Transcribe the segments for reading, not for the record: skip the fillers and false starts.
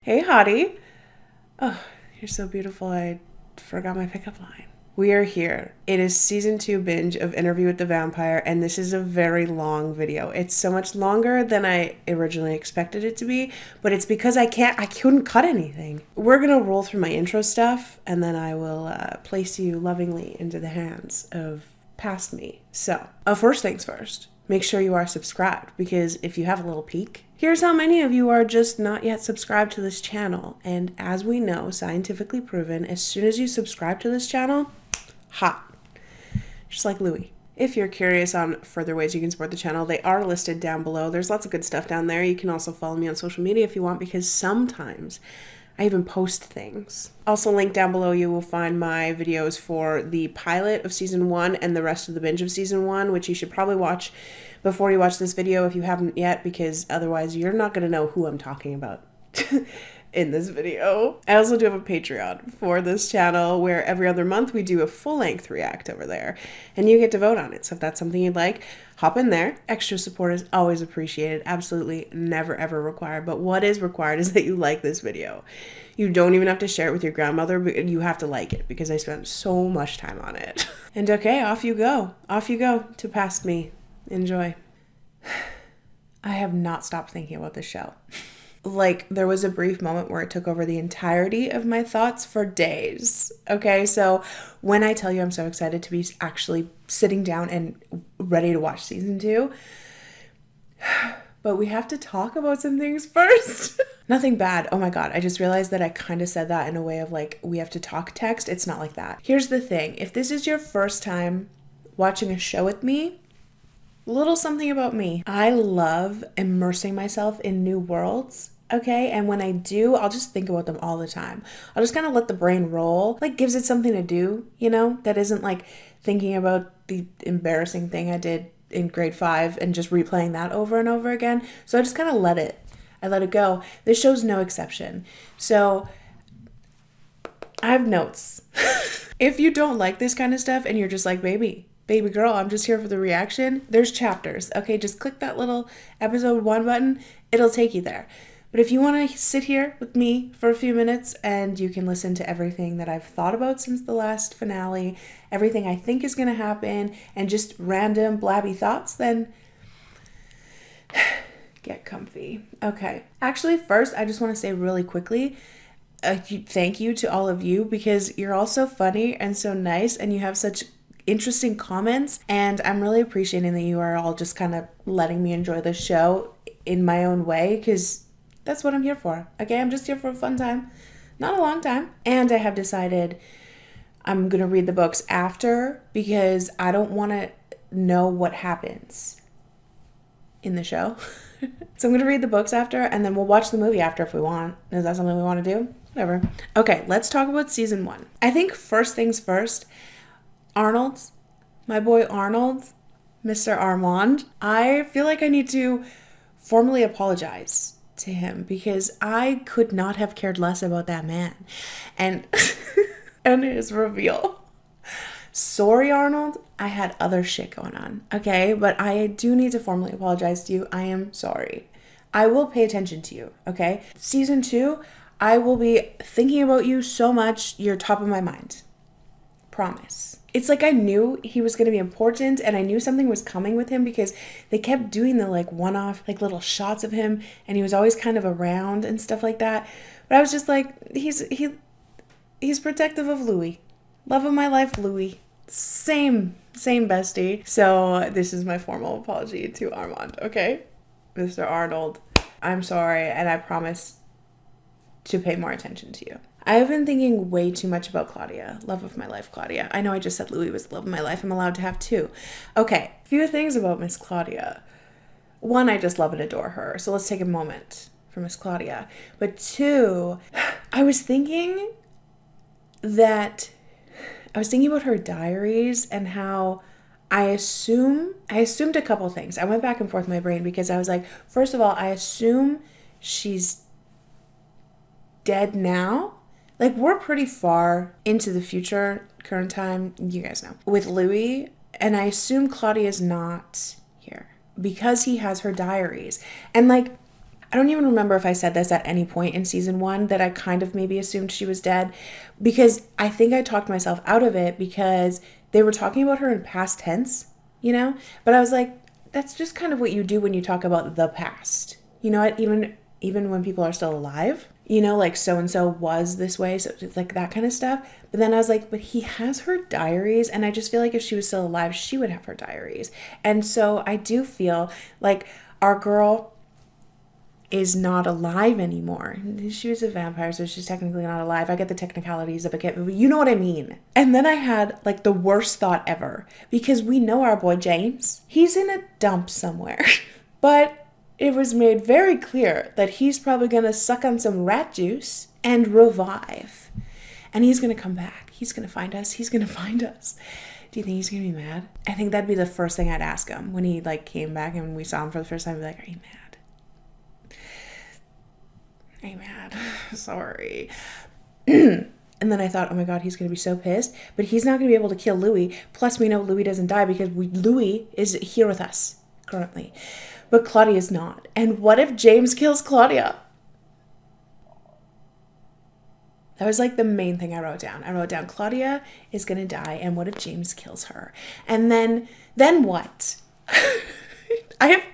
Hey, hottie. Oh, you're so beautiful. I forgot my pickup line. We are here. It is season 2 binge of Interview with the Vampire, and this is a very long video. It's so much longer than I originally expected it to be, but it's because I couldn't cut anything. We're gonna roll through my intro stuff, and then I will place you lovingly into the hands of past me. So, first things first. Make sure you are subscribed, because if you have a little peek, here's how many of you are just not yet subscribed to this channel. And as we know, scientifically proven, as soon as you subscribe to this channel, hot. Just like Louis. If you're curious on further ways you can support the channel, they are listed down below. There's lots of good stuff down there. You can also follow me on social media if you want, because sometimes I even post things. Also linked down below, you will find my videos for the pilot of season 1 and the rest of the binge of season 1, which you should probably watch before you watch this video if you haven't yet, because otherwise you're not going to know who I'm talking about in this video. I also do have a Patreon for this channel where every other month we do a full-length react over there, and you get to vote on it. So if that's something you'd like, hop in there. Extra support is always appreciated. Absolutely never ever required. But what is required is that you like this video. You don't even have to share it with your grandmother, but you have to like it because I spent so much time on it. And okay, off you go. Off you go to past me. Enjoy. I have not stopped thinking about this show. Like, there was a brief moment where it took over the entirety of my thoughts for days. Okay, so when I tell you I'm so excited to be actually sitting down and ready to watch season 2, but we have to talk about some things first. Nothing bad. Oh my God, I just realized that I kind of said that in a way of like, we have to talk text. It's not like that. Here's the thing. If this is your first time watching a show with me, little something about me. I love immersing myself in new worlds. Okay, and when I do, I'll just think about them all the time. I'll just kind of let the brain roll, like gives it something to do, you know, that isn't like thinking about the embarrassing thing I did in grade 5 and just replaying that over and over again. So I just kind of let it go. This show's no exception. So I have notes. If you don't like this kind of stuff and you're just like, baby girl, I'm just here for the reaction, there's chapters. Okay, just click that little episode 1 button. It'll take you there. But if you want to sit here with me for a few minutes and you can listen to everything that I've thought about since the last finale, everything I think is going to happen, and just random blabby thoughts, then get comfy. Okay. Actually, first, I just want to say really quickly, thank you to all of you, because you're all so funny and so nice and you have such interesting comments, and I'm really appreciating that you are all just kind of letting me enjoy the show in my own way, because that's what I'm here for. Okay, I'm just here for a fun time, not a long time. And I have decided I'm gonna read the books after, because I don't want to know what happens in the show. So I'm gonna read the books after, and then we'll watch the movie after if we want. Is that something we want to do? Whatever. Okay, let's talk about season 1. I think first things first, Arnold, my boy Arnold, Mr. Armand, I feel like I need to formally apologize to him, because I could not have cared less about that man and and his reveal. Sorry, Arnold, I had other shit going on, okay? But I do need to formally apologize to you. I am sorry. I will pay attention to you, okay? Season 2, I will be thinking about you so much, you're top of my mind. Promise. It's like I knew he was going to be important, and I knew something was coming with him, because they kept doing the like one-off like little shots of him, and he was always kind of around and stuff like that. But I was just like, he's protective of Louis. Love of my life, Louis. Same bestie. So this is my formal apology to Armand, okay? Mr. Arnold, I'm sorry, and I promise to pay more attention to you. I have been thinking way too much about Claudia. Love of my life, Claudia. I know I just said Louis was the love of my life. I'm allowed to have 2. Okay, few things about Miss Claudia. 1, I just love and adore her. So let's take a moment for Miss Claudia. But 2, I was thinking about her diaries and how I assumed a couple things. I went back and forth in my brain, because I was like, first of all, I assume she's dead now. Like, we're pretty far into the future, current time, you guys know, with Louis, and I assume Claudia's not here because he has her diaries. And like, I don't even remember if I said this at any point in season 1, that I kind of maybe assumed she was dead, because I think I talked myself out of it because they were talking about her in past tense, you know? But I was like, that's just kind of what you do when you talk about the past. You know what? Even when people are still alive, you know, like so-and-so was this way, so it's like that kind of stuff. But then I was like, but he has her diaries, and I just feel like if she was still alive, she would have her diaries. And so I do feel like our girl is not alive anymore. She was a vampire, so she's technically not alive. I get the technicalities of a kid, but you know what I mean. And then I had like the worst thought ever, because we know our boy James. He's in a dump somewhere. But it was made very clear that he's probably going to suck on some rat juice and revive. And he's going to come back. He's going to find us. He's going to find us. Do you think he's going to be mad? I think that'd be the first thing I'd ask him when he like came back and we saw him for the first time. I'd be like, are you mad? I'm mad. Sorry. And then I thought, oh my God, he's going to be so pissed. But he's not going to be able to kill Louis. Plus, we know Louis doesn't die because Louis is here with us currently. But Claudia's not. And what if James kills Claudia? That was like the main thing I wrote down. I wrote down Claudia is going to die. And what if James kills her? And then what? I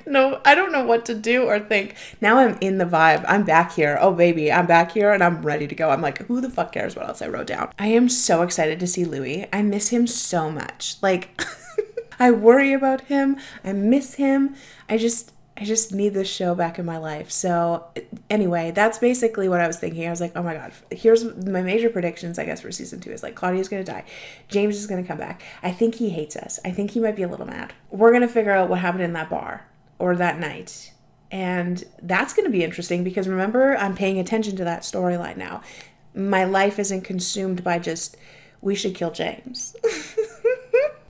don't know what to do or think. Now I'm in the vibe. I'm back here. Oh, baby, I'm back here and I'm ready to go. I'm like, who the fuck cares what else I wrote down? I am so excited to see Louis. I miss him so much. Like, I worry about him. I miss him. I just need this show back in my life. So anyway, that's basically what I was thinking. I was like, oh my God, here's my major predictions, I guess, for season 2 is like Claudia's going to die. James is going to come back. I think he hates us. I think he might be a little mad. We're going to figure out what happened in that bar or that night. And that's going to be interesting because remember, I'm paying attention to that storyline now. My life isn't consumed by just, we should kill James.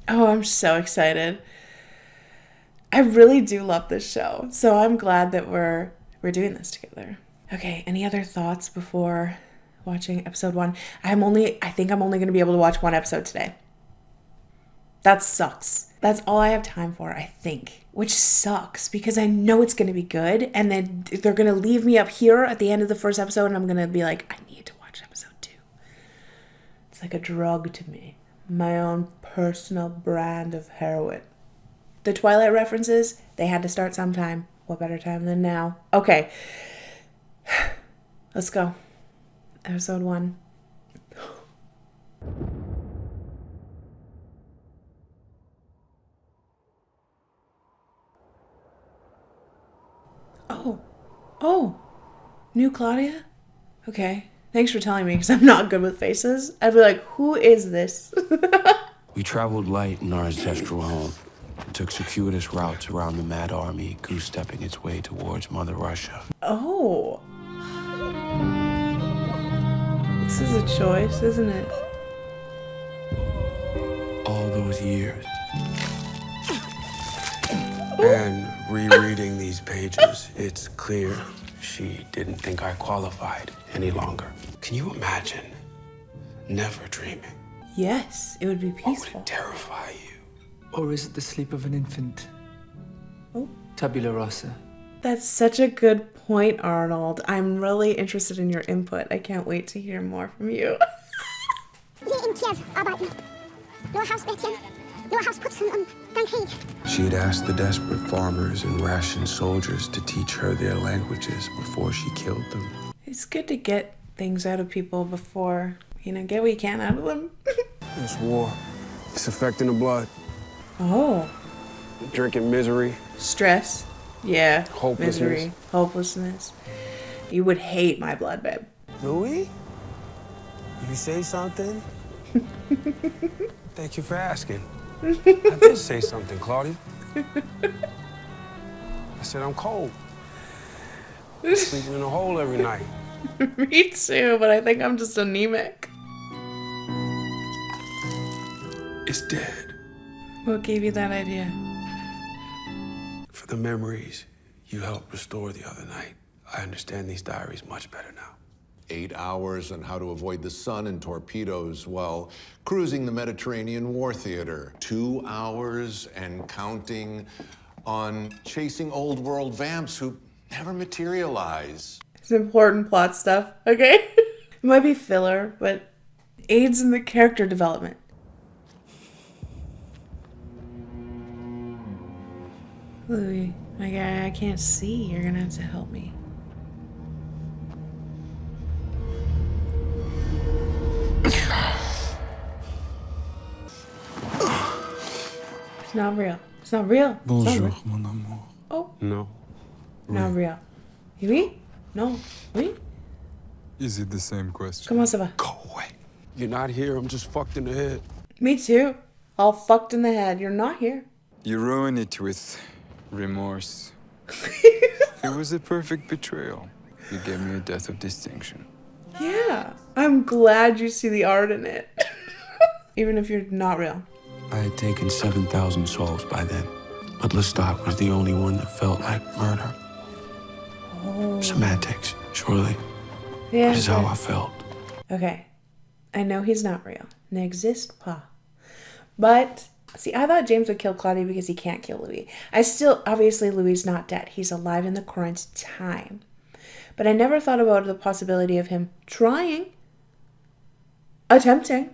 Oh, I'm so excited. I really do love this show. So I'm glad that we're doing this together. Okay, any other thoughts before watching episode 1? I think I'm only going to be able to watch one episode today. That sucks. That's all I have time for, I think. Which sucks because I know it's going to be good. And then they're going to leave me up here at the end of the first episode and I'm going to be like, I need to watch episode 2. It's like a drug to me. My own personal brand of heroin. The Twilight references, they had to start sometime. What better time than now? Okay. Let's go. Episode 1. Oh. New Claudia? Okay. Thanks for telling me because I'm not good with faces. I'd be like, who is this? We traveled light in our ancestral home. Took circuitous routes around the Mad Army, goose-stepping its way towards Mother Russia. Oh. This is a choice, isn't it? All those years. And rereading these pages, it's clear she didn't think I qualified any longer. Can you imagine never dreaming? Yes, it would be What would peaceful. it terrify you? Or is it the sleep of an infant? Oh. Tabula rasa. That's such a good point, Arnold. I'm really interested in your input. I can't wait to hear more from you. She'd asked the desperate farmers and rationed soldiers to teach her their languages before she killed them. It's good to get things out of people before, get what you can out of them. This war, it's affecting the blood. Oh. Drinking misery. Stress. Yeah. Hopelessness. Misery. Hopelessness. You would hate my blood, babe. Louis? You say something? Thank you for asking. I did say something, Claudia. I said I'm cold. I'm sleeping in a hole every night. Me too, but I think I'm just anemic. It's dead. What gave you that idea? For the memories you helped restore the other night, I understand these diaries much better now. 8 hours on how to avoid the sun and torpedoes while cruising the Mediterranean war theater. 2 hours and counting on chasing old world vamps who never materialize. It's important plot stuff, okay? It might be filler, but aids in the character development. Louis, my guy, I can't see. You're gonna have to help me. It's not real. It's not real. It's not Bonjour, real. mon amour. Oh, No. not real. Oui? No. Oui? Is it the same question? Comment ça va? Go away. You're not here. I'm just fucked in the head. Me too. All fucked in the head. You're not here. You ruin it with remorse. It was a perfect betrayal. You gave me a death of distinction. Yeah. I'm glad you see the art in it. Even if you're not real. I had taken 7,000 souls by then, but Lestat was the only one that felt like murder. Semantics, surely. Yeah. This is how I felt. Okay. I know he's not real. N'existe pas. But, see, I thought James would kill Claudia because he can't kill Louis. Obviously, Louis is not dead. He's alive in the current time. But I never thought about the possibility of him trying, attempting.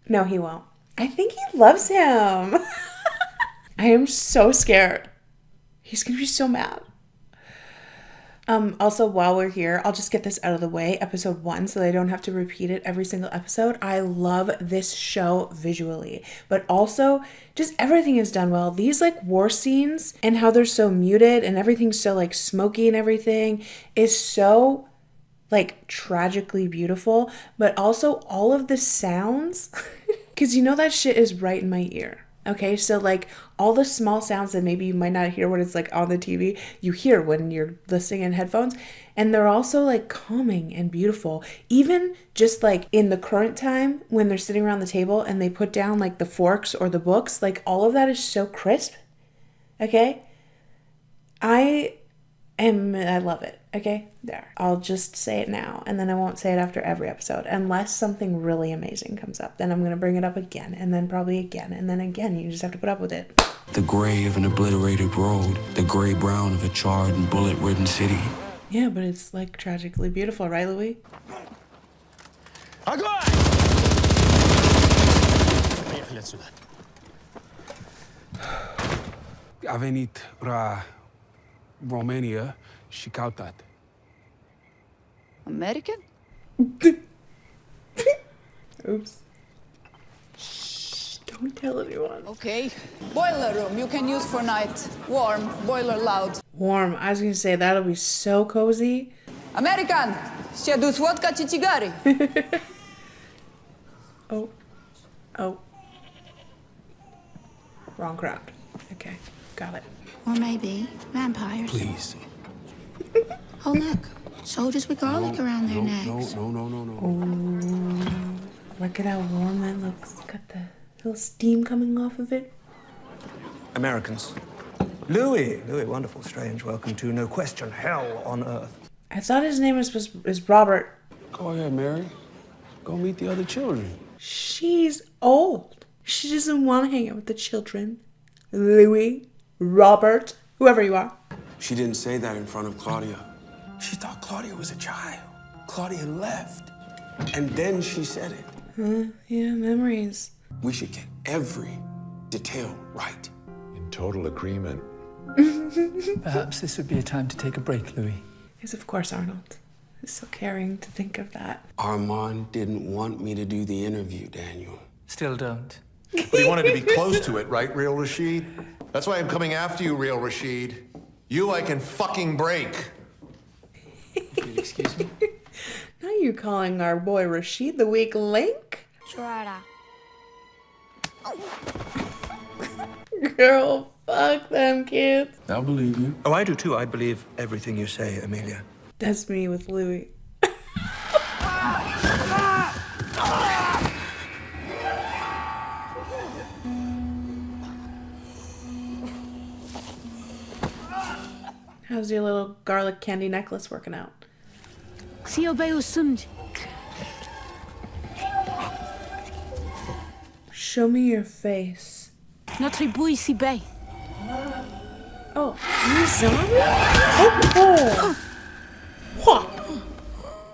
No, he won't. I think he loves him. I am so scared. He's gonna be so mad. Also, while we're here, I'll just get this out of the way. Episode 1, so that I don't have to repeat it every single episode. I love this show visually, but also just everything is done well. These like war scenes and how they're so muted and everything's so like smoky and everything is so like tragically beautiful, but also all of the sounds, because you know that shit is right in my ear. Okay, so like all the small sounds that maybe you might not hear when it's like on the TV, you hear when you're listening in headphones. And they're also like calming and beautiful. Even just like in the current time when they're sitting around the table and they put down like the forks or the books, like all of that is so crisp. Okay? I love it. Okay? There. I'll just say it now and then I won't say it after every episode unless something really amazing comes up. Then I'm going to bring it up again and then probably again and then again. You just have to put up with it. The gray of an obliterated road, the gray-brown of a charred and bullet-ridden city. Yeah, but it's like tragically beautiful, right, Louis? A venit Romania și cautat. American? Oops. Shh, don't tell anyone. Okay. Boiler room you can use for night. Warm, boiler loud. Warm. I was going to say, that'll be so cozy. American! Ще dus vodka чи cigari? Oh. Oh. Wrong crowd. Okay, got it. Or maybe vampires. Please. Oh, look. Soldiers with garlic around their necks. No. Look at how warm that looks. Got the little steam coming off of it. Americans. Louis, wonderful, strange. Welcome to No Question, Hell on Earth. I thought his name is Robert. Go ahead, Mary. Go meet the other children. She's old. She doesn't want to hang out with the children. Louis, Robert, whoever you are. She didn't say that in front of Claudia. She thought Claudia was a child. Claudia left. And then she said it. Yeah, memories. We should get every detail right. In total agreement. Perhaps this would be a time to take a break, Louis. Yes, of course, Arnold. It's so caring to think of that. Armand didn't want me to do the interview, Daniel. Still don't. But he wanted to be close to it, right, Real Rashid? That's why I'm coming after you, Real Rashid. You I can fucking break. Excuse me? Now you're calling our boy Rashid the weak link? Shredder. Girl, fuck them kids. I'll believe you. Oh, I do too. I believe everything you say, Amelia. That's me with Louis. How's your little garlic candy necklace working out? Show me your face. Notre bouille si bay. Oh, new zombie? Oh, oh.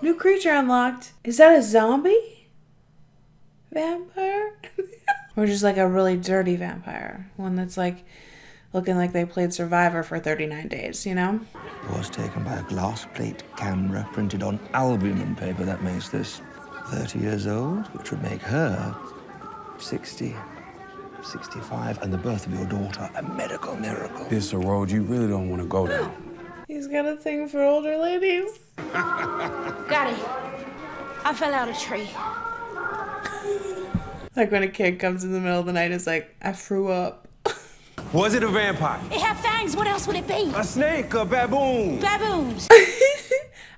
New creature unlocked. Is that a zombie? Vampire? Or just like a really dirty vampire? One that's like looking like they played Survivor for 39 days, you know? Was taken by a glass plate camera printed on albumin paper. That makes this 30 years old, which would make her 60, 65, and the birth of your daughter a medical miracle. This is a road you really don't want to go down. He's got a thing for older ladies. Daddy, I fell out of a tree. Like when a kid comes in the middle of the night and is like, I threw up. Was it a vampire? It had fangs. What else would it be? A snake, a baboon. Baboons.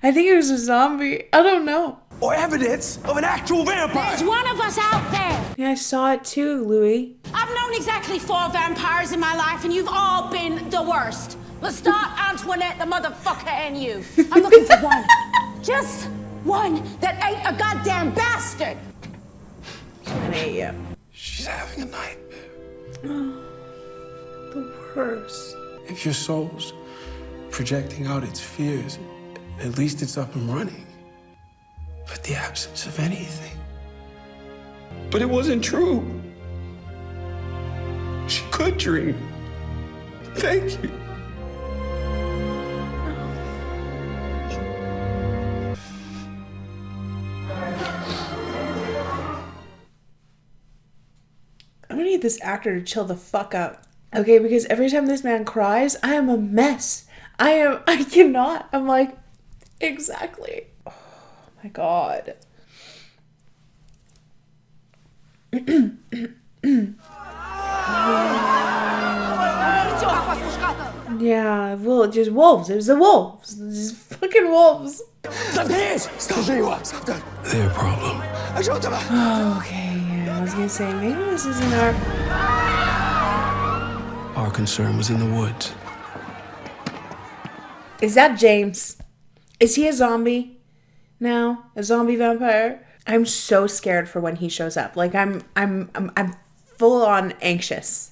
I think it was a zombie. I don't know. Or evidence of an actual vampire. There's one of us out there. Yeah, I saw it too, Louis. I've known exactly 4 vampires in my life, and you've all been the worst. Lestat, Antoinette, the motherfucker, and you. I'm looking for one. Just one that ain't a goddamn bastard. And ate you. She's having a nightmare. The worst. If your soul's projecting out its fears, at least it's up and running. But the absence of anything. But it wasn't true. She could dream. Thank you. I'm gonna need this actor to chill the fuck out. Okay, because every time this man cries, I am a mess. I cannot. I'm like, exactly. Oh my god. Yeah, well, just wolves. It was the wolves. Just fucking wolves. Their problem. Oh, okay, yeah. I was gonna say, maybe this isn't Our concern was in the woods. Is that James? Is he a zombie now? A zombie vampire? I'm so scared for when he shows up. Like I'm full on anxious.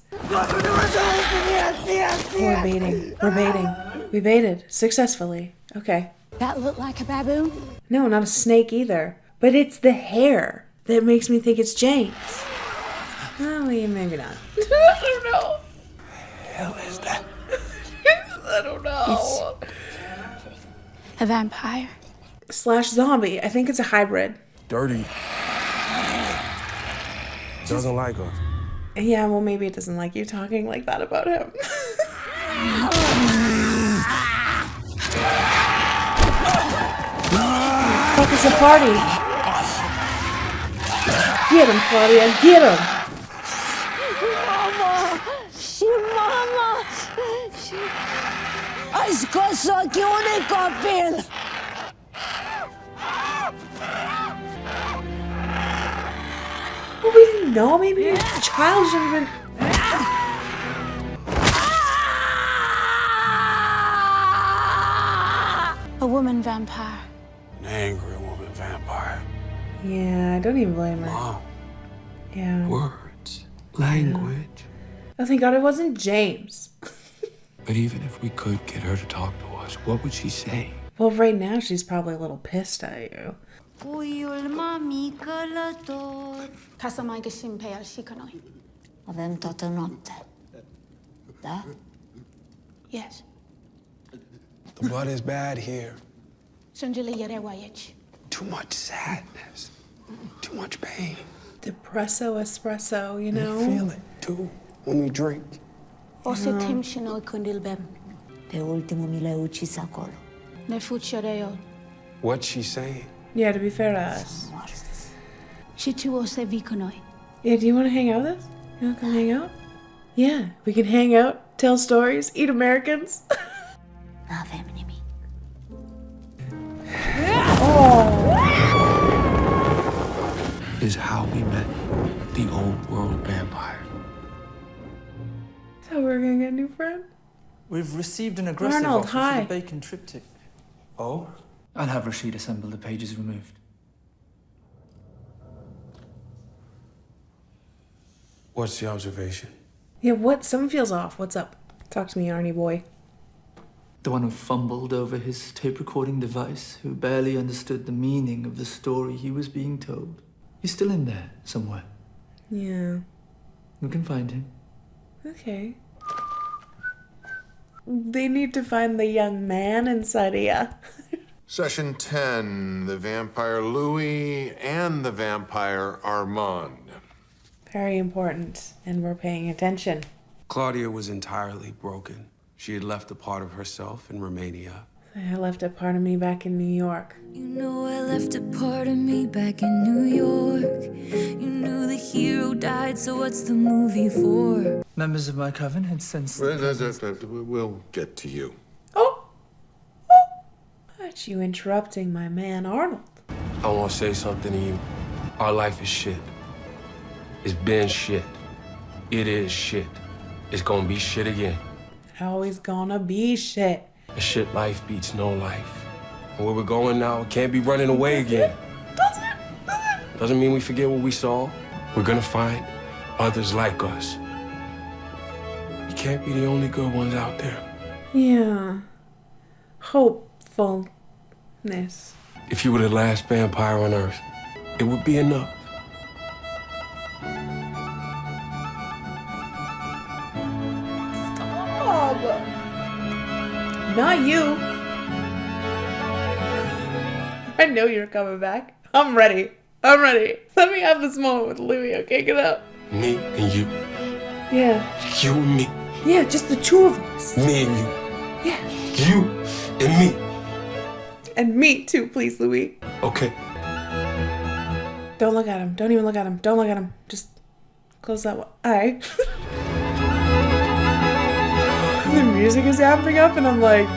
We're baiting. We're baiting. We baited successfully. Okay. That looked like a baboon? No, not a snake either. But it's the hair that makes me think it's James. Oh, maybe not. I don't know. Hell is that? I don't know. A vampire. Slash zombie. I think it's a hybrid. Dirty. Doesn't like us. Yeah, well, maybe it doesn't like you talking like that about him. Fuck, it's a party. Get him, Claudia, get him. Mama. Ați scos ochii unui copil. Well, we didn't know. Maybe the child should have been. A woman vampire. An angry woman vampire. Yeah, I don't even blame her. Mom. Yeah. Words. Language. Oh, thank God it wasn't James. But even if we could get her to talk to us, what would she say? Well, right now she's probably a little pissed at you. Puiul mami călător. Ca să mai găsim pe el și că noi. Avem toată noaptea. Da? Yes. The blood is bad here. Sângele e rău aici. Too much sadness. Too much pain. Depresso espresso, you know? We feel it, too, when we drink. O să tim și noi când îl bem. Pe ultimul mi l-ai ucis acolo. Ne fugi de el. What's she saying? Yeah, to be fair to us. Și tu o să vii cu noi. Yeah, do you want to hang out with us? You want to come hang out? Yeah, we can hang out, tell stories, eat Americans. N-avem nimic. Is how we met the old world vampire. So we're gonna get a new friend? We've received an aggressive Arnold, offer hi. for the bacon triptych. Oh? I'll have Rashid assemble the pages removed. What's the observation? Yeah, what? Something feels off. What's up? Talk to me, Arnie boy. The one who fumbled over his tape recording device, who barely understood the meaning of the story he was being told. He's still in there, somewhere. Yeah. We can find him. Okay. They need to find the young man inside of ya. Session 10, the vampire Louis and the vampire Armand. Very important, and we're paying attention. Claudia was entirely broken. She had left a part of herself in Romania. I left a part of me back in New York. You know I left a part of me back in New York. You knew the hero died, so what's the movie for? Members of my coven had sensed... We'll get to you. Oh! Aren't you interrupting my man Arnold? I want to say something to you. Our life is shit. It's been shit. It is shit. It's gonna be shit again. Always gonna be shit. A shit life beats no life. And where we're going now, it can't be running away again. Doesn't mean we forget what we saw. We're gonna find others like us. We can't be the only good ones out there. Yeah. Hopefulness. If you were the last vampire on Earth, it would be enough. Stop. Not you. I know you're coming back. I'm ready. I'm ready. Let me have this moment with Louis, okay? Get up. Me and you. Yeah. You and me. Yeah, just the two of us. Me and you. Yeah. You and me. And me too, please, Louis. Okay. Don't look at him. Don't even look at him. Don't look at him. Just close that eye. The music is amping up and I'm like...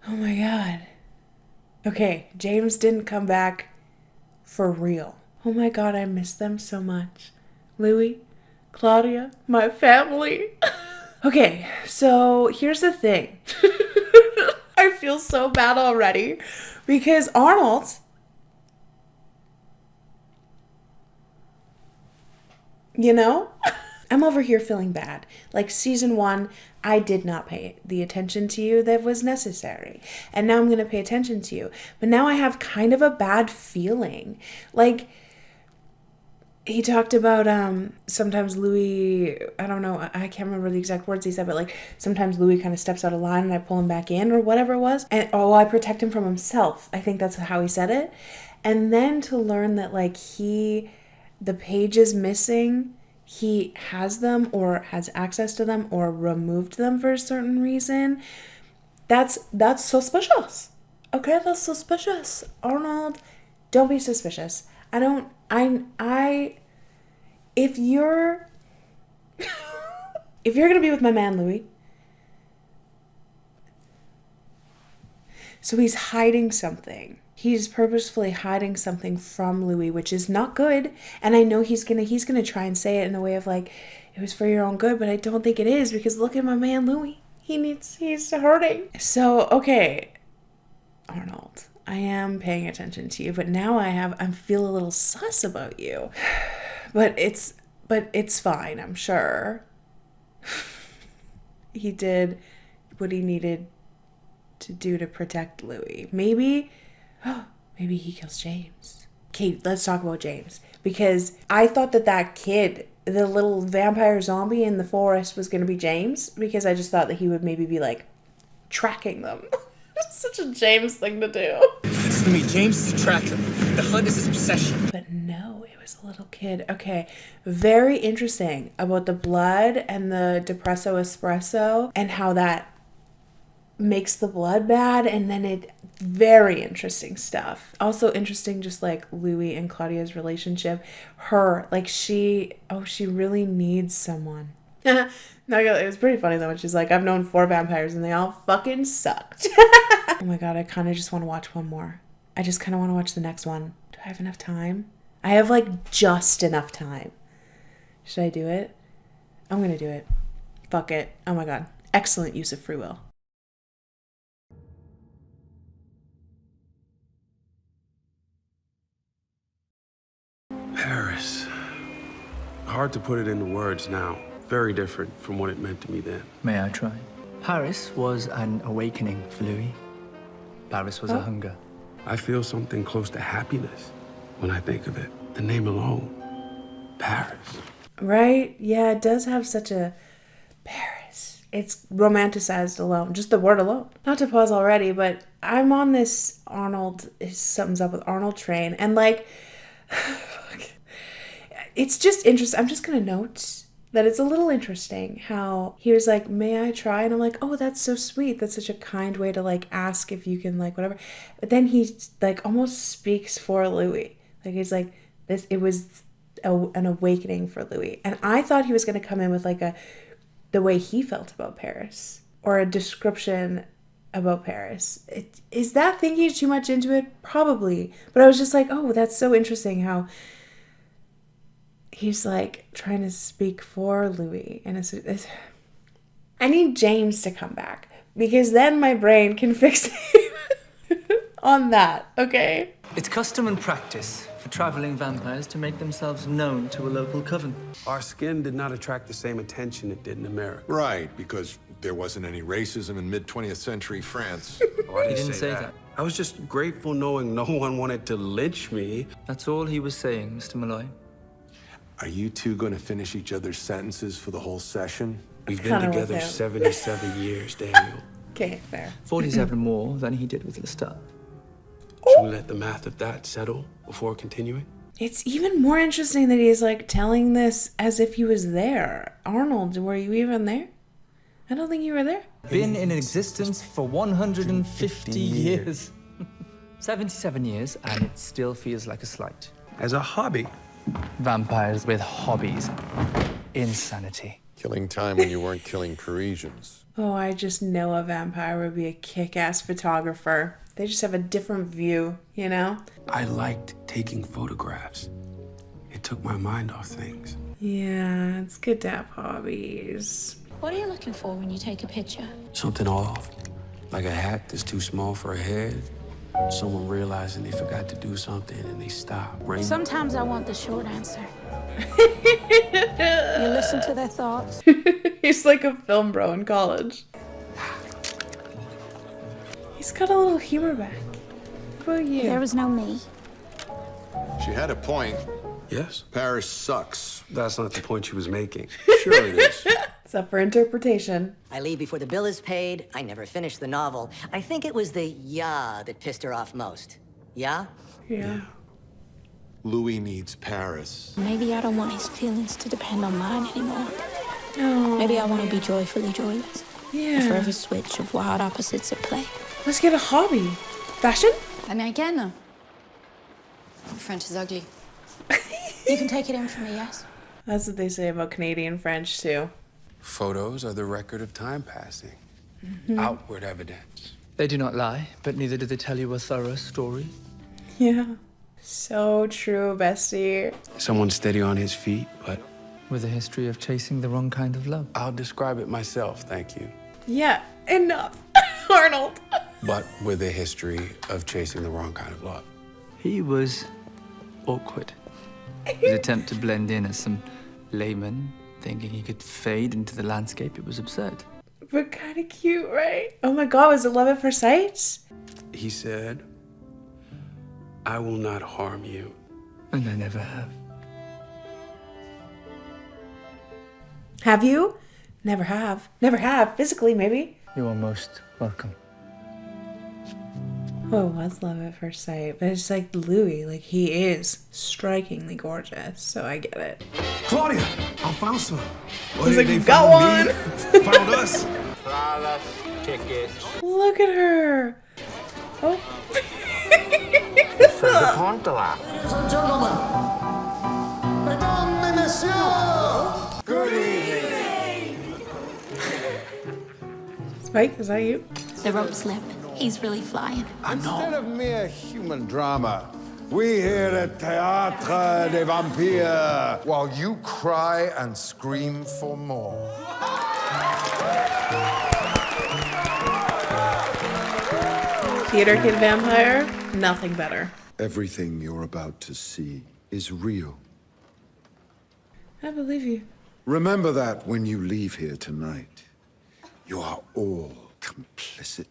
Oh my god. Okay, James didn't come back for real. Oh my god, I miss them so much. Louis, Claudia, my family. Okay, so here's the thing. I feel so bad already because Arnold... You know? I'm over here feeling bad. Like season 1, I did not pay the attention to you that was necessary. And now I'm going to pay attention to you. But now I have kind of a bad feeling. Like, he talked about sometimes Louis, I don't know, I can't remember the exact words he said, but like sometimes Louis kind of steps out of line and I pull him back in or whatever it was. And I protect him from himself. I think that's how he said it. And then to learn that like the page is missing, he has them or has access to them or removed them for a certain reason. That's suspicious. Okay, that's suspicious. Arnold, don't be suspicious. If you're gonna be with my man Louis, so he's hiding something. He's purposefully hiding something from Louis, which is not good. And I know he's gonna try and say it in a way of like, it was for your own good, but I don't think it is because look at my man Louis. He's hurting. So, okay, Arnold, I am paying attention to you, but now I feel a little sus about you. But it's fine, I'm sure. He did what he needed to do to protect Louis. Maybe he kills James. Okay, let's talk about James. Because I thought that kid, the little vampire zombie in the forest, was going to be James. Because I just thought that he would maybe be, like, tracking them. It's such a James thing to do. Listen to me, James is a tracker. The hunt is his obsession. But no, it was a little kid. Okay, very interesting about the blood and the depresso espresso and how that makes the blood bad, and then very interesting stuff. Also interesting, just like Louis and Claudia's relationship. Her, like she really needs someone. No, it was pretty funny though when she's like, I've known 4 vampires and they all fucking sucked. Oh my god, I kind of just want to watch one more. I just kind of want to watch the next one. Do I have enough time? I have like just enough time. Should I do it? I'm gonna do it. Fuck it. Oh my god. Excellent use of free will. Paris. Hard to put it into words now. Very different from what it meant to me then. May I try? Paris was an awakening for Louis. Paris was a hunger. I feel something close to happiness when I think of it. The name alone. Paris. Right? Yeah, it does have such a Paris. It's romanticized alone, just the word alone. Not to pause already, but I'm on this Arnold, something's up with Arnold train, and like, it's just interesting. I'm just gonna note that it's a little interesting how he was like, may I try? And I'm like, oh, that's so sweet. That's such a kind way to like ask if you can like whatever. But then he like almost speaks for Louis. Like he's like, it was an awakening for Louis. And I thought he was going to come in with like the way he felt about Paris or a description about Paris. Is that thinking too much into it? Probably. But I was just like, oh, that's so interesting how he's like trying to speak for Louis. And it's I need James to come back because then my brain can fixate on that, okay? It's custom and practice for traveling vampires to make themselves known to a local coven. Our skin did not attract the same attention it did in America. Right, because there wasn't any racism in mid-20th century France. Oh, I He didn't say that. I was just grateful knowing no one wanted to lynch me. That's all he was saying, Mr. Malloy. Are you two going to finish each other's sentences for the whole session? We've been Kinda together with him. 77 years, Daniel. Okay, fair. 47 more than he did with Lestat. Should we let the math of that settle before continuing? It's even more interesting that he's like telling this as if he was there. Arnold, were you even there? I don't think you were there. Been in existence for 150 years. 77 years, and it still feels like a slight. As a hobby. Vampires with hobbies. Insanity. Killing time when you weren't killing Parisians. Oh, I just know a vampire would be a kick-ass photographer. They just have a different view, you know? I liked taking photographs. It took my mind off things. Yeah, it's good to have hobbies. What are you looking for when you take a picture? Something off, like a hat that's too small for a head. Someone realizing they forgot to do something and they stop. Sometimes I want the short answer. You listen to their thoughts. He's like a film bro in college. He's got a little humor back. What about you? There was no me. She had a point. Yes? Paris sucks. That's not the point she was making. Sure it is. It's up for interpretation. I leave before the bill is paid. I never finished the novel. I think it was the yeah that pissed her off most. Yeah? Yeah. Louis needs Paris. Maybe I don't want his feelings to depend on mine anymore. Oh. Maybe I want to be joyfully joyless. Yeah. A forever switch of wild opposites at play. Let's get a hobby. Fashion? Américaine. French is ugly. You can take it in from me, yes? That's what they say about Canadian French, too. Photos are the record of time passing. Outward evidence. They do not lie, but neither do they tell you a thorough story. Yeah. So true, bestie. Someone steady on his feet, but With a history of chasing the wrong kind of love. I'll describe it myself, thank you. Yeah, enough. Arnold. But with a history of chasing the wrong kind of love. He was awkward. His attempt to blend in as some layman, thinking he could fade into the landscape, it was absurd. But kind of cute, right? Oh my god, was it love at first sight? He said, I will not harm you. And I never have. Have you? Never have. Never have. Physically, maybe. You are most welcome. Oh, it was love at first sight. But it's like Louis, like he is strikingly gorgeous. So I get it. Claudia, I found some. He's like, got one. Found us. Look at her. Oh. Ladies and gentlemen, mesdames et messieurs, good evening. Spike, is that you? The rope slip. He's really flying. Instead of mere human drama, we here at Théâtre des Vampires, While you cry and scream for more. Theater kid vampire? Nothing better. everything you're about to see is real. I believe you. Remember that when you leave here tonight. You are all complicit.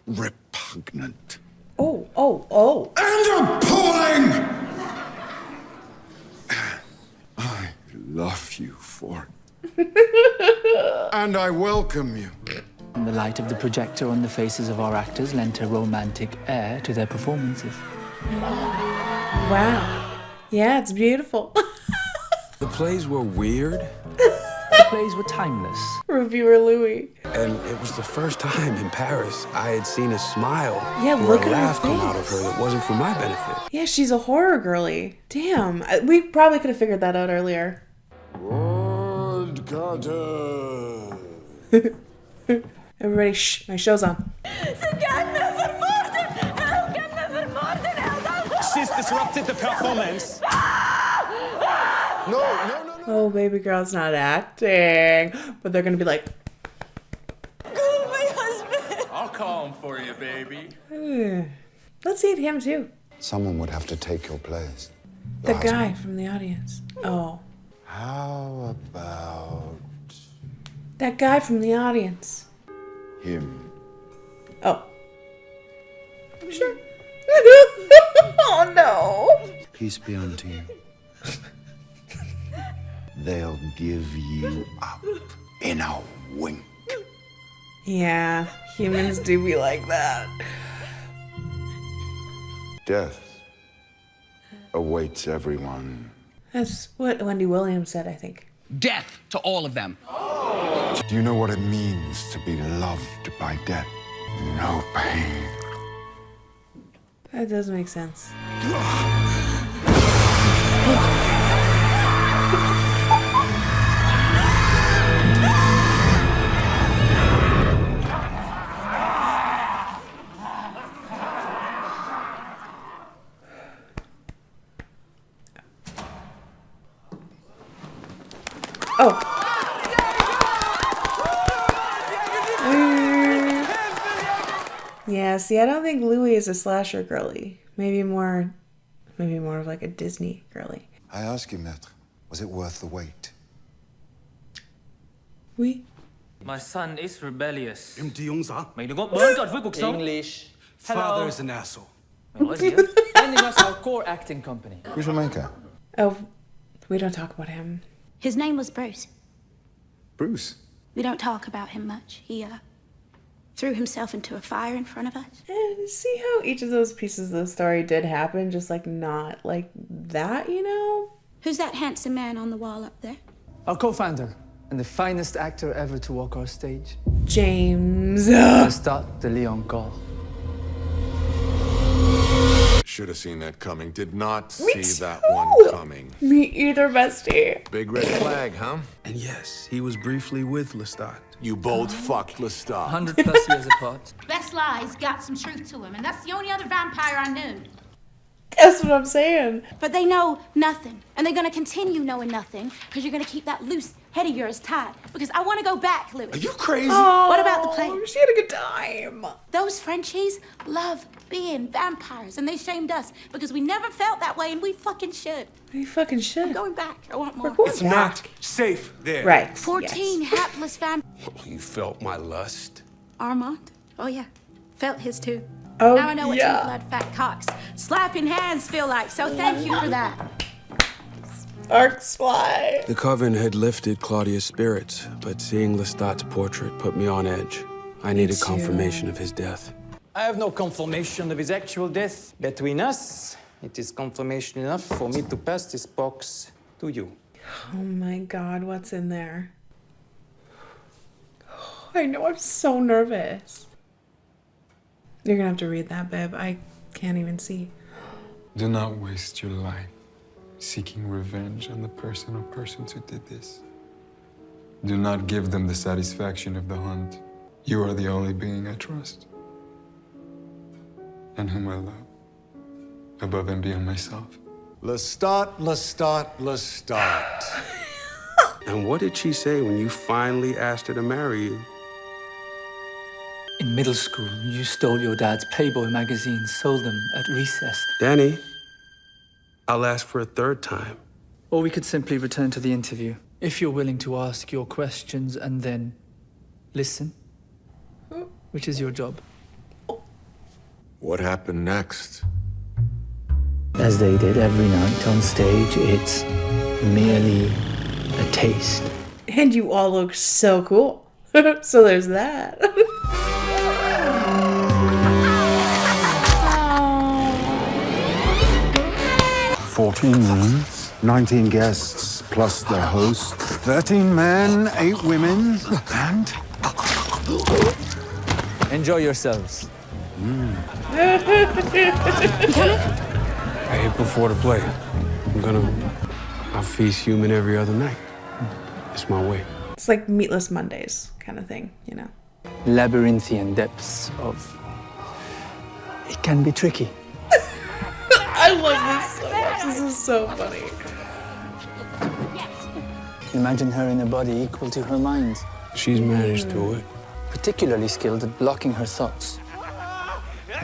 Repugnant. Oh. And appalling! I love you for it. And I welcome you. And the light of the projector on the faces of our actors lent a romantic air to their performances. Wow. Yeah, it's beautiful. The plays were weird. The plays were timeless. Reviewer Louis. And it was the first time in Paris I had seen a smile Yeah, or look a at her laugh come face. out of her that wasn't for my benefit. Yeah, she's a horror girly. Damn. We probably could have figured that out earlier. Lord Carter. Everybody, shh, my show's on. She's disrupted the performance. No. Oh, baby girl's not acting. But they're gonna be like, I'll call him for you, baby. let's eat him too. Someone would have to take your place. The guy from the audience. Oh. How about That guy from the audience. him? Oh. Sure. Oh no. Peace be unto you. They'll give you up in a wink. Yeah, humans do be like that. Death awaits everyone. That's what Wendy Williams said, I think. Death to all of them. Do you know what it means to be loved by death? No pain. That does make sense. Oh. Yeah, see, I don't think Louis is a slasher girly. Maybe more of like a Disney girly. I ask you, Maître, was it worth the wait? Oui. My son is rebellious. Em Ti Ung Sa. Mày đừng có bỡn cợt với cuộc sống. English. Father is an asshole. Mày nói gì á? Lending us our core acting company. Who's your maker? Oh, we don't talk about him. His name was Bruce. Bruce. We don't talk about him much. He, threw himself into a fire in front of us. And see how each of those pieces of the story did happen, just like not like that, you know? Who's that handsome man on the wall up there? Our co-founder and the finest actor ever to walk our stage. James. Lestat de Leoncourt. Should have seen that coming. Did not Me see that too. one coming. Me either, bestie. Big red flag, huh? And yes, he was briefly with Lestat. You both fucked Lestat. 100+ years apart. Best Lie's got some truth to him, and that's the only other vampire I knew. That's what I'm saying. But they know nothing. And they're gonna continue knowing nothing because you're gonna keep that loose head of yours tight. Because I wanna go back, Louis. Are you crazy? Oh, What about the plane? She had a good time. Those Frenchies love being vampires, and they shamed us because we never felt that way, and we fucking should. We fucking should. I'm going back. I want more. We're going It's back. not safe there. Right. 14 yes. hapless vampires. You felt my lust. Armand? Oh, yeah. Felt his too. Oh, Now I know what yeah. two blood fat cocks slapping hands feel like, so thank you for that. Sparks fly. The coven had lifted Claudia's spirits, but seeing Lestat's portrait put me on edge. I needed too. confirmation of his death. I have no confirmation of his actual death. Between us, it is confirmation enough for me to pass this box to you. Oh my god, what's in there? I know, I'm so nervous. You're gonna have to read that, babe. I can't even see. Do not waste your life seeking revenge on the person or persons who did this. Do not give them the satisfaction of the hunt. You are the only being I trust and whom I love, above and beyond myself. Lestat, Lestat, Lestat. And what did she say when you finally asked her to marry you? In middle school, you stole your dad's Playboy magazines, sold them at recess. Danny, I'll ask for a third time. Or we could simply return to the interview. If you're willing to ask your questions and then listen, which is your job. What happened next? As they did every night on stage, it's merely a taste. And you all look so cool. So there's that. 14 rooms, 19 guests, plus the host, 13 men, 8 women, and... Enjoy yourselves. I ate before the play. I feast human every other night. It's my way. It's like Meatless Mondays kind of thing, you know? Labyrinthian depths of... It can be tricky. I love this so much. This is so funny. Imagine her in a body equal to her mind. She's managed to it. Particularly skilled at blocking her thoughts.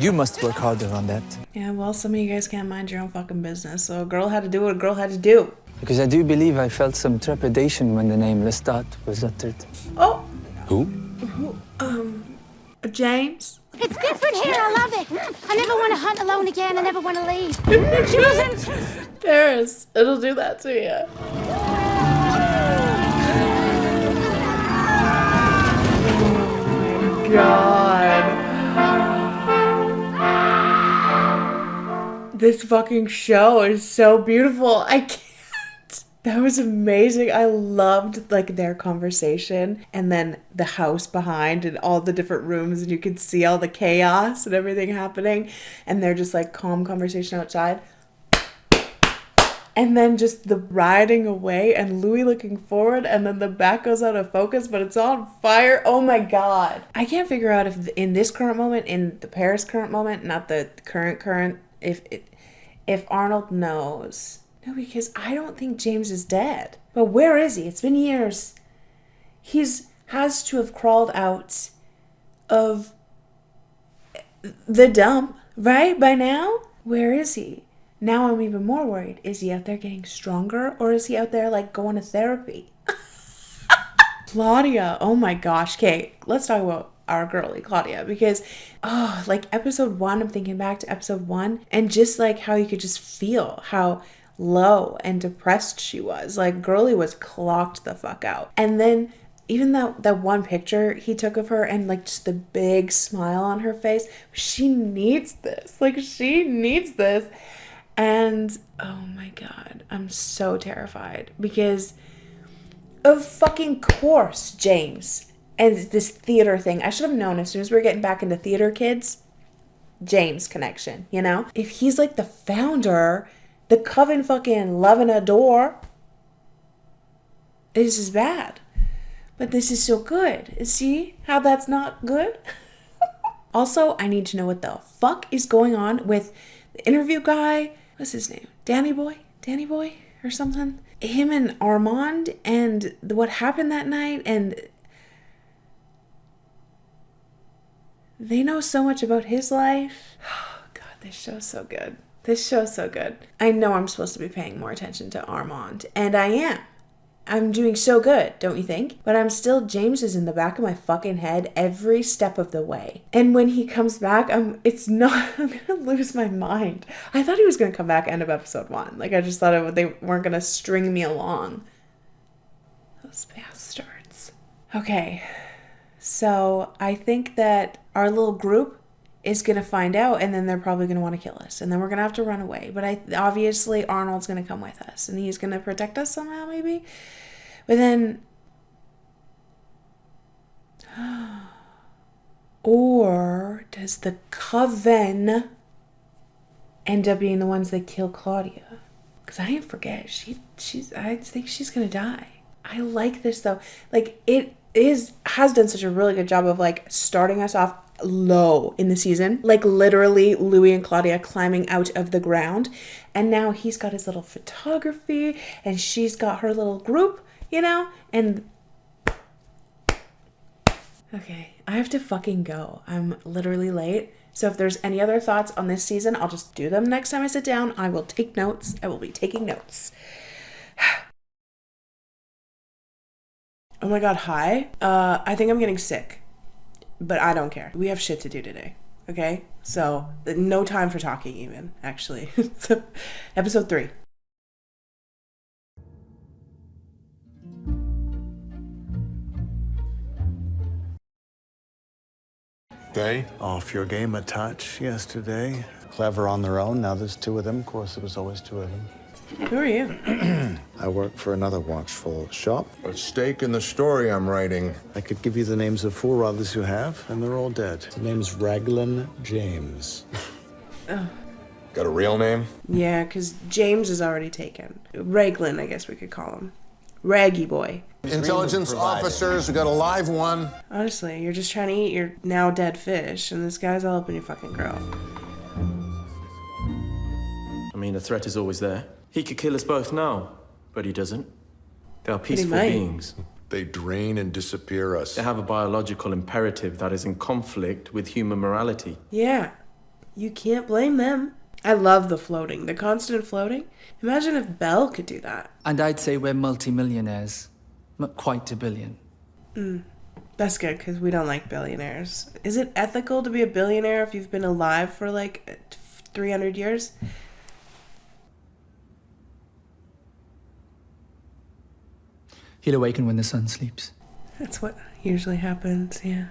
You must work harder on that. Yeah, well, some of you guys can't mind your own fucking business, so a girl had to do what a girl had to do. Because I do believe I felt some trepidation when the name Lestat was uttered. Oh! Who? James? It's different here. I love it. I never want to hunt alone again. I never want to leave. She wasn't. Paris, it'll do that to you. Oh my god. This fucking show is so beautiful. I can't. That was amazing. I loved like their conversation and then the house behind and all the different rooms and you could see all the chaos and everything happening and they're just like calm conversation outside. And then just the riding away and Louis looking forward and then the back goes out of focus but it's on fire. Oh my god. I can't figure out if in this current moment, in the Paris current moment, not the current, if Arnold knows. No, because I don't think James is dead. But where is he? It's been years. Has to have crawled out of the dump, right? By now? Where is he? Now I'm even more worried. Is he out there getting stronger? Or is he out there like going to therapy? Claudia, oh my gosh. Okay, let's talk about our girly Claudia because like episode 1, I'm thinking back to episode 1 and just like how you could just feel how low and depressed she was. Like girly was clocked the fuck out. And then even that one picture he took of her and like just the big smile on her face, she needs this. Like she needs this. And oh my god, I'm so terrified because of fucking course James and this theater thing. I should have known as soon as we were getting back into theater, kids. James connection, you know? If he's like the founder, the coven fucking loving a door, this is bad. But this is so good. See how that's not good? Also, I need to know what the fuck is going on with the interview guy. What's his name? Danny Boy or something? Him and Armand and what happened that night and they know so much about his life. Oh god, this show's so good. This show's so good. I know I'm supposed to be paying more attention to Armand, and I am. I'm doing so good, don't you think? But I'm still, James is in the back of my fucking head every step of the way. And when he comes back, I'm gonna lose my mind. I thought he was gonna come back end of episode 1. Like I just thought they weren't gonna string me along. Those bastards. Okay, so I think that our little group is going to find out and then they're probably going to want to kill us and then we're going to have to run away. But obviously Arnold's going to come with us and he's going to protect us somehow maybe. But then or does the coven end up being the ones that kill Claudia? Because I didn't forget I think she's going to die. I like this though. Like has done such a really good job of like starting us off low in the season, like literally Louis and Claudia climbing out of the ground, and now he's got his little photography and she's got her little group, you know. And okay, I have to fucking go. I'm literally late, so if there's any other thoughts on this season, I'll just do them next time I sit down. I will take notes. I will be taking notes. Oh my god, hi. I think I'm getting sick. But I don't care. We have shit to do today. Okay? So, no time for talking even, actually. Episode 3. Day? Off your game a touch yesterday. Clever on their own. Now there's 2 of them. Of course, there was always 2 of them. Who are you? I work for another watchful shop. A stake in the story I'm writing. I could give you the names of 4 others who have, and they're all dead. The name's Raglan James. Oh. Got a real name? Yeah, because James is already taken. Raglan, I guess we could call him. Raggy boy. Intelligence officers, we got a live one. Honestly, you're just trying to eat your now dead fish, and this guy's all up in your fucking grill. I mean, the threat is always there. He could kill us both now, but he doesn't. They are peaceful might. beings. They drain and disappear us. They have a biological imperative that is in conflict with human morality. Yeah, you can't blame them. I love the floating, the constant floating. Imagine if Belle could do that. And I'd say we're multimillionaires. Not quite a billion. That's good, because we don't like billionaires. Is it ethical to be a billionaire if you've been alive for like 300 years? He'll awaken when the sun sleeps. That's what usually happens, yeah.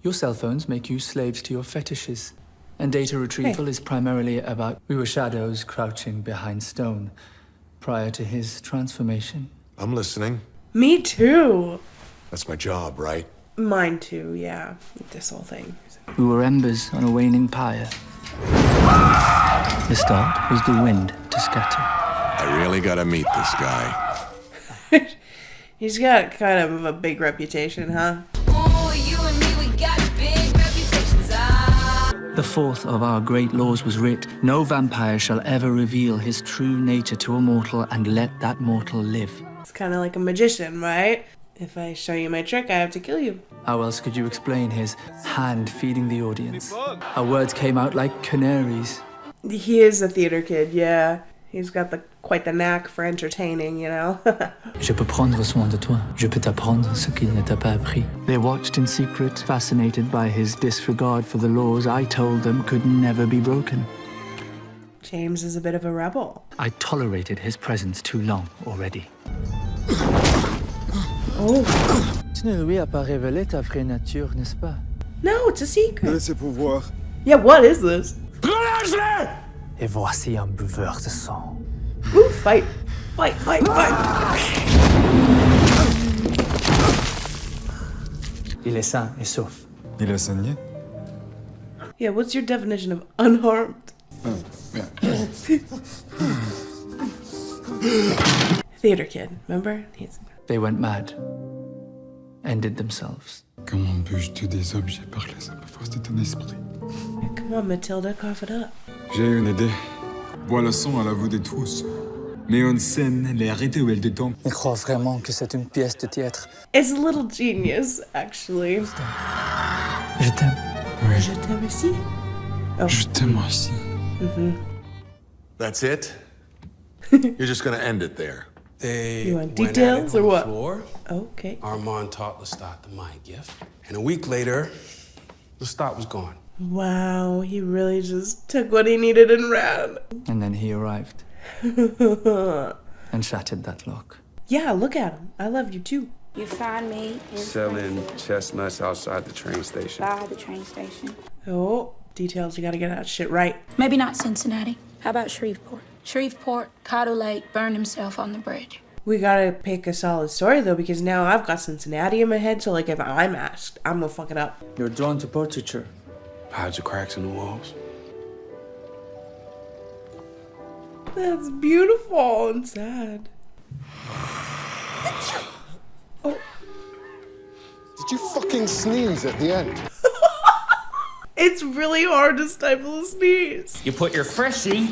Your cell phones make you slaves to your fetishes. And data retrieval is primarily about we were shadows crouching behind stone prior to his transformation. I'm listening. Me too. That's my job, right? Mine too, yeah. This whole thing. We were embers on a waning pyre. The start was the wind to scatter. I really gotta meet this guy. He's got kind of a big reputation, huh? Oh, you and me, we got big reputations. The 4th of our great laws was writ, no vampire shall ever reveal his true nature to a mortal and let that mortal live. It's kind of like a magician, right? If I show you my trick, I have to kill you. How else could you explain his hand feeding the audience? Our words came out like canaries. He is a theater kid, yeah. He's got quite the knack for entertaining, you know? Je peux prendre soin de toi. Je peux t'apprendre ce qu'il ne t'a pas appris. They watched in secret, fascinated by his disregard for the laws I told them could never be broken. James is a bit of a rebel. I tolerated his presence too long already. Oh. Tu ne lui as pas révélé ta vraie nature, n'est-ce pas? No, it's a secret. Laissez pouvoir. Yeah, what is this? Et voici un buveur de sang. Ooh, fight. Fight, fight, fight. Il est sain et sauf. Il a saigné? Yeah, what's your definition of unharmed? Theater kid, remember? They went mad. Ended themselves. Comment peux-je tuer des objets par la simple force de ton esprit? Come on, Matilda, cough it up. J'ai une idée. Bois le sang à la vue de tous. Mets en scène les arrêtés où elle détend. Il croit vraiment que c'est une pièce de théâtre. It's a little genius, actually. Je t'aime. Oui. Je t'aime aussi. Oh. Je t'aime aussi. That's it? You're just gonna end it there. They You want went details at it or on what? The floor. Okay. Armand taught Lestat the mind gift. And a week later, Lestat was gone. Wow, he really just took what he needed and ran. And then he arrived. And shattered that lock. Yeah, look at him. I love you too. You find me selling chestnuts outside the train station. by the train station. Oh, details. You gotta get that shit right. Maybe not Cincinnati. How about Shreveport? Shreveport, Cottle Lake burned himself on the bridge. We gotta pick a solid story though, because now I've got Cincinnati in my head, so like if I'm asked, I'm gonna fuck it up. You're drawn to portraiture. Hides the cracks in the walls. That's beautiful and sad. Oh. Did you fucking sneeze at the end? It's really hard to stifle a sneeze. You put your freshie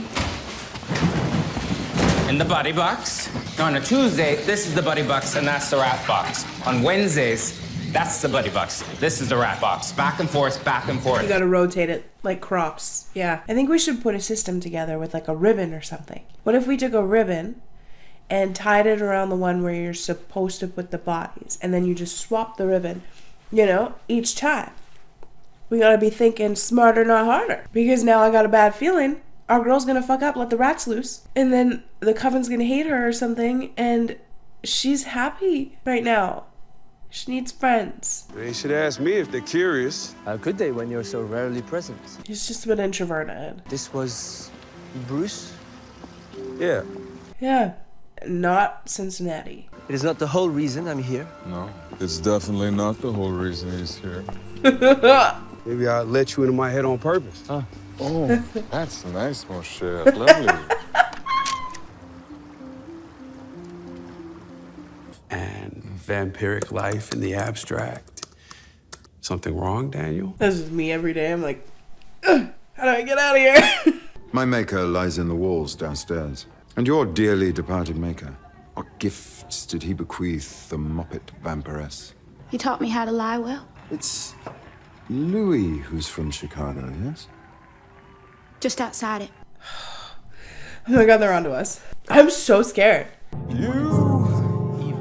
in the buddy box. On a Tuesday, this is the buddy box and that's the rat box. On Wednesdays, that's the buddy box. This is the rat box. Back and forth, back and forth. You gotta rotate it like crops. Yeah. I think we should put a system together with like a ribbon or something. What if we took a ribbon and tied it around the one where you're supposed to put the bodies, and then you just swap the ribbon, you know, each time. We gotta be thinking smarter, not harder. Because now I got a bad feeling our girl's gonna fuck up, let the rats loose, and then the coven's gonna hate her or something, and she's happy right now. She needs friends. They should ask me if they're curious. How could they when you're so rarely present? He's just a bit introverted. This was Bruce? Yeah. Yeah, not Cincinnati. It is not the whole reason I'm here. No, it's definitely not the whole reason he's here. Maybe I let you into my head on purpose. Huh. Oh, that's nice, mon cher. Lovely. And vampiric life in the abstract. Something wrong, Daniel? This is me every day. I'm like, ugh, how do I get out of here? My maker lies in the walls downstairs. And your dearly departed maker, what gifts did he bequeath the Moppet vampiress? He taught me how to lie well. It's Louis who's from Chicago, yes? Just outside it. Oh my god, they're onto us. I'm so scared. You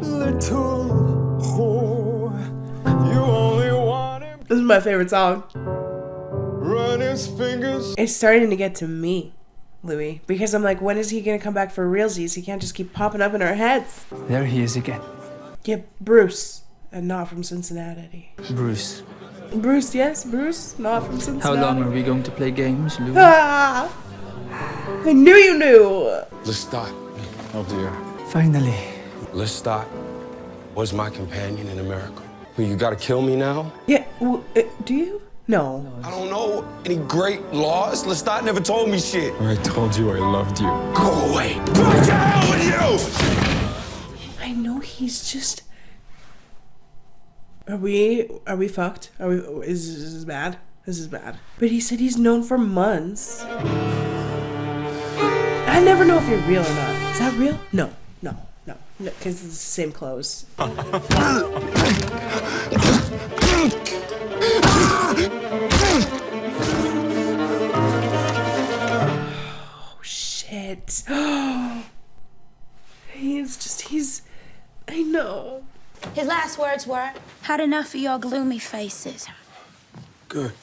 little whore, you only want him. This is my favorite song. Run his fingers. It's starting to get to me, Louis, because I'm like, when is he gonna come back for realsies? He can't just keep popping up in our heads. There he is again. Yeah, Bruce, and not from Cincinnati. Bruce. Bruce, yes, Bruce, not from Cincinnati. How long are we going to play games, Lou? Ah! I knew you knew. Lestat. Oh dear. Finally. Lestat was my companion in America. Well, you gotta kill me now? Yeah, do you? No. I don't know any great laws. Lestat never told me shit. I told you I loved you. Go away. What the hell with you? I know he's just... Are we fucked? Is this bad? This is bad. But he said he's known for months. I never know if you're real or not. Is that real? No, because it's the same clothes. Oh, shit. I know. His last words were, "Had enough of your gloomy faces." Good.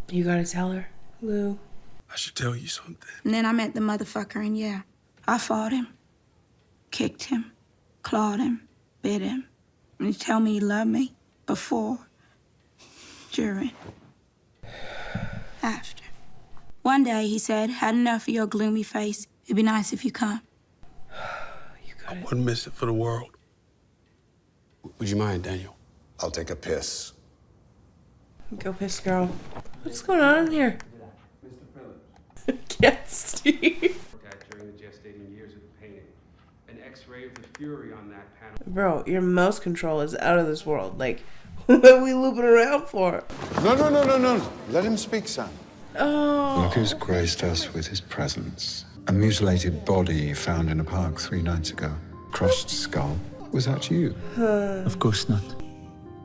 You gotta tell her, Lou. I should tell you something. And then I met the motherfucker, and yeah, I fought him, kicked him, clawed him, bit him. And he tell me he loved me before, during, after. One day he said, "Had enough of your gloomy face. It'd be nice if you come." I wouldn't miss it for the world. Would you mind, Daniel? I'll take a piss. Go piss, girl. What's going on in here? Mr. Phillips. Yes, Steve. During the gestating years of the painting. An X-ray of the fury on that panel. Bro, your mouse control is out of this world. Like, what are we looping around for? No. Let him speak, Sam. Oh. Look who's graced us with his presence. A mutilated body found in a park 3 nights ago. Crushed skull. Was that you? Of course not.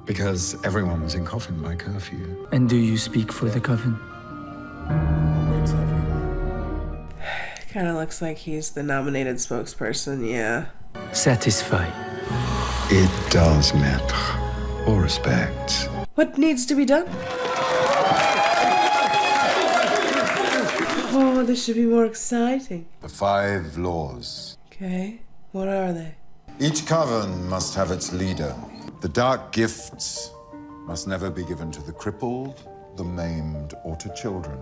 Because everyone was in coffin by curfew. And do you speak for the coven? Kind of looks like he's the nominated spokesperson, yeah. Satisfied. It does, maître. All respect. What needs to be done? Oh, this should be more exciting. The 5 laws. Okay, what are they? Each coven must have its leader. The dark gifts must never be given to the crippled, the maimed, or to children.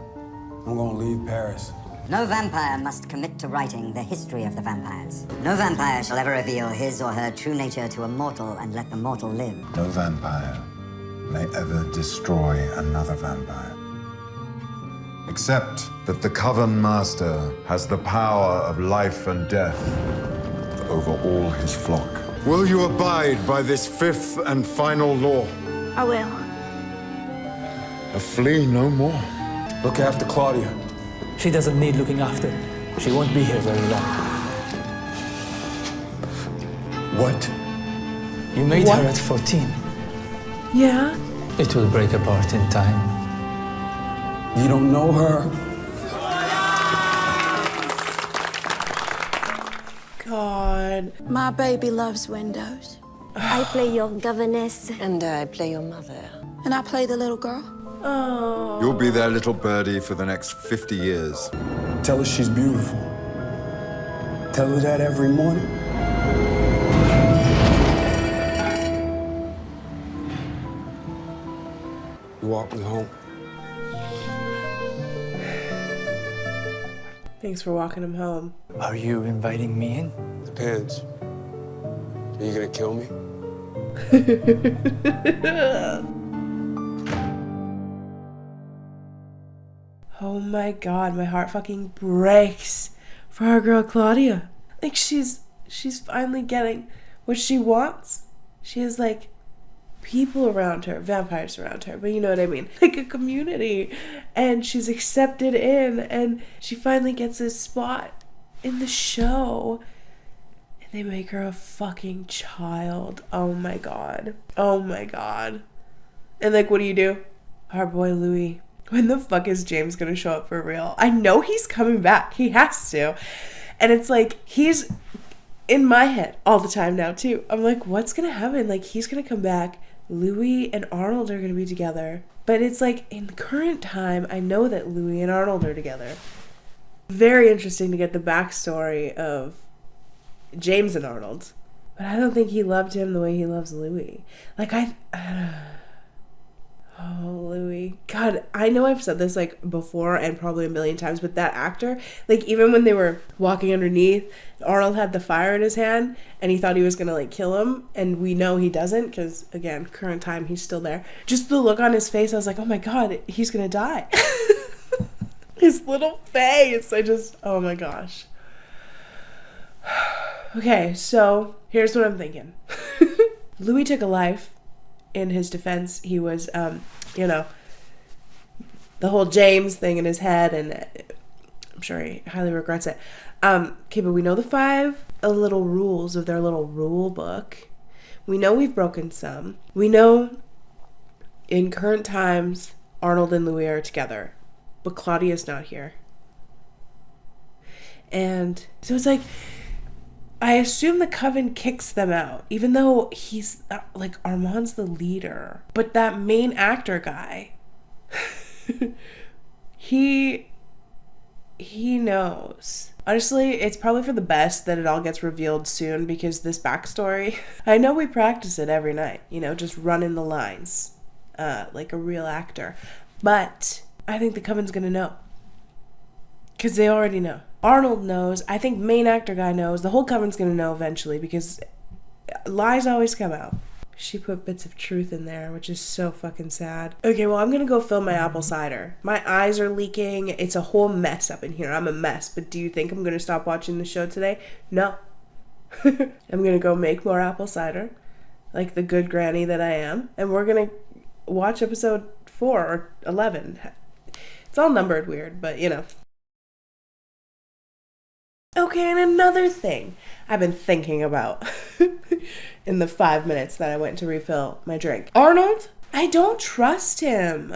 I'm gonna leave Paris. No vampire must commit to writing the history of the vampires. No vampire shall ever reveal his or her true nature to a mortal and let the mortal live. No vampire may ever destroy another vampire. Except that the Coven Master has the power of life and death over all his flock. Will you abide by this 5th and final law? I will. Flee no more. Look after Claudia. She doesn't need looking after. She won't be here very long. What? You made her at 14. Yeah? It will break apart in time. You don't know her? God. My baby loves windows. I play your governess. And I play your mother. And I play the little girl. Oh. You'll be their little birdie for the next 50 years. Tell her she's beautiful. Tell her that every morning. You walk me home. Thanks for walking him home. Are you inviting me in? Depends. Are you gonna kill me? Oh my God, my heart fucking breaks for our girl Claudia. Like she's finally getting what she wants. She has like people around her, vampires around her, but you know what I mean, like a community, and she's accepted in, and she finally gets a spot in the show, and they make her a fucking child. Oh my God. Oh my God. And like, what do? Our boy Louis. When the fuck is James gonna show up for real? I know he's coming back. He has to. And it's like, he's in my head all the time now too. I'm like, what's gonna happen? Like, he's gonna come back. Louis and Arnold are gonna be together. But it's like, in current time, I know that Louis and Arnold are together. Very interesting to get the backstory of James and Arnold. But I don't think he loved him the way he loves Louis. Like, oh, Louis. God, I know I've said this like before and probably a million times, but that actor, like even when they were walking underneath, Arnold had the fire in his hand and he thought he was gonna like kill him, and we know he doesn't because again, current time, he's still there. Just the look on his face, I was like, oh my God, he's gonna die. His little face, oh my gosh. Okay, so here's what I'm thinking. Louis took a life. In his defense, he was, you know, the whole James thing in his head, and I'm sure he highly regrets it. Okay, but we know the 5 little rules of their little rule book. We know we've broken some. We know in current times, Arnold and Louis are together, but Claudia's not here. And so it's like, I assume the coven kicks them out, even though he's like Armand's the leader. But that main actor guy, he knows. Honestly, it's probably for the best that it all gets revealed soon, because this backstory, I know we practice it every night, you know, just running the lines like a real actor. But I think the coven's gonna know. Because they already know. Arnold knows. I think main actor guy knows. The whole coven's gonna know eventually, because lies always come out. She put bits of truth in there, which is so fucking sad. Okay, well, I'm gonna go fill my apple cider. My eyes are leaking. It's a whole mess up in here. I'm a mess. But do you think I'm gonna stop watching the show today? No. I'm gonna go make more apple cider, like the good granny that I am. And we're gonna watch episode 4 or 11. It's all numbered weird, but you know. Okay, and another thing I've been thinking about in the 5 minutes that I went to refill my drink. Arnold, I don't trust him.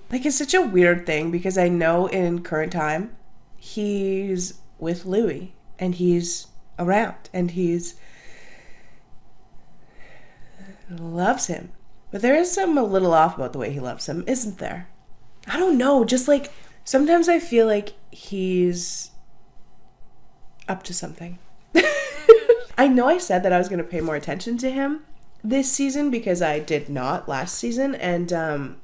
Like, it's such a weird thing, because I know in current time, he's with Louis, and he's around, and he's loves him. But there is something a little off about the way he loves him, isn't there? I don't know, just like, sometimes I feel like he's up to something. I know I said that I was going to pay more attention to him this season, because I did not last season, and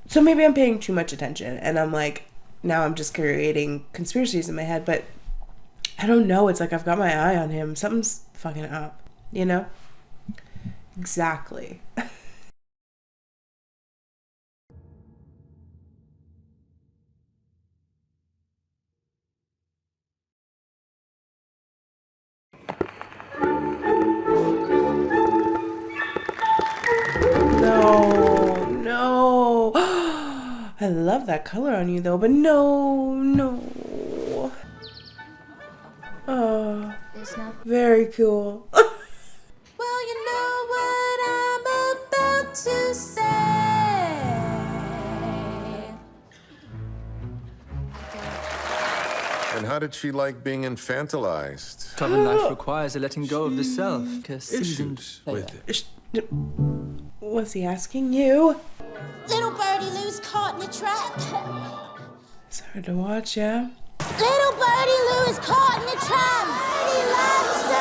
so maybe I'm paying too much attention, and I'm like, now I'm just creating conspiracies in my head, but I don't know, it's like I've got my eye on him. Something's fucking up, you know? Exactly. No. I love that color on you though, but no. Oh, very cool. Well, you know what I'm about to say. And how did she like being infantilized? Coven life requires a letting go of the self. Issues with it. Was he asking you? Little birdie Lou's caught in a trap. It's hard to watch, yeah? Little birdie Lou is caught in a trap. Birdie loves to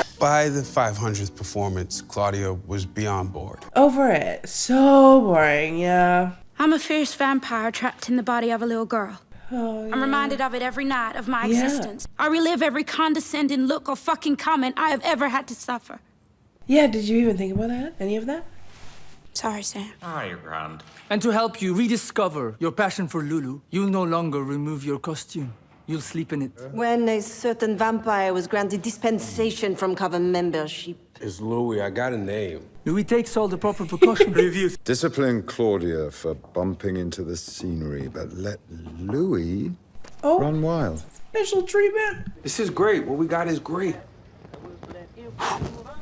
breathe. By the 500th performance, Claudia was beyond bored. Over it. So boring, yeah. I'm a fierce vampire trapped in the body of a little girl. Oh, I'm reminded of it every night of my Yeah. existence. I relive every condescending look or fucking comment I have ever had to suffer. Yeah, did you even think about that? Any of that? Sorry, Sam. Ah, you're grand. And to help you rediscover your passion for Lulu, you'll no longer remove your costume. You'll sleep in it. When a certain vampire was granted dispensation from Coven membership. It's Louis. I got a name. Louis takes all the proper precautions. Reviews. Discipline Claudia for bumping into the scenery, but let Louis run wild. Special treatment. This is great. What we got is great.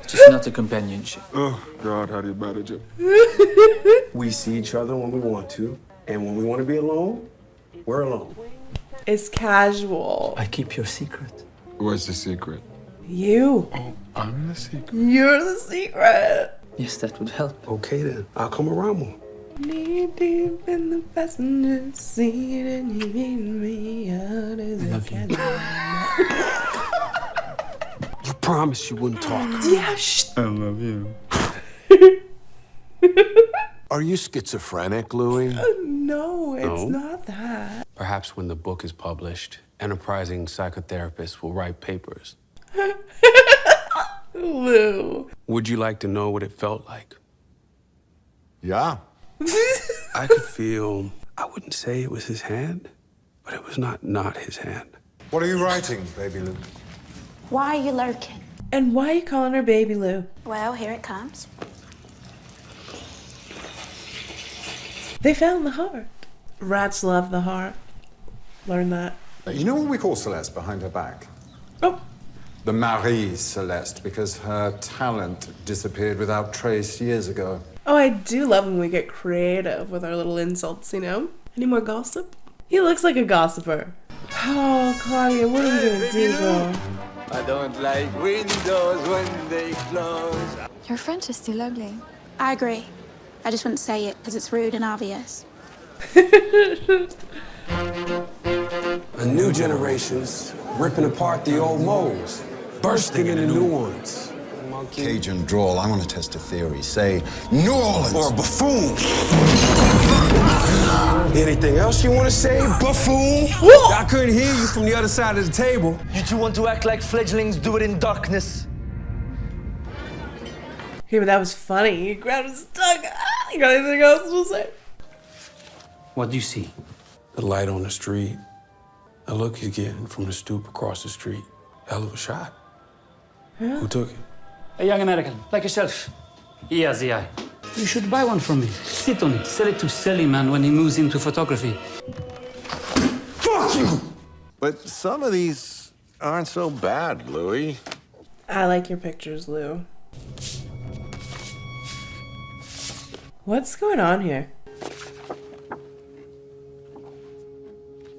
Just not a companionship. Oh, God, how do you manage it? We see each other when we want to, and when we want to be alone, we're alone. It's casual. I keep your secret. What's the secret? You. Oh, I'm the secret. You're the secret. Yes, that would help. Okay, then. I'll come around more. Knee deep in the passenger seat and you meet me out as a candle. You promised you wouldn't talk. Yeah, shh. I love you. Are you schizophrenic, Louis? No, it's No? not that. Perhaps when the book is published, enterprising psychotherapists will write papers. Lou. Would you like to know what it felt like? Yeah. I could feel, I wouldn't say it was his hand, but it was not his hand. What are you writing, baby Lou? Why are you lurking? And why are you calling her Baby Lou? Well, here it comes. They found the heart. Rats love the heart. Learn that. You know what we call Celeste behind her back? Oh. The Marie Celeste, because her talent disappeared without trace years ago. Oh, I do love when we get creative with our little insults, you know? Any more gossip? He looks like a gossiper. Oh, Claudia, what are we gonna do, girl? I don't like windows when they close. Your French is still ugly. I agree. I just wouldn't say it because it's rude and obvious. A new generation's ripping apart the old molds, bursting into new ones. Cajun drawl, I want to test a theory. Say, New Orleans. Or a buffoon. Anything else you want to say, buffoon? I couldn't hear you from the other side of the table. You two want to act like fledglings do it in darkness. Yeah, but that was funny. You grabbed his tongue. You got anything else to say? What do you see? The light on the street. The look he's getting from the stoop across the street. Hell of a shot. Yeah. Who took it? A young American, like yourself. He has the eye. You should buy one from me. Sit on it. Sell it to Selly Man when he moves into photography. Fuck you! But some of these aren't so bad, Louis. I like your pictures, Lou. What's going on here?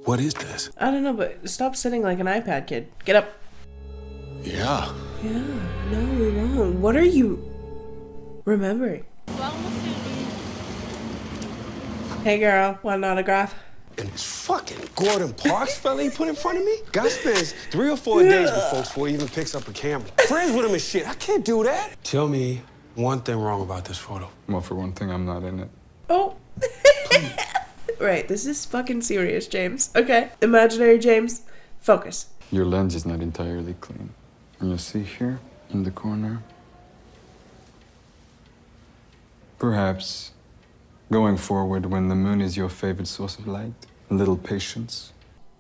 What is this? I don't know, but stop sitting like an iPad kid. Get up. Yeah. Yeah, no, we won't. What are you remembering? Hey girl, want an autograph? And this fucking Gordon Parks fella he put in front of me? Guy spends 3 or 4 days with folks before he even picks up a camera. Friends with him and shit. I can't do that. Tell me one thing wrong about this photo. Well, for one thing, I'm not in it. Oh. Right, this is fucking serious, James. Okay, imaginary James, focus. Your lens is not entirely clean. And you see here, in the corner, perhaps going forward when the moon is your favorite source of light, a little patience.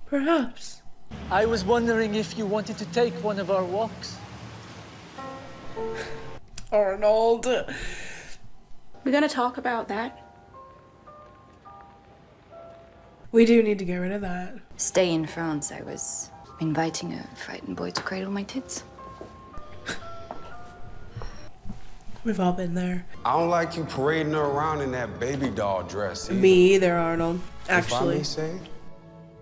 Perhaps. I was wondering if you wanted to take one of our walks. Arnold. We're gonna talk about that. We do need to get rid of that. Stay in France. I was inviting a frightened boy to cradle my tits. We've all been there. I don't like you parading her around in that baby doll dress. Either. Me either, Arnold. Actually. If I may say,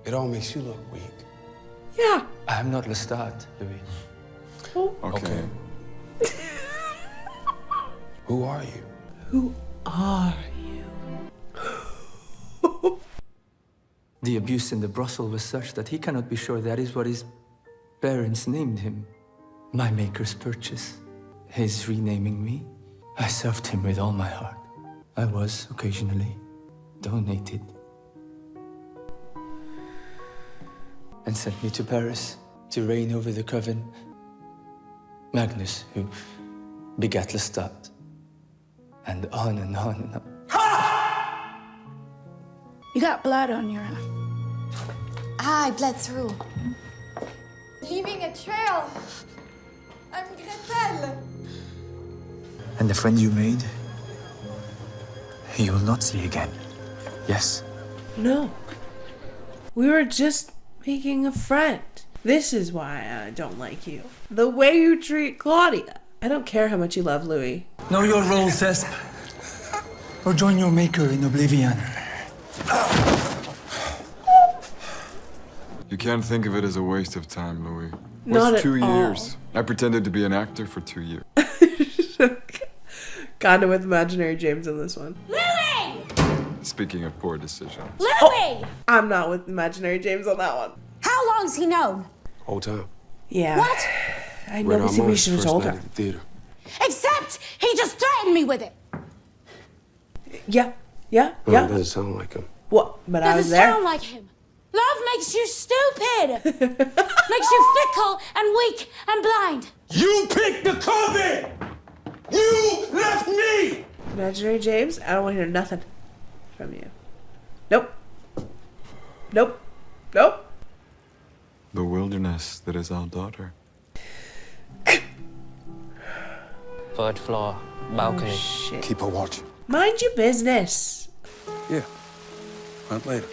It all makes you look weak. Yeah. I'm not Lestat, Louis. Okay. Who are you? Who are you? The abuse in the brothel was such that he cannot be sure that is what his parents named him. My maker's purchase. His renaming me. I served him with all my heart. I was occasionally donated. And sent me to Paris to reign over the coven. Magnus, who begat Lestat. And on and on and on. You got blood on your I bled through. Leaving a trail. I'm Gretel. And the friend you made, you will not see again. Yes? No. We were just making a friend. This is why I don't like you. The way you treat Claudia. I don't care how much you love Louis. Know your role, Thesp. Or join your maker in oblivion. You can't think of it as a waste of time, Louis. Not What's at 2 all. years? I pretended to be an actor for 2 years. Kinda with Imaginary James in this one. Louis! Speaking of poor decisions. Louis! I'm not with Imaginary James on that one. How long's he known? Whole time. Yeah. What? I Read know, our but see, we minds should have first told night her. at the theater. Except he just threatened me with it. Yeah. Yeah. No, Yeah. it doesn't sound like him. What? But I was Doesn't there. sound like him. Love makes you stupid. Makes you fickle and weak and blind. You picked the coven! You left me! Imaginary James, I don't want to hear nothing from you. Nope. Nope. Nope. The wilderness that is our daughter. Third floor, balcony. Oh, shit. Keep her watch. Mind your business. Yeah. Hunt later.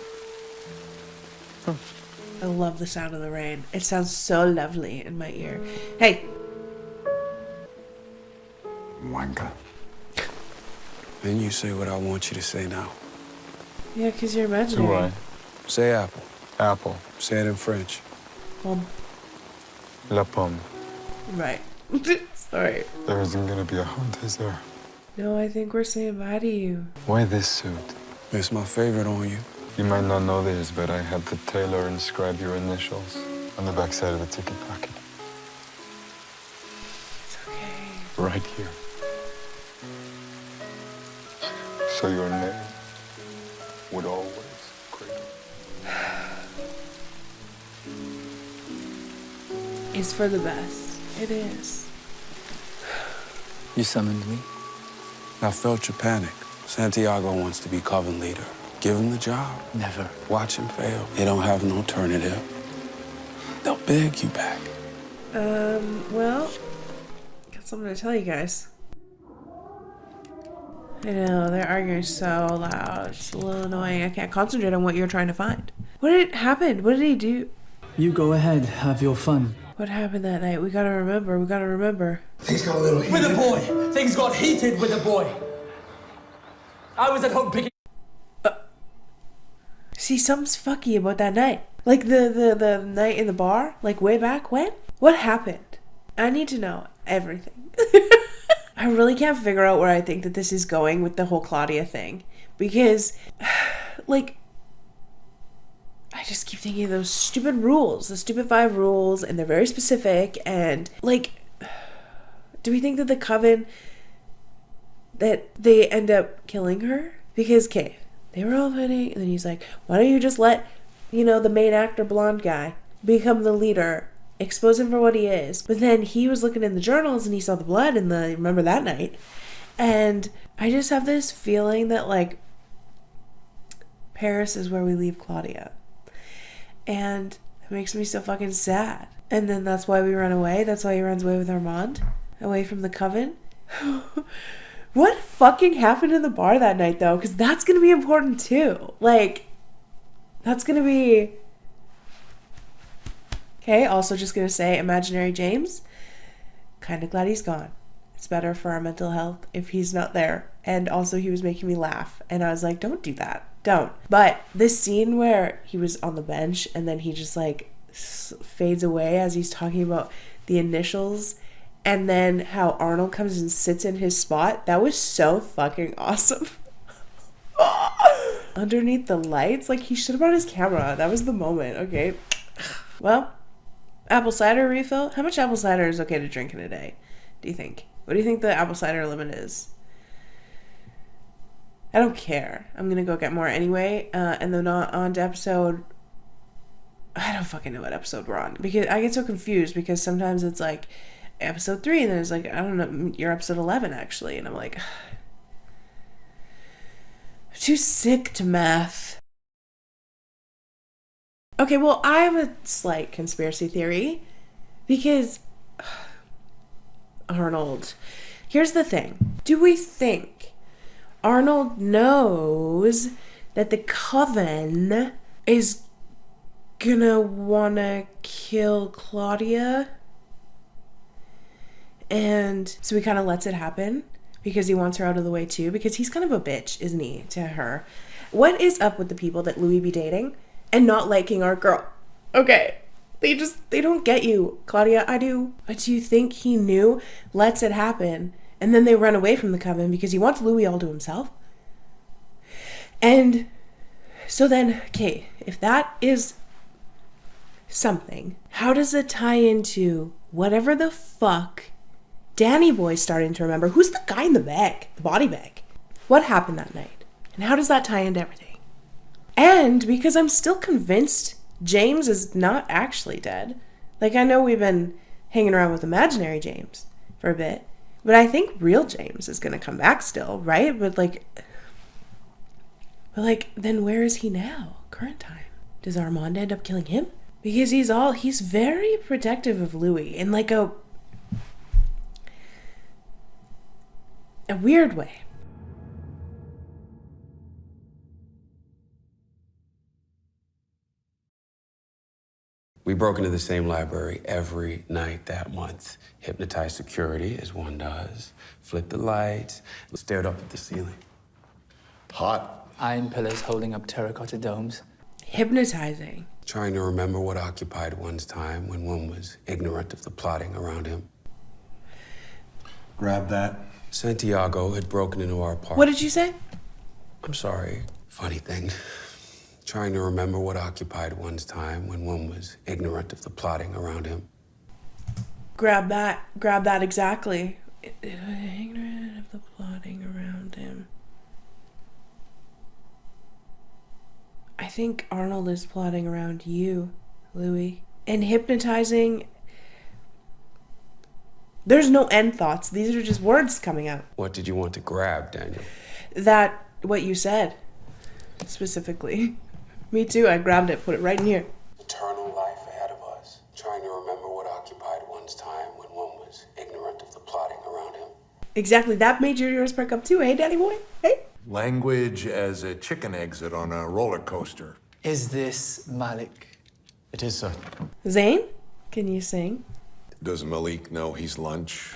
I love the sound of the rain. It sounds so lovely in my ear. Hey. Wanker. Then you say what I want you to say now. Yeah, because you're imaginary. Say apple. Apple. Say it in French. Well, La pomme. right. Sorry. There isn't gonna be a hunt, is there? No, I think we're saying bye to you. Why this suit? It's my favorite on you. You might not know this, but I had the tailor inscribe your initials on the backside of the ticket pocket. It's okay. Right here. So your name would always cradle. It's for the best. It is. You summoned me? I felt your panic. Santiago wants to be coven leader. Give him the job. Never. Watch him fail. They don't have an alternative. They'll beg you back. Well, got something to tell you guys. I know, they're arguing so loud. It's a little annoying. I can't concentrate on what you're trying to find. What did happen? What did he do? You go ahead, have your fun. What happened that night? We gotta remember. We gotta remember. Things got a little heated. With a boy! Things got heated with a boy! I was at home picking. See, something's fucky about that night. Like the night in the bar? Like way back when? What happened? I need to know everything. I really can't figure out where I think that this is going with the whole Claudia thing. Because, like, I just keep thinking of those stupid rules. The stupid 5 rules, and they're very specific. And, like, do we think that the coven, that they end up killing her? Because, okay, they were all fighting, and then he's like, why don't you just let, you know, the main actor blonde guy become the leader, expose him for what he is. But then he was looking in the journals and he saw the blood in the, remember that night? And I just have this feeling that, like, Paris is where we leave Claudia. And it makes me so fucking sad. And then that's why we run away. That's why he runs away with Armand, away from the coven. What fucking happened in the bar that night, though? Because that's going to be important, too. Like, that's going to be... Okay, also just going to say, Imaginary James, kind of glad he's gone. It's better for our mental health if he's not there. And also, he was making me laugh. And I was like, don't do that. don't. But this scene where he was on the bench and then he just like fades away as he's talking about the initials, and then how Arnold comes and sits in his spot, that was so fucking awesome. Underneath the lights, like he should have brought his camera. That was the moment. Okay. Well, apple cider refill. How much apple cider is okay to drink in a day, do you think? What do you think the apple cider limit is? I don't care. I'm gonna go get more anyway. And then on to episode... I don't fucking know what episode we're on. Because I get so confused because sometimes it's like episode 3 and then it's like, I don't know, you're episode 11 actually. And I'm like... I'm too sick to math. Okay, well, I have a slight conspiracy theory. Because... Arnold. Here's the thing. Do we think Arnold knows that the Coven is gonna wanna kill Claudia? And so he kind of lets it happen because he wants her out of the way too, because he's kind of a bitch, isn't he, to her? What is up with the people that Louis be dating and not liking our girl? Okay. They don't get you. Claudia, I do. But do you think he knew, lets it happen, and then they run away from the Coven because he wants Louis all to himself? And so then, okay, if that is something, how does it tie into whatever the fuck Danny Boy's starting to remember? Who's the guy in the bag, the body bag? What happened that night? And how does that tie into everything? And because I'm still convinced James is not actually dead. Like, I know we've been hanging around with imaginary James for a bit, but I think real James is going to come back still, right? But then where is he now? Current time. Does Armand end up killing him? Because he's very protective of Louis in like a weird way. We broke into the same library every night that month. Hypnotized security, as one does. Flipped the lights, stared up at the ceiling. Hot. Iron pillars holding up terracotta domes. Hypnotizing. Trying to remember what occupied one's time when one was ignorant of the plotting around him. Grab that. Santiago had broken into our apartment. What did you say? I'm sorry. Funny thing. Trying to remember what occupied one's time when one was ignorant of the plotting around him. Grab that exactly. Ignorant of the plotting around him. I think Arnold is plotting around you, Louis. And hypnotizing... There's no end thoughts. These are just words coming out. What did you want to grab, Daniel? What you said, specifically. Me too, I grabbed it, put it right in here. Eternal life ahead of us. Trying to remember what occupied one's time when one was ignorant of the plotting around him. Exactly, that made your ears perk up too, hey, Daddy boy? Hey? Language as a chicken exit on a roller coaster. Is this Malik? It is, sir. Zane, can you sing? Does Malik know he's lunch?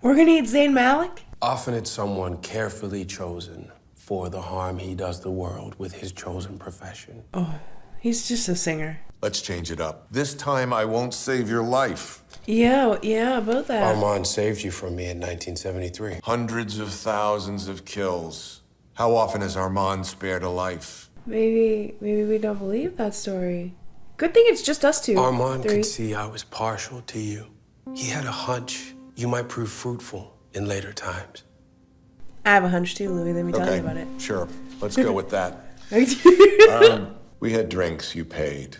We're gonna eat Zayn Malik? Often it's someone carefully chosen for the harm he does the world with his chosen profession. Oh, he's just a singer. Let's change it up. This time I won't save your life. Yeah, about that. Armand saved you from me in 1973. Hundreds of thousands of kills. How often has Armand spared a life? Maybe we don't believe that story. Good thing it's just us two. Armand could see I was partial to you. He had a hunch you might prove fruitful in later times. I have a hunch too, Louis. Let me tell you about it. Sure. Let's go with that. We had drinks, you paid.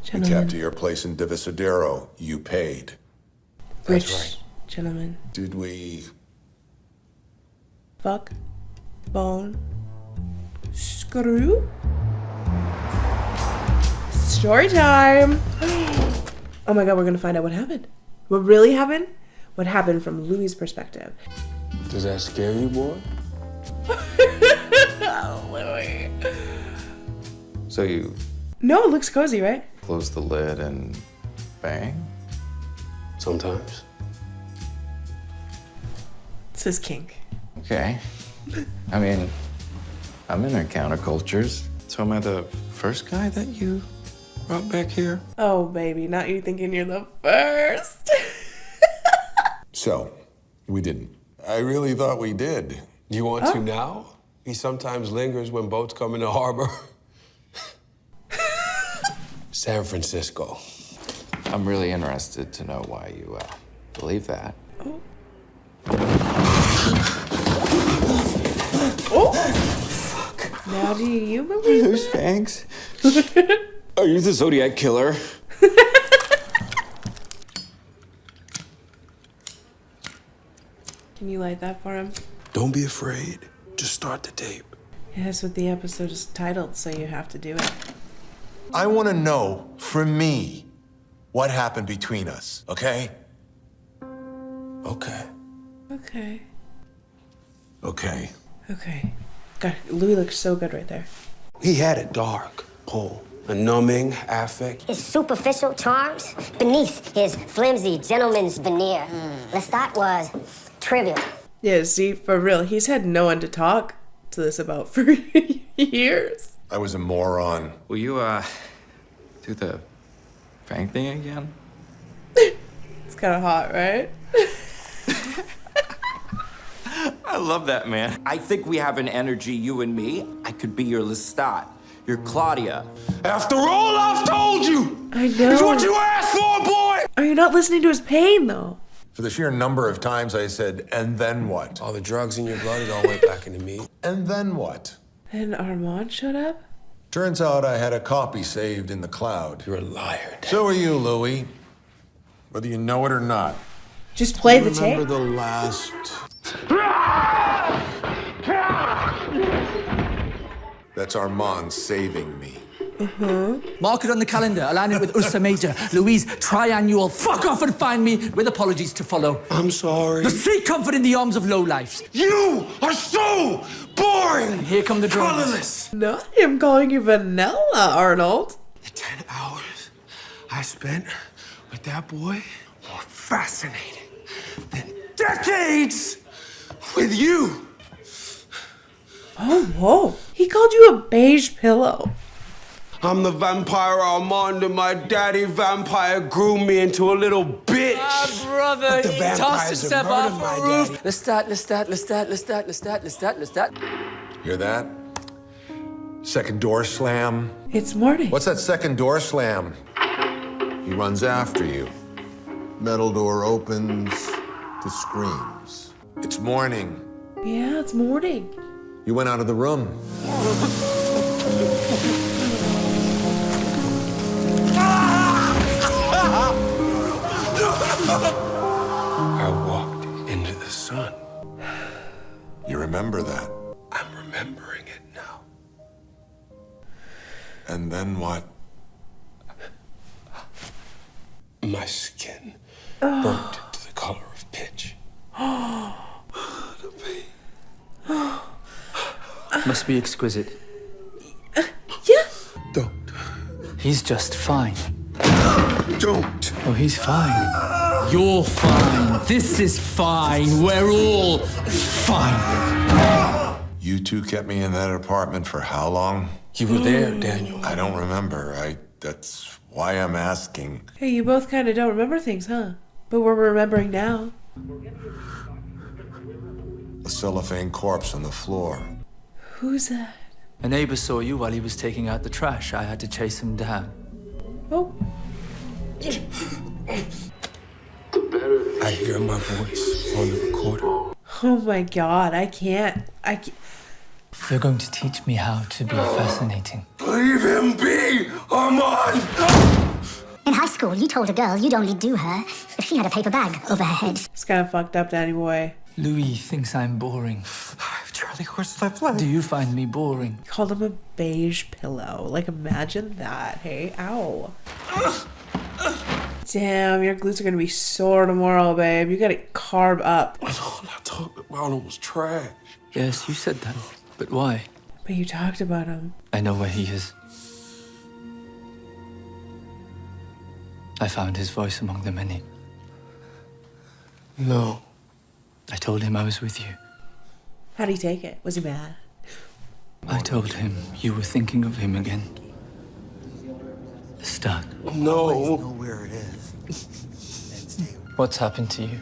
Gentlemen. We kept to your place in Divisadero, you paid. Rich gentlemen. Did we... Fuck? Bone? Screw? Story time! Oh my god, we're gonna find out what happened. What really happened? What happened from Louis' perspective. Does that scare you, boy? Oh, Louis. So you No, it looks cozy, right? close the lid and bang? Sometimes. It's his kink. Okay. I mean, I'm in their countercultures. So am I the first guy that you brought back here? Oh, baby, not you thinking you're the first. So, we didn't. I really thought we did. Do you want to now? He sometimes lingers when boats come into harbor. San Francisco. I'm really interested to know why you believe that. Now do you believe Those fangs? Are you the Zodiac Killer? Can you light that for him? Don't be afraid. Just start the tape. Yeah, that's what the episode is titled, so you have to do it. I want to know, for me, what happened between us, okay? Okay. Okay. Okay. Okay. God, Louis looks so good right there. He had a dark pull, a numbing affect. His superficial charms beneath his flimsy gentleman's veneer. Lestat was trivial. Yeah, see, for real, he's had no one to talk to this about for years. I was a moron. Will you, do the fang thing again? It's kind of hot, right? I love that, man. I think we have an energy, you and me. I could be your Lestat, your Claudia. After all I've told you! I know. It's what you asked for, boy! Are you not listening to his pain, though? For the sheer number of times I said, and then what? All the drugs in your blood, it all went back into me. And then what? Then Armand showed up? Turns out I had a copy saved in the cloud. You're a liar, Dad. So are you, Louis. Whether you know it or not. Just play the tape. Remember the last... That's Armand saving me. Mark it on the calendar. Align it with Ursa Major. Louise, triannual. Fuck off and find me with apologies to follow. I'm sorry. But seek comfort in the arms of lowlifes. You are so boring! And here come the drums. Colorless! Not him calling you vanilla, Arnold. The 10 hours I spent with that boy more fascinating than decades with you. Oh, whoa. He called you a beige pillow. I'm the vampire Armand, and my daddy vampire grew me into a little bitch. Brother, But the he vampires tossed have himself murdered off my a roof. daddy. Lestat. Hear that? Second door slam. It's morning. What's that second door slam? He runs after you. Metal door opens to screams. It's morning. Yeah, it's morning. You went out of the room. I walked into the sun. You remember that? I'm remembering it now. And then what? My skin burnt to the color of pitch. Must be exquisite. Yeah. Don't. He's just fine. Don't. Oh, he's fine. You're fine. This is fine. We're all fine. You two kept me in that apartment for how long? You were there, Daniel. I don't remember. That's why I'm asking. Hey, you both kind of don't remember things, huh? But we're remembering now. A cellophane corpse on the floor. Who's that? A neighbor saw you while he was taking out the trash. I had to chase him down. Oh. I hear my voice on the recorder. Oh my god, I can't. You're going to teach me how to be fascinating. Leave him be, Armand! In high school, you told a girl you'd only do her if she had a paper bag over her head. It's kind of fucked up, Danny boy. Louis thinks I'm boring. Charlie horse left leg. Do you find me boring? Called him a beige pillow. Like, imagine that. Hey, ow. Damn, your glutes are gonna be sore tomorrow, babe. You gotta carb up. All I talked about him was trash. Yes, you said that. But why? But you talked about him. I know where he is. I found his voice among the many. No. I told him I was with you. How'd he take it? Was he mad? I told him you were thinking of him again. Lestat. No. Know where it is. What's happened to you?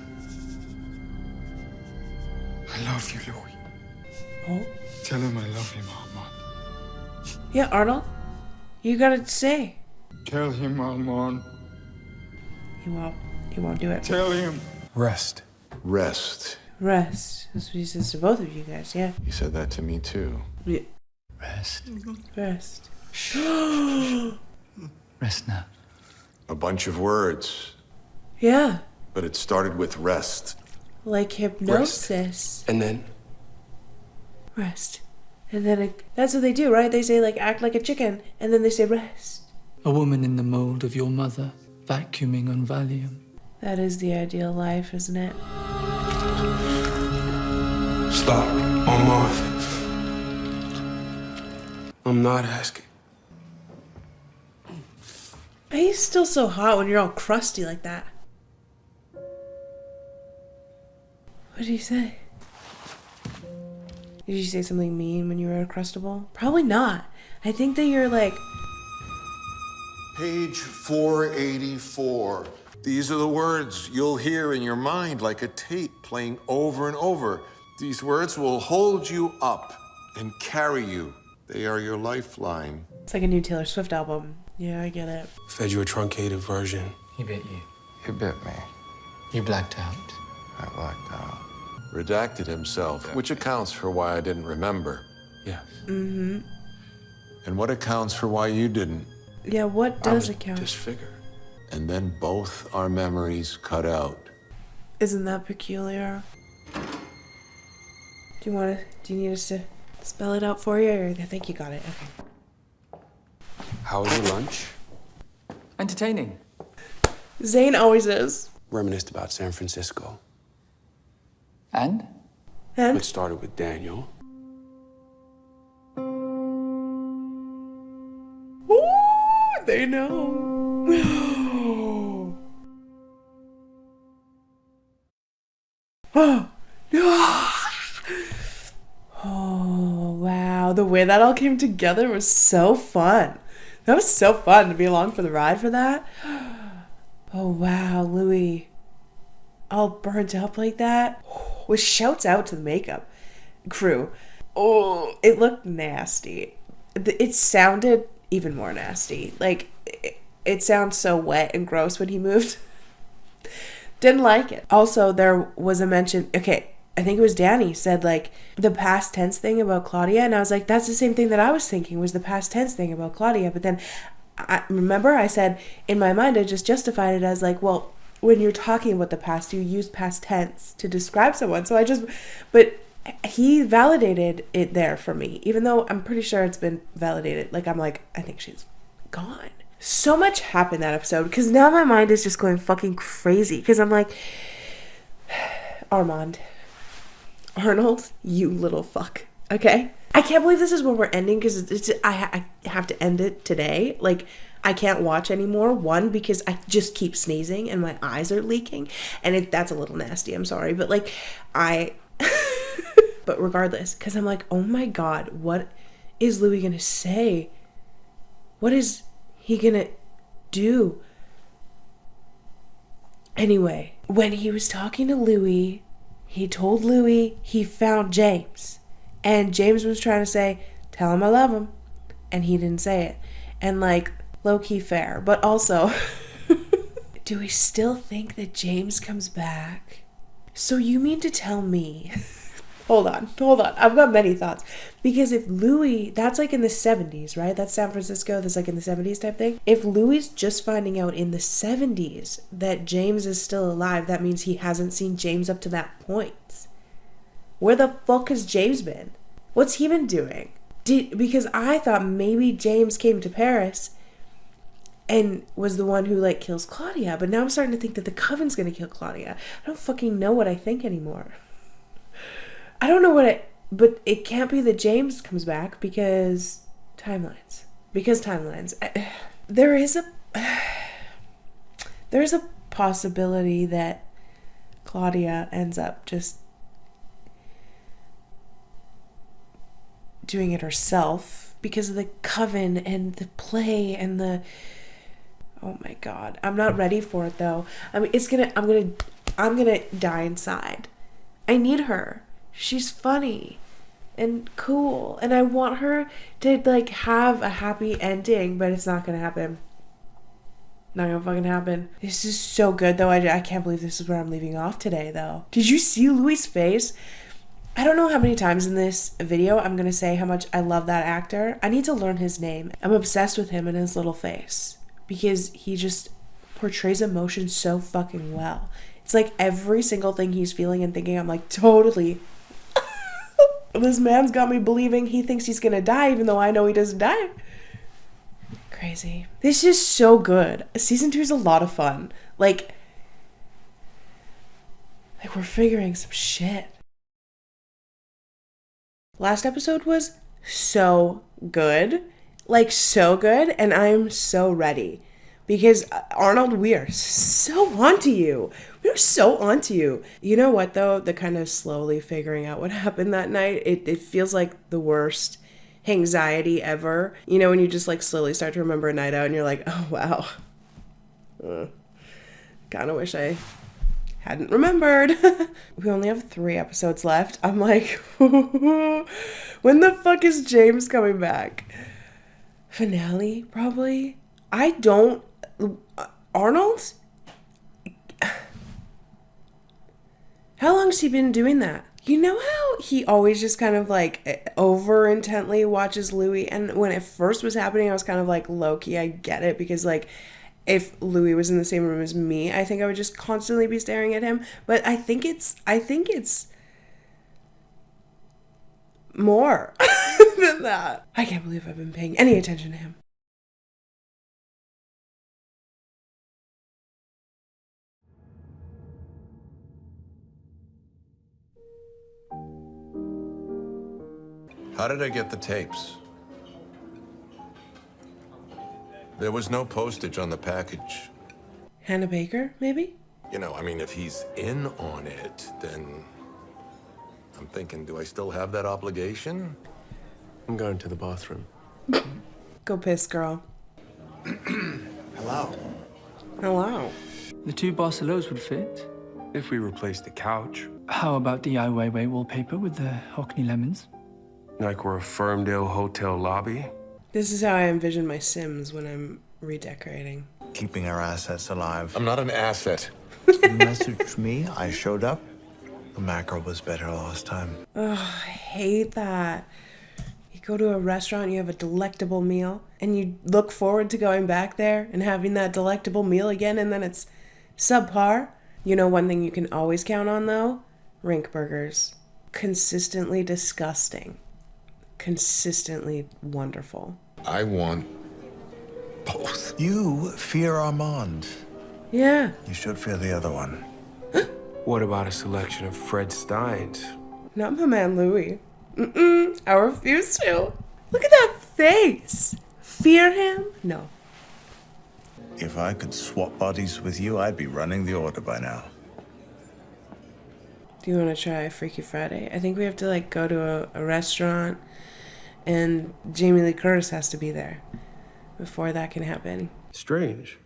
I love you, Louis. Oh. Tell him I love him, Armand. Yeah, Arnold. You gotta say. Tell him, Armand. He won't. He won't do it. Tell him. Rest. Rest. Rest. That's what he says to both of you guys, yeah. He said that to me too. Yeah. Rest. Rest. Rest now. A bunch of words, Yeah. but it started with rest. Like hypnosis. And then? Rest. And then that's what they do, right? They say, like, act like a chicken, and then they say rest. A woman in the mold of your mother, vacuuming on Valium. That is the ideal life, isn't it? Stop, Armand. I'm not asking. He's still so hot when you're all crusty like that. What did he say? Did you say something mean when you were a crustable? Probably not. I think that you're like... Page 484. These are the words you'll hear in your mind like a tape playing over and over. These words will hold you up and carry you. They are your lifeline. It's like a new Taylor Swift album. Yeah, I get it. Fed you a truncated version. He bit you. He bit me. You blacked out. I blacked out. Redacted himself, which accounts for why I didn't remember. Yeah. Mm-hmm. And what accounts for why you didn't. Yeah, what does account? Disfigured. And then both our memories cut out. Isn't that peculiar? Do you need us to spell it out for you? Or I think you got it. Okay. How was your lunch? Entertaining. Zane always is. Reminisced about San Francisco. And? It started with Daniel. Ooh, they know. Oh, oh, wow. The way that all came together was so fun. That was so fun to be along for the ride for that. Oh, wow, Louis. All burnt up like that. With shouts out to the makeup crew. Oh, it looked nasty. It sounded even more nasty. Like, it sounds so wet and gross when he moved. Didn't like it. Also, there was a mention, okay, I think it was Danny said, like, the past tense thing about Claudia, and I was like, that's the same thing that I was thinking was the past tense thing about Claudia. But then, I said, in my mind, I just justified it as like, well, when you're talking about the past, you use past tense to describe someone. So but he validated it there for me, even though I'm pretty sure it's been validated. Like, I'm like, I think she's gone. So much happened that episode, because now my mind is just going fucking crazy, because I'm like, Arnold, you little fuck, okay? I can't believe this is where we're ending, because I have to end it today. Like, I can't watch anymore. One, because I just keep sneezing and my eyes are leaking, and that's a little nasty. I'm sorry, but like but regardless, because I'm like, oh my god, what is Louis gonna say? What is he gonna do? Anyway, when he was talking to Louis, he told Louis he found James, and James was trying to say, tell him I love him, and he didn't say it. And like, low-key fair, but also do we still think that James comes back? So you mean to tell me hold on, I've got many thoughts, because if Louis, that's like in the 70s, right? That's San Francisco, that's like in the 70s type thing. If Louis just finding out in the 70s that James is still alive, that means he hasn't seen James up to that point. Where the fuck has James been? What's he been doing? Because I thought maybe James came to Paris and was the one who like kills Claudia, but now I'm starting to think that the Coven's gonna kill Claudia. I don't fucking know what I think anymore. I don't know but it can't be that James comes back because timelines. There is a possibility that Claudia ends up just doing it herself because of the coven and the play and the... Oh my God. I'm not ready for it though. I mean, I'm gonna die inside. I need her. She's funny and cool, and I want her to like have a happy ending, but it's not gonna happen. Not gonna fucking happen. This is so good though. I can't believe this is where I'm leaving off today though. Did you see Louis' face? I don't know how many times in this video I'm gonna say how much I love that actor. I need to learn his name. I'm obsessed with him and his little face because he just portrays emotion so fucking well. It's like every single thing he's feeling and thinking, I'm like, totally. This man's got me believing he thinks he's gonna die even though I know he doesn't die. Crazy. This is so good. Season 2 is a lot of fun. Like we're figuring some shit. Last episode was so good. Like so good, and I'm so ready. Because Arnold, we are so onto you. We're so onto you. You know what though? The kind of slowly figuring out what happened that night, it feels like the worst anxiety ever. You know, when you just like slowly start to remember a night out and you're like, oh wow. Kind of wish I hadn't remembered. We only have 3 episodes left. I'm like, when the fuck is James coming back? Finale, probably? Arnold? How long's he been doing that? You know how he always just kind of like over intently watches Louis, and when it first was happening I was kind of like, low-key, I get it, because like if Louis was in the same room as me, I think I would just constantly be staring at him. But I think it's more than that. I can't believe I've been paying any attention to him. How did I get the tapes? There was no postage on the package. Hannah Baker, maybe? You know, I mean, if he's in on it, then I'm thinking, do I still have that obligation? I'm going to the bathroom. Go piss, girl. Hello. Hello. The 2 Barcelos would fit. If we replace the couch. How about the Ai Weiwei wallpaper with the Hockney lemons? Like we're a Ferndale hotel lobby. This is how I envision my Sims when I'm redecorating. Keeping our assets alive. I'm not an asset. You messaged me, I showed up. The mackerel was better last time. Oh, I hate that. You go to a restaurant, you have a delectable meal, and you look forward to going back there and having that delectable meal again, and then it's subpar. You know one thing you can always count on, though? Rink burgers. Consistently disgusting. Consistently wonderful. I want both. You fear Armand. Yeah. You should fear the other one. What about a selection of Fred Steins? Not my man Louis. I refuse to. Look at that face. Fear him? No. If I could swap bodies with you, I'd be running the order by now. Do you want to try Freaky Friday? I think we have to like go to a restaurant, and Jamie Lee Curtis has to be there before that can happen. Strange.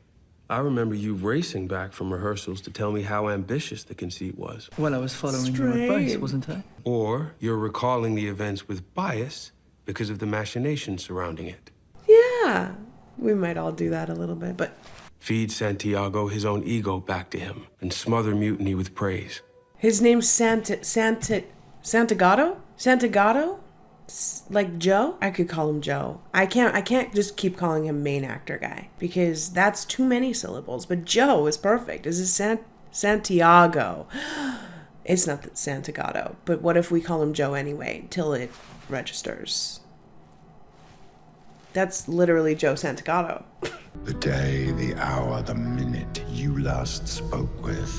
I remember you racing back from rehearsals to tell me how ambitious the conceit was. Well, I was following your advice, wasn't I? Or you're recalling the events with bias because of the machinations surrounding it. Yeah, we might all do that a little bit, but... Feed Santiago his own ego back to him and smother mutiny with praise. His name's Santagato? Santagato? Like Joe? I could call him Joe. I can't just keep calling him main actor guy because that's too many syllables. But Joe is perfect. This is Santiago. It's not Santagato. But what if we call him Joe anyway till it registers? That's literally Joe Santagato. The day, the hour, the minute you last spoke with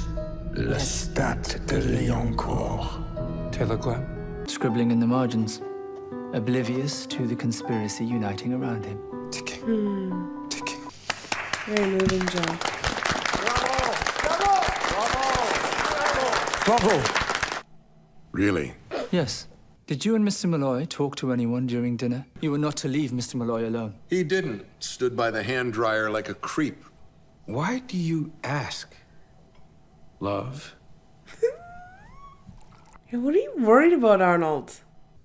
Lestat de Lioncourt. Taylor Clapp. Scribbling in the margins. Oblivious to the conspiracy uniting around him. Ticking. Ticking. Very moving, Joe. Bravo! Really? Yes. Did you and Mr. Malloy talk to anyone during dinner? You were not to leave Mr. Malloy alone. He didn't. Stood by the hand dryer like a creep. Why do you ask? Love? What are you worried about, Arnold?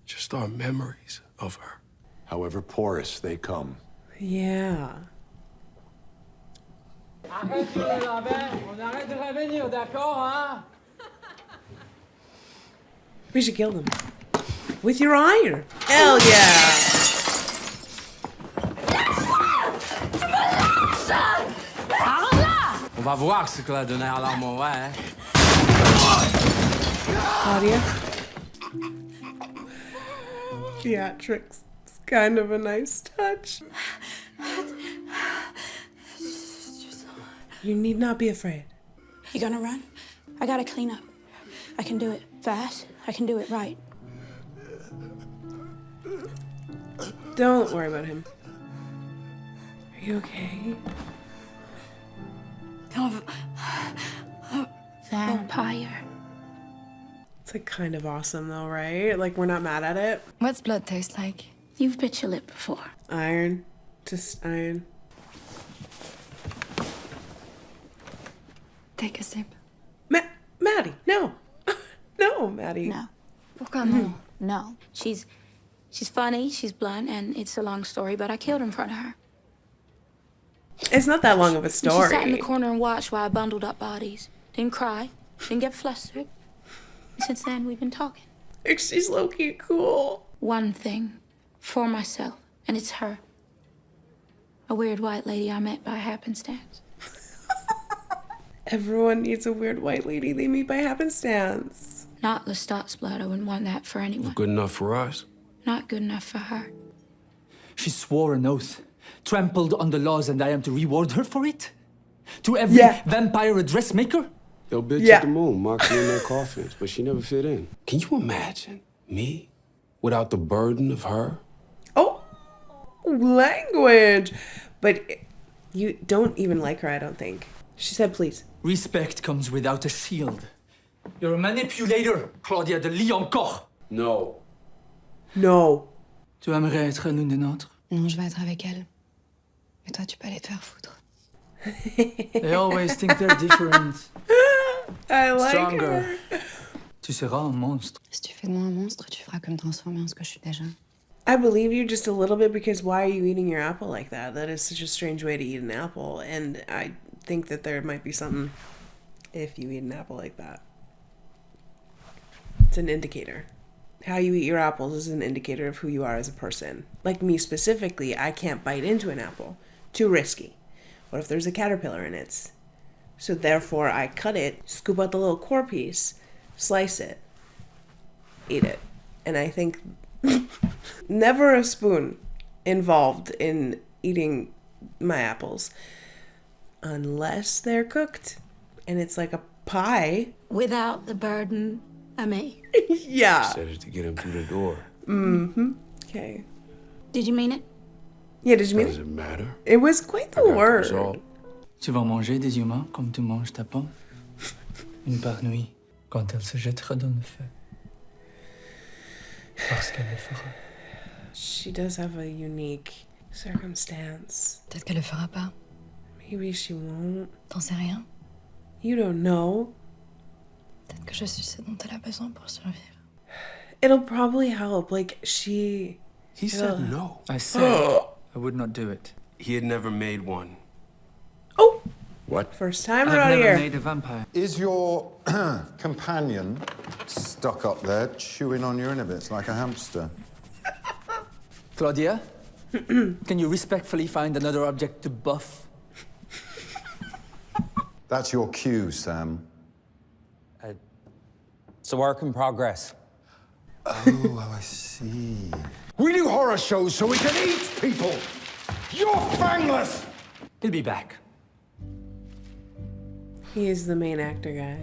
Just our memories of her. However porous they come. Yeah. Arrête sur le lave, on arrête de revenir, d'accord, hein? We should kill them. With your iron. Hell yeah. On va voir ce que la donner à l'amour, hein? Claudia? Theatrics. It's kind of a nice touch. You need not be afraid. You gonna run? I gotta clean up. I can do it fast. I can do it right. Don't worry about him. Are you okay? Vampire. It's like kind of awesome though, right? Like we're not mad at it. What's blood taste like? You've bit your lip before. Iron. Just iron. Take a sip. Maddie, no. No, Maddie. No. Pourquoi non? No. She's funny, she's blunt, and it's a long story, but I killed in front of her. It's not that long of a And story. she sat in the corner and watched while I bundled up bodies. Didn't cry, didn't get flustered. And since then, we've been talking. She's low-key cool. One thing for myself, and it's her. A weird white lady I met by happenstance. Everyone needs a weird white lady they meet by happenstance. Not Lestat's blood. I wouldn't want that for anyone. Good enough for us. Not good enough for her. She swore an oath, trampled on the laws, and I am to reward her for it? To every vampire a dressmaker? They'll bitch at the moon, mark you in their coffins, but she never fit in. Can you imagine me without the burden of her? Oh, language. But you don't even like her, I don't think. She said please. Respect comes without a shield. You're a manipulator, Claudia de Liancourt. No. No. Tu aimerais être l'une des nôtres? Non, je vais être avec elle. Mais toi, tu peux aller te faire foutre. They always think they're different. I like Stronger. her. Tu seras un monstre. Si tu fais de moi un monstre, tu feras que me transformer en ce que je suis déjà. I believe you just a little bit because why are you eating your apple like that? That is such a strange way to eat an apple. And I think that there might be something if you eat an apple like that. It's an indicator. How you eat your apples is an indicator of who you are as a person. Like me specifically, I can't bite into an apple. Too risky. What if there's a caterpillar in it? So therefore I cut it, scoop out the little core piece, slice it, eat it. And I think never a spoon involved in eating my apples unless they're cooked and it's like a pie. Without the burden of me. Yeah. Said it to get him through the door. Mm-hmm. Okay. Did you mean it? Yeah, did you mean Does it matter? It was quite the word. Tu vas manger des humains comme tu manges ta pomme. Une par nuit, quand elle se jettera dans le feu. Parce qu'elle le fera. She does have a unique circumstance. Peut-être qu'elle le fera pas. Maybe she won't. T'en sais rien. You don't know. Peut-être que je suis ce dont elle a besoin pour survivre. It'll probably help. Like, she... He said no. I said I would not do it. He had never made one. Oh! What? First time I've around never here. made a vampire. Is your companion stuck up there chewing on your inhibitions like a hamster? Claudia, can you respectfully find another object to buff? That's your cue, Sam. It's a work in progress. Oh, I see. We do horror shows so we can eat people! You're fangless! He'll be back. He is the main actor guy.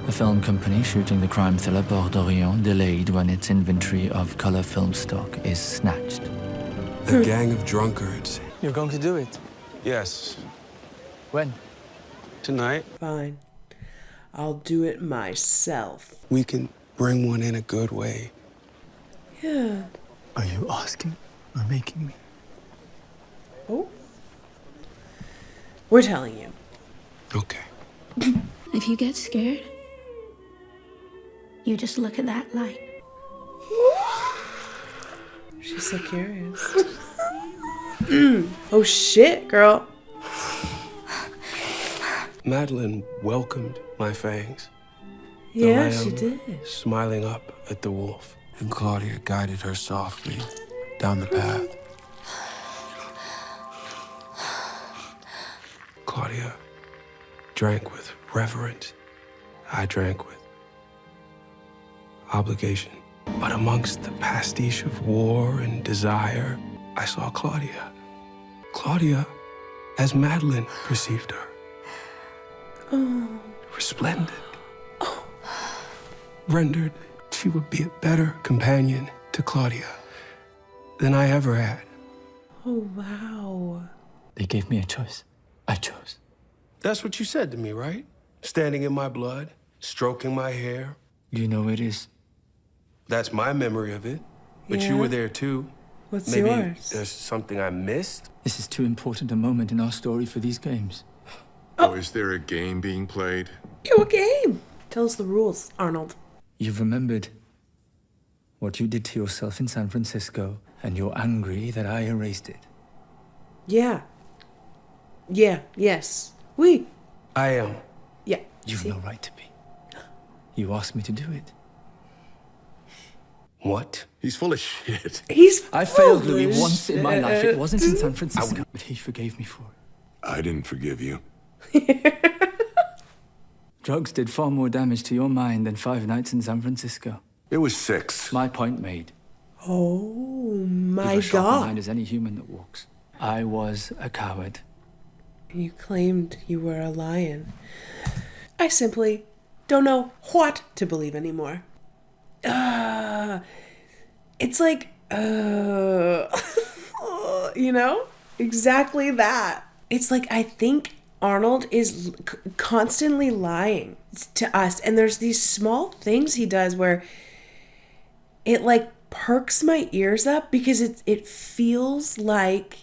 A film company shooting the crime thriller Port d'Orient delayed when its inventory of color film stock is snatched. A gang of drunkards. You're going to do it? Yes. When? Tonight. Fine. I'll do it myself. We can bring one in a good way. Yeah. Are you asking or making me? Oh. We're telling you. Okay. If you get scared, you just look at that light. She's so curious. Oh shit, girl. Madeline welcomed my fangs. The Yeah, she lamb did. Smiling up at the wolf. And Claudia guided her softly down the path. Claudia drank with reverence. I drank with obligation. But amongst the pastiche of war and desire, I saw Claudia. Claudia as Madeline perceived her. Oh. Resplendent. Rendered she would be a better companion to Claudia than I ever had. Oh, wow. They gave me a choice. I chose. That's what you said to me, right? Standing in my blood, stroking my hair. You know it is. That's my memory of it. But Yeah. you were there too. What's Maybe yours? there's something I missed. This is too important a moment in our story for these games. Oh, is there a game being played? Yo, a game. Tell us the rules, Arnold. You've remembered what you did to yourself in San Francisco, and you're angry that I erased it. Yeah. Yeah, yes. We. I am. Yeah. You've no right to be. You asked me to do it. What? He's full of shit. I failed Louis once in my life. It wasn't in San Francisco, but he forgave me for it. I didn't forgive you. Drugs did far more damage to your mind than 5 nights in San Francisco. It was 6. My point made. Oh my You've a sharp god. mind as any human that walks. I was a coward. You claimed you were a lion. I simply don't know what to believe anymore. It's like, you know? Exactly that. It's like, I think Arnold is constantly lying to us. And there's these small things he does where it like perks my ears up because it feels like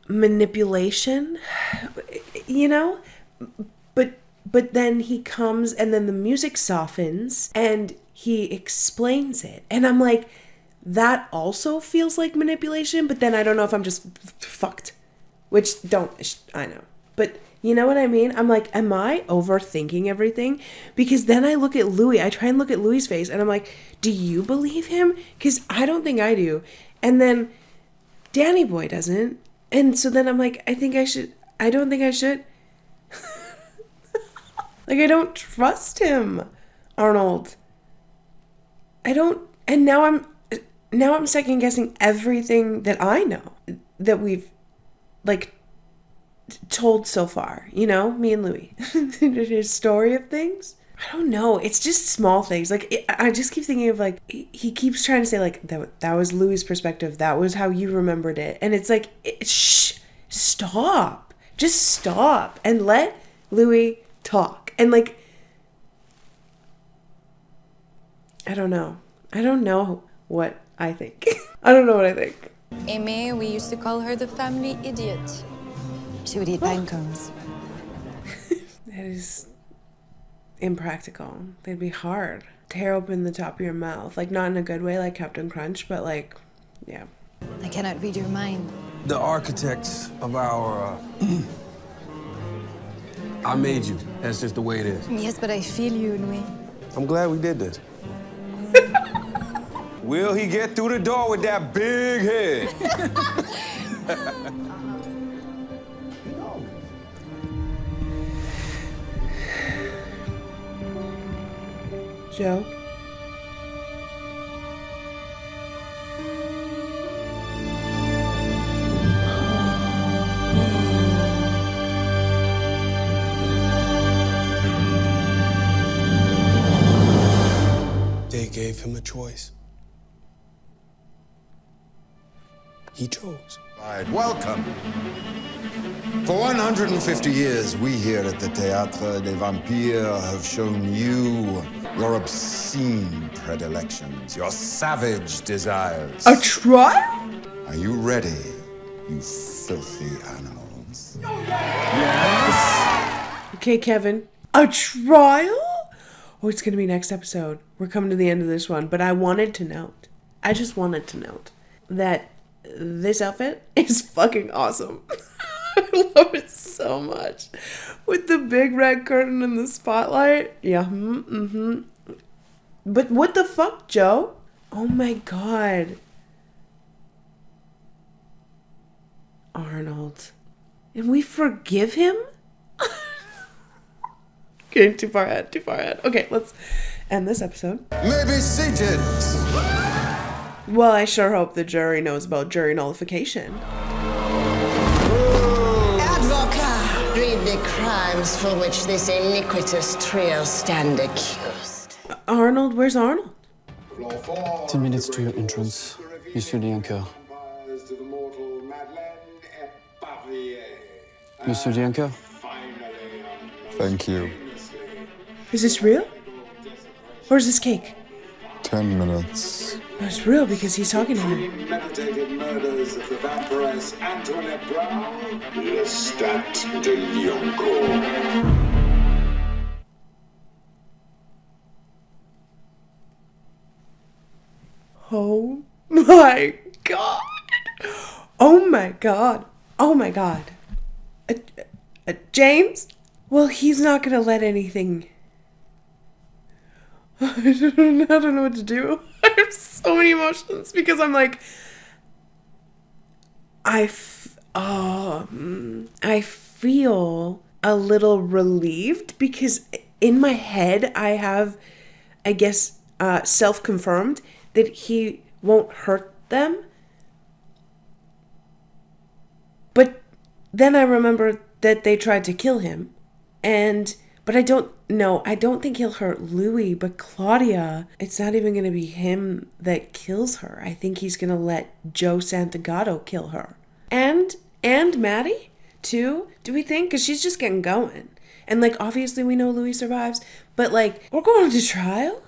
manipulation, you know? But then he comes and then the music softens and he explains it. And I'm like, that also feels like manipulation, but then I don't know if I'm just fucked. Which I know. But you know what I mean? I'm like, am I overthinking everything? Because then I look at Louis, I try and look at Louis's face and I'm like, do you believe him? Because I don't think I do. And then Danny Boy doesn't. And so then I'm like, I don't think I should. Like, I don't trust him, Arnold. I don't, and now I'm second guessing everything that I know that we've like told so far, you know, me and Louis, his story of things. I don't know. It's just small things. Like, I just keep thinking of like, he keeps trying to say like, that was Louis' perspective. That was how you remembered it. And it's like, shh, stop. Just stop and let Louis talk. And like, I don't know. I don't know what I think. I don't know what I think. Aimee, we used to call her the family idiot. She would eat pine cones. That is impractical. They'd be hard. Tear open the top of your mouth. Like, not in a good way like Captain Crunch, but like, yeah. I cannot read your mind. The architects of our... I made you. That's just the way it is. Yes, but I feel you, Louis. I'm glad we did this. Will he get through the door with that big head? Joe? They gave him a choice. He chose. Right, welcome. For 150 years, we here at the Théâtre des Vampires have shown you your obscene predilections, your savage desires. A trial? Are you ready, you filthy animals? Okay, Kevin. A trial? Oh, it's gonna be next episode. We're coming to the end of this one, but I just wanted to note that this outfit is fucking awesome. I love it so much. With the big red curtain and the spotlight. Yeah, But what the fuck, Joe? Oh my god. Arnold. And we forgive him? Getting too far ahead. Okay, let's end this episode. Maybe seated. Well, I sure hope the jury knows about jury nullification. Advocate, read the crimes for which this iniquitous trio stand accused. Arnold, where's Arnold? 10 minutes to your entrance, Monsieur Liancourt. Monsieur Liancourt? Thank you. Is this real? Or is this cake? 10 minutes. No, it's real because he's talking to him. Premeditated murders of the vampiress Antoinette Brown, Lestat de Lioncourt. Oh my god. Oh my god. Oh my god. James? Well, he's not gonna let anything... I don't know what to do. I have so many emotions because I'm like... I feel a little relieved because in my head I have, I guess, self-confirmed that he won't hurt them. But then I remember that they tried to kill him. But I don't think he'll hurt Louis, but Claudia, it's not even going to be him that kills her. I think he's going to let Joe Santagato kill her. And Maddie, too, do we think? Because she's just getting going. And, like, obviously we know Louis survives, but, like, we're going to trial?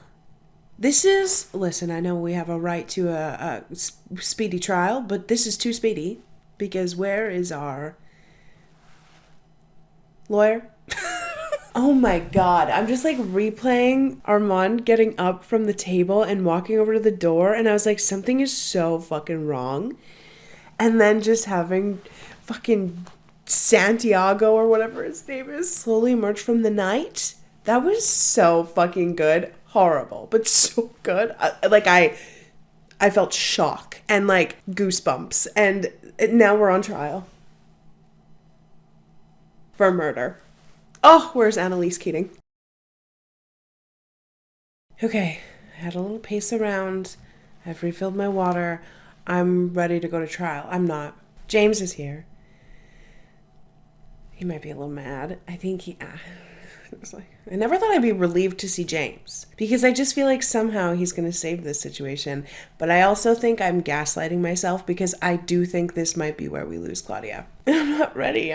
Listen, I know we have a right to a speedy trial, but this is too speedy, because where is our lawyer? Oh my god, I'm just like replaying Armand getting up from the table and walking over to the door, and I was like, something is so fucking wrong. And then just having fucking Santiago or whatever his name is slowly emerge from the night. That was so fucking good. Horrible, but so good. I felt shock and like goosebumps, and now we're on trial for murder. Oh, where's Annalise Keating? Okay, I had a little pace around. I've refilled my water. I'm ready to go to trial. I'm not. James is here. He might be a little mad. I think I never thought I'd be relieved to see James, because I just feel like somehow he's going to save this situation. But I also think I'm gaslighting myself, because I do think this might be where we lose Claudia. I'm not ready.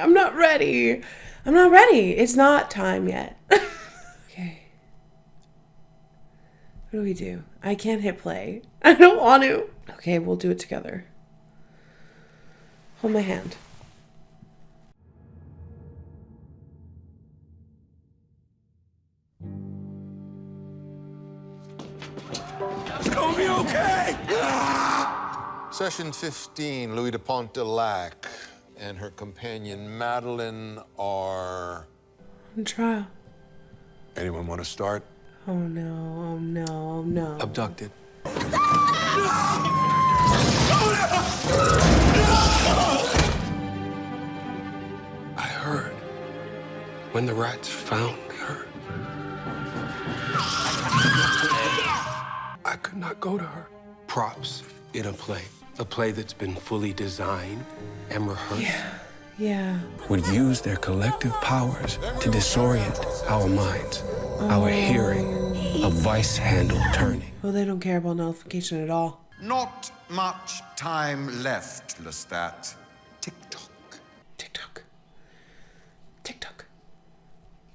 It's not time yet. Okay. What do we do? I can't hit play. I don't want to. Okay, we'll do it together. Hold my hand. It's gonna be okay! Session 15, Louis de Pontelac and her companion Madeline are... On trial. Anyone want to start? Oh no. Abducted. I heard when the rats found her. I could not go to her. Props in a play that's been fully designed and rehearsed. Yeah. Would use their collective powers to disorient our minds, our hearing, a vice handle turning. Well, they don't care about nullification at all. Not much time left, Lestat. Tick-tock. Tick-tock. Tick-tock.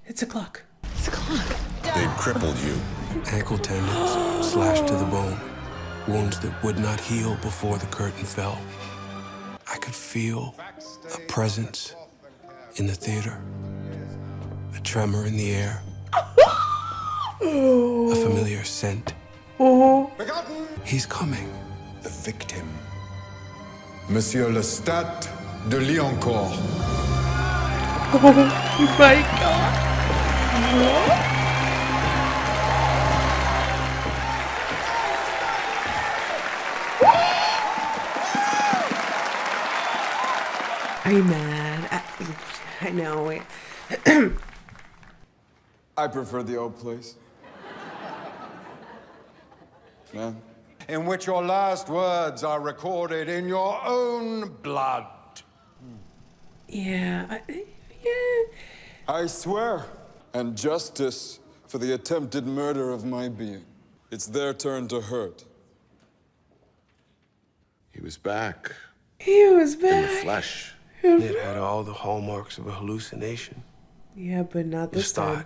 It's a clock. They've crippled you. Ankle tendons slashed to the bone. Wounds that would not heal before the curtain fell. I could feel a presence in the theater. A tremor in the air. A familiar scent. He's coming. The victim. Monsieur Lestat de Liancourt. Oh my god. Are you mad? I know. Wait. I prefer the old place. Yeah. In which your last words are recorded in your own blood. Yeah. I swear, and justice for the attempted murder of my being. It's their turn to hurt. He was back. He was back. In the flesh. It had all the hallmarks of a hallucination. Yeah, but not this time.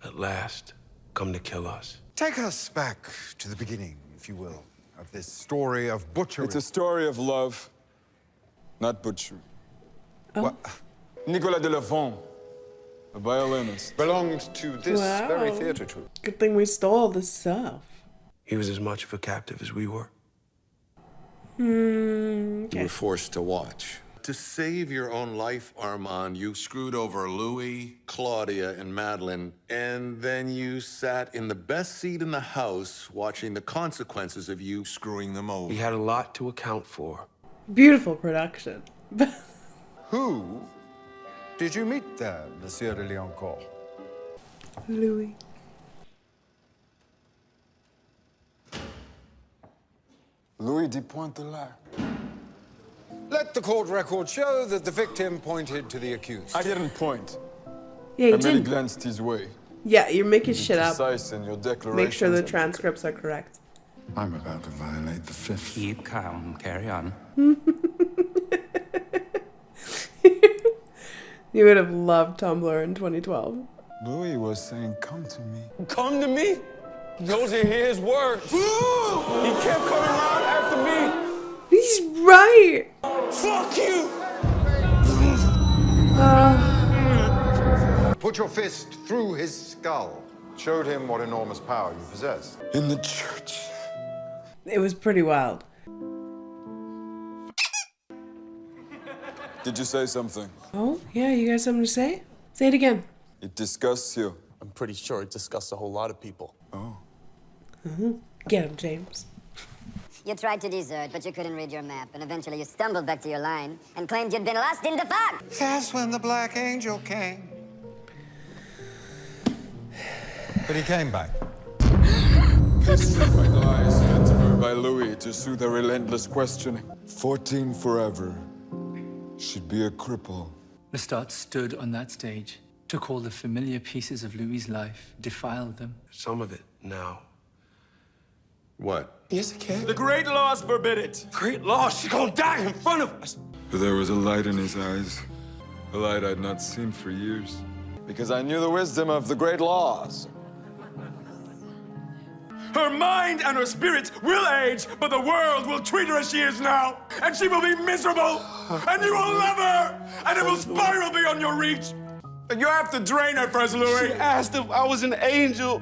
At last, come to kill us. Take us back to the beginning, if you will, of this story of butchery. It's a story of love, not butchery. Oh. Nicolas de Lafont, a violinist, belonged to this very Wow. theater troupe. Good thing we stole this stuff. He was as much of a captive as we were. You were forced to watch. To save your own life, Armand, you screwed over Louis, Claudia, and Madeline, and then you sat in the best seat in the house watching the consequences of you screwing them over. He had a lot to account for. Beautiful production. Who did you meet there, Monsieur de Liancourt? Louis. Louis de Pointe-de-Lac. Let the court record show that the victim pointed to the accused. I didn't point. Yeah, you I merely did. glanced his way. Yeah, you're making Be shit up. precise in your Make sure declarations the and- transcripts are correct. I'm about to violate the fifth. Keep calm. Carry on. You would have loved Tumblr in 2012. Louis was saying, come to me. Come to me? Those are his words. He kept coming around after me. He's right. Fuck you! Put your fist through his skull. Showed him what enormous power you possess. In the church. It was pretty wild. Did you say something? Oh, yeah, you got something to say? Say it again. It disgusts you. I'm pretty sure it disgusts a whole lot of people. Oh. Get him, James. You tried to desert, but you couldn't read your map, and eventually you stumbled back to your line and claimed you'd been lost in the fog. That's when the Black Angel came. But he came back. Pasted by lies fed to her by Louis to soothe her relentless questioning. 14 forever. She'd be a cripple. Lestat stood on that stage, took all the familiar pieces of Louis's life, defiled them. Some of it now. What? Yes, I can. The great laws forbid it. Great laws? She's gonna die in front of us. But there was a light in his eyes. A light I'd not seen for years. Because I knew the wisdom of the great laws. Her mind and her spirit will age, but the world will treat her as she is now. And she will be miserable. And you will love her. And it will spiral beyond your reach. You have to drain her first, Louis. She asked if I was an angel.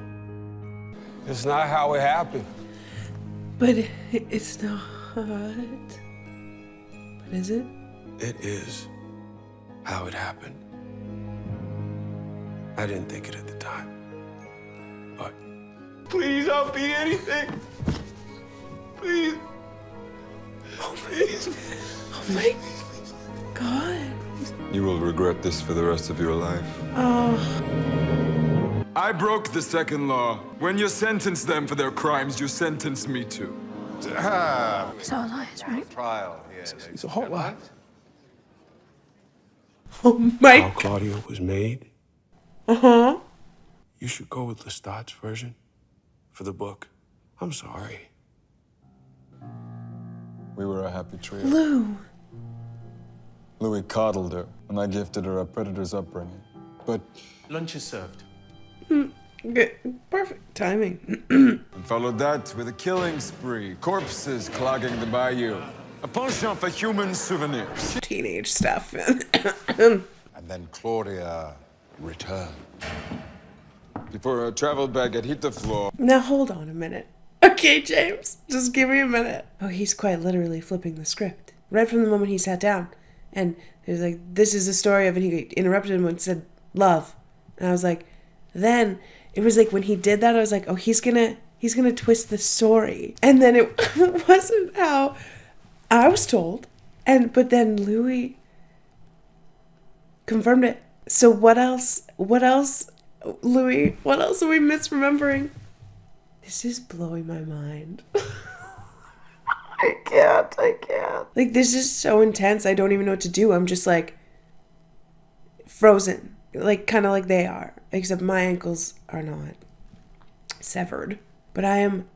It's not how it happened. But it's not. But is it? It is how it happened. I didn't think it at the time. But Please, I'll be anything. Please. Please. Oh my god. You will regret this for the rest of your life. Oh. I broke the second law. When you sentence them for their crimes, you sentence me too. It's all lies, right? Trial, yes. it's a whole lot. Oh my How Claudia was made. Uh-huh. You should go with Lestat's version for the book. I'm sorry. We were a happy trio. Lou. Louis coddled her, and I gifted her a predator's upbringing. But Lunch is served. Good. Perfect timing. And followed that with a killing spree. Corpses clogging the bayou. A penchant for human souvenirs. Teenage stuff. And then Claudia returned. Before a travel bag had hit the floor. Now hold on a minute. Okay, James, just give me a minute. Oh, he's quite literally flipping the script. Right from the moment he sat down. And he was like, this is the story of, and he interrupted him and said, love. And I was like, then, it was like when he did that, I was like, oh, he's gonna twist the story. And then it wasn't how I was told. But then Louis confirmed it. So what else, Louis, what else are we misremembering? This is blowing my mind. I can't. Like, this is so intense, I don't even know what to do. I'm just like, frozen. Like, kind of like they are. Except my ankles are not severed. But I am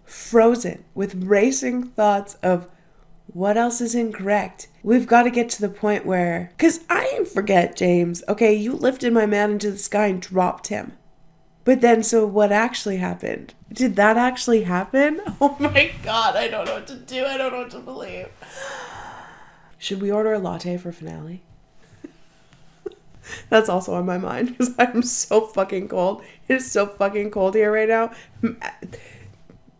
frozen with racing thoughts of what else is incorrect. We've got to get to the point where... Because I didn't forget, James. Okay, you lifted my man into the sky and dropped him. But then, so what actually happened? Did that actually happen? Oh my god, I don't know what to do. I don't know what to believe. Should we order a latte for finale? That's also on my mind because I'm so fucking cold. It is so fucking cold here right now.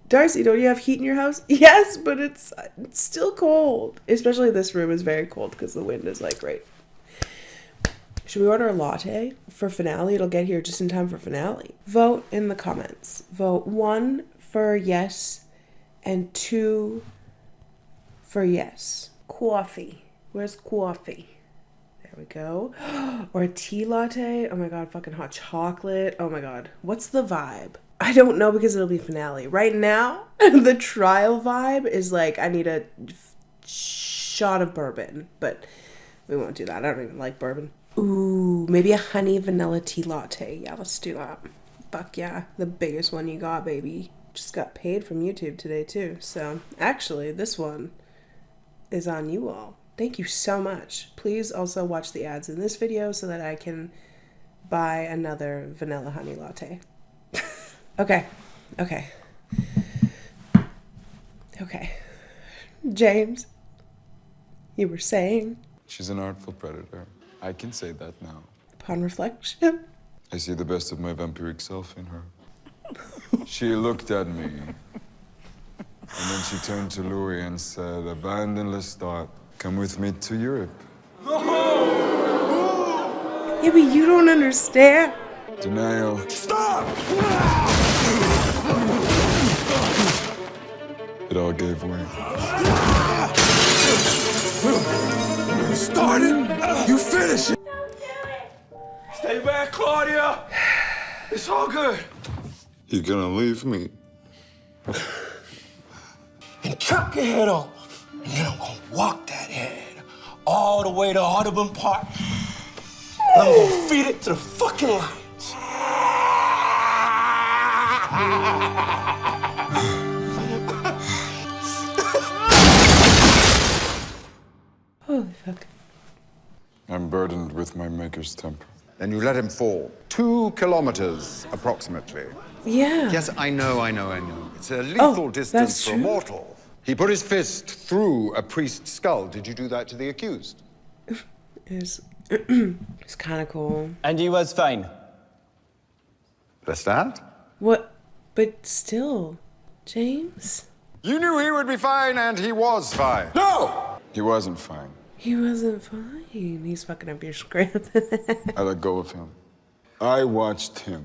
Darcy, don't you have heat in your house? Yes, but it's still cold. Especially this room is very cold because the wind is like right. Should we order a latte for finale? It'll get here just in time for finale. Vote in the comments. Vote 1 for yes and 2 for yes. Coffee. Where's coffee? There we go. Or a tea latte. Oh my god, fucking hot chocolate. Oh my god. What's the vibe? I don't know because it'll be finale. Right now, the trial vibe is like, I need a shot of bourbon. But we won't do that. I don't even like bourbon. Ooh, maybe a honey vanilla tea latte. Yeah, let's do that. Fuck yeah. The biggest one you got, baby. Just got paid from YouTube today, too. So, actually, this one is on you all. Thank you so much. Please also watch the ads in this video so that I can buy another vanilla honey latte. Okay. James, you were saying? She's an artful predator. I can say that now. Upon reflection? I see the best of my vampiric self in her. She looked at me, and then she turned to Louis and said, abandon Lestat, come with me to Europe. Yeah, but you don't understand. Denial. Stop! It all gave way. You started, you finish it. Stay back, Claudia. It's all good. You're gonna leave me. And chop your head off. And then I'm gonna walk that head all the way to Audubon Park. And I'm gonna feed it to the fucking lions. Holy fuck. I'm burdened with my maker's temper. Then you let him fall. 2 kilometers, approximately. Yeah. Yes, I know. It's a lethal distance for a mortal. He put his fist through a priest's skull. Did you do that to the accused? It's kind of cool. And he was fine. Lestat? What? But still, James? You knew he would be fine, and he was fine. No! He wasn't fine. He wasn't fine. He's fucking up your script. I let go of him. I watched him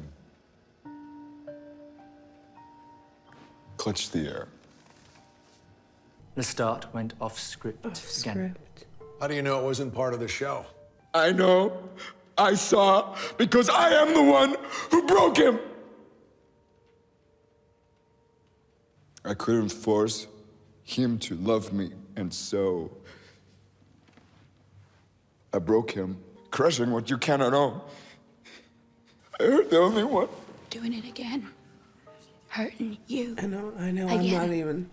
clutch the air. Lestat went off script again. How do you know it wasn't part of the show? I know. I saw, because I am the one who broke him. I couldn't force him to love me, and so I broke him, crushing what you cannot own. I hurt the only one. Doing it again. Hurting you. I know. Again. I'm not even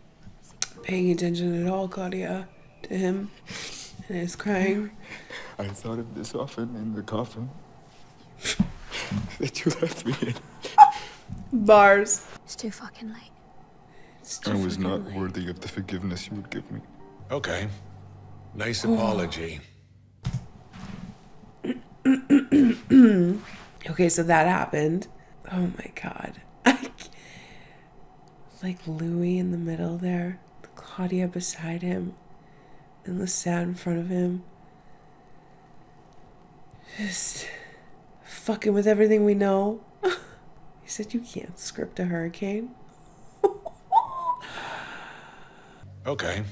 paying attention at all, Claudia, to him and his crying. I thought of this often in the coffin. that you left me in. Bars. It's too fucking late. I was not worthy of the forgiveness you would give me. Okay. Nice apology. Okay, so that happened. Oh my god. Like Louis in the middle there, Claudia beside him, and Lestat in front of him. Just fucking with everything we know. He said you can't script a hurricane. Okay.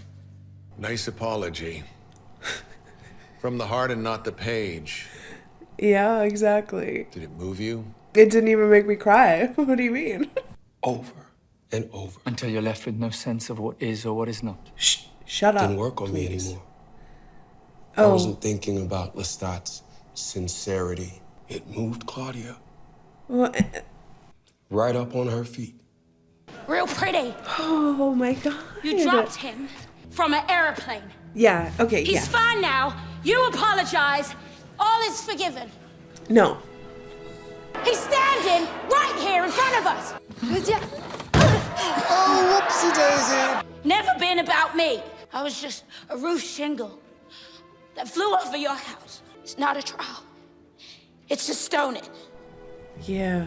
Nice apology. From the heart and not the page. Yeah, exactly. Did it move you? It didn't even make me cry. What do you mean? Over and over. Until you're left with no sense of what is or what is not. Shut up. Didn't work on me please. anymore. I Oh. wasn't thinking about Lestat's sincerity. It moved Claudia Well, right up on her feet. Real pretty. oh my god. You dropped him from an airplane. Yeah, okay, He's yeah. fine now. You apologize. All is forgiven. No. He's standing right here in front of us. Oh, whoopsie daisy. Never been about me. I was just a roof shingle that flew over your house. It's not a trial. It's a stoning. Yeah,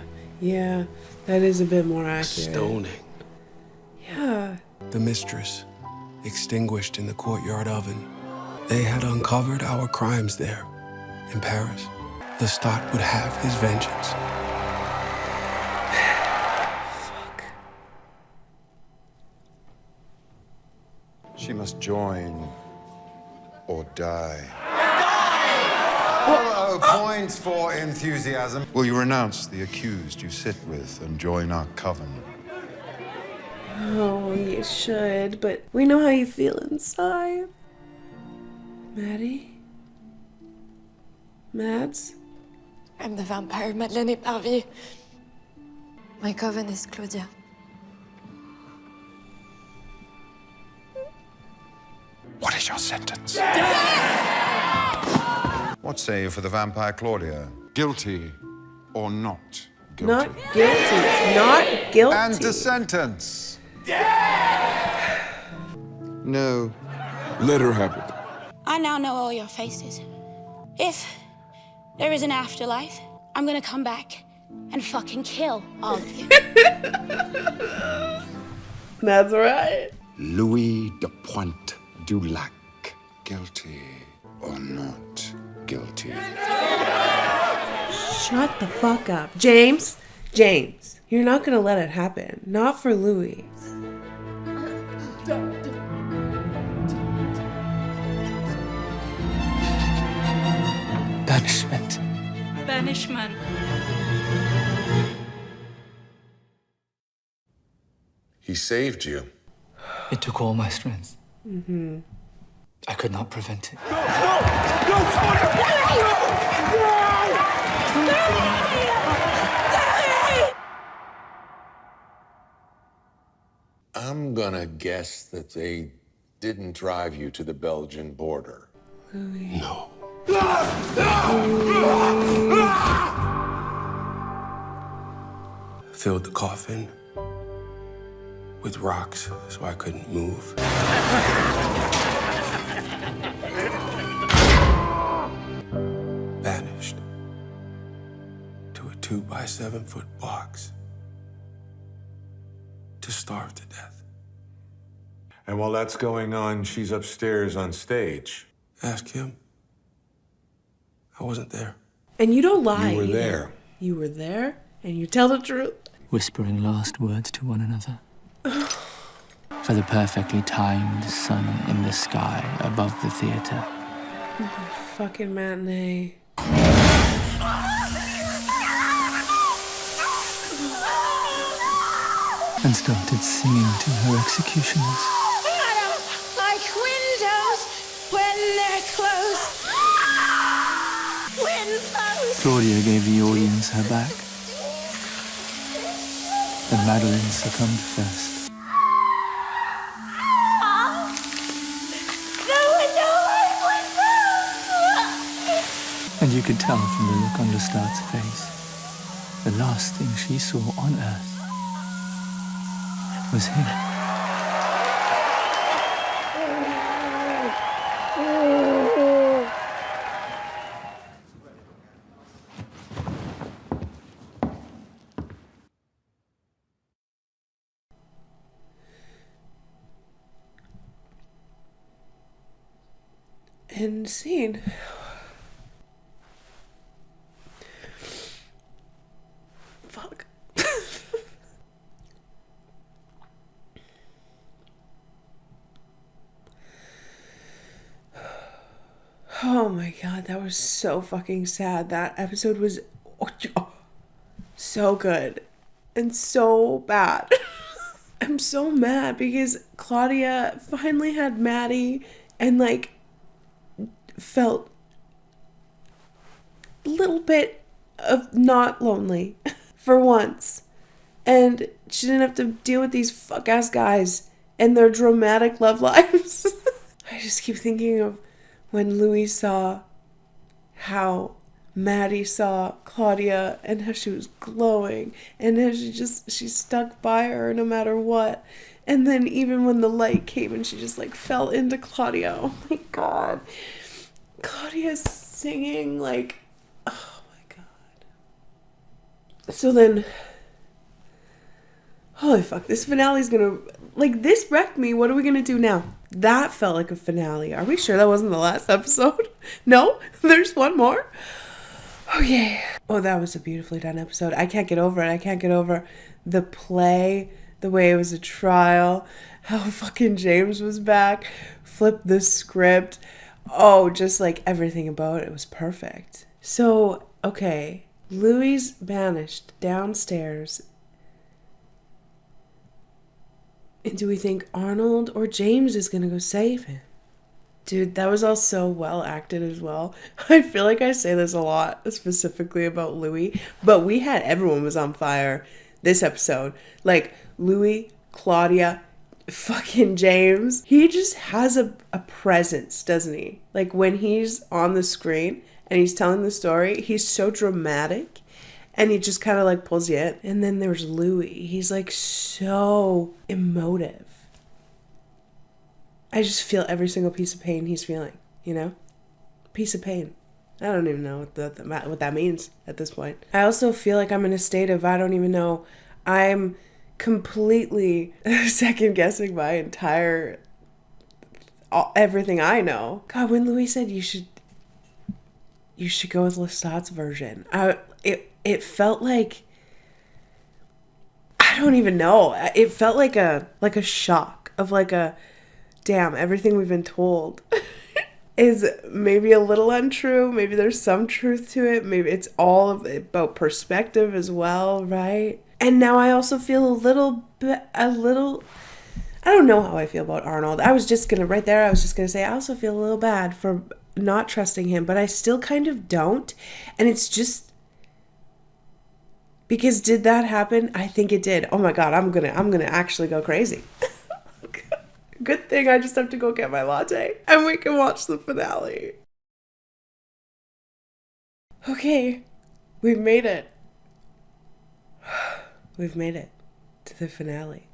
that is a bit more accurate. Stoning. Yeah. The mistress, extinguished in the courtyard oven. They had uncovered our crimes there, in Paris. Lestat would have his vengeance. She must join or die. Points for enthusiasm. Will you renounce the accused you sit with and join our coven? Oh, you should, but we know how you feel inside. Maddie? Mads? I'm the vampire, Madeleine Eparvier. My coven is Claudia. What is your sentence? What say you for the vampire Claudia? Guilty or not guilty? Not guilty. Not guilty. And the sentence? No. Let her have it. I now know all your faces. If there is an afterlife, I'm gonna come back and fucking kill all of you. That's right. Louis de Pointe du Lac. Guilty or not guilty? Shut the fuck up. James, you're not gonna let it happen. Not for Louis. Banishment. Banishment. He saved you. It took all my strength. Mm-hmm. I could not prevent it. I'm gonna guess that they didn't drive you to the Belgian border. No. Filled the coffin with rocks so I couldn't move. Banished to a 2-by-7-foot box to starve to death. And while that's going on, she's upstairs on stage. Ask him. I wasn't there. And you don't lie. You were either. there. You were there, and you tell the truth. Whispering last words to one another. For the perfectly timed sun in the sky above the theater. Fucking matinee. And started singing to her executioners. I don't like windows when they're closed. Windows. Claudia gave the audience her back. And Madeleine succumbed first. And you could tell from the look on Lestat's face The last thing she saw on Earth was him. End scene. Fuck. Oh my god, that was so fucking sad. That episode was so good and so bad. I'm so mad because Claudia finally had Maddie and like felt a little bit of not lonely for once. And she didn't have to deal with these fuck ass guys and their dramatic love lives. I just keep thinking of when Louis saw how Maddie saw Claudia and how she was glowing and how she stuck by her no matter what. And then even when the light came and she just like fell into Claudia. Oh my god. Claudia's singing like, oh my god. So then, holy fuck, this finale's gonna, like, this wrecked me. What are we gonna do now? That felt like a finale. Are we sure that wasn't the last episode? No? There's one more? Okay. Oh, that was a beautifully done episode. I can't get over it. I can't get over the play, the way it was a trial, how fucking James was back, flipped the script. Oh, just like everything about it was perfect. So, okay, Louis banished downstairs. And do we think Arnold or James is gonna go save him? Dude, that was all so well acted as well. I feel like I say this a lot, specifically about Louis, but everyone was on fire this episode. Like, Louis, Claudia, fucking James. He just has a presence, doesn't he? Like, when he's on the screen and he's telling the story, he's so dramatic. And he just kind of like pulls you in. And then there's Louis. He's like so emotive. I just feel every single piece of pain he's feeling, you know? Piece of pain. I don't even know what that means at this point. I also feel like I'm in a state of, I don't even know. I'm completely second guessing my entire, everything I know. God, when Louis said you should go with Lestat's version, it felt like, I don't even know. It felt like a shock of like a, damn, everything we've been told is maybe a little untrue. Maybe there's some truth to it. Maybe it's all about perspective as well, right? And now I also feel a little, I don't know how I feel about Arnold. I was just gonna say, I also feel a little bad for not trusting him, but I still kind of don't. And it's just, because did that happen? I think it did. Oh my god, I'm gonna actually go crazy. Good thing I just have to go get my latte and we can watch the finale. Okay, we've made it. We've made it to the finale.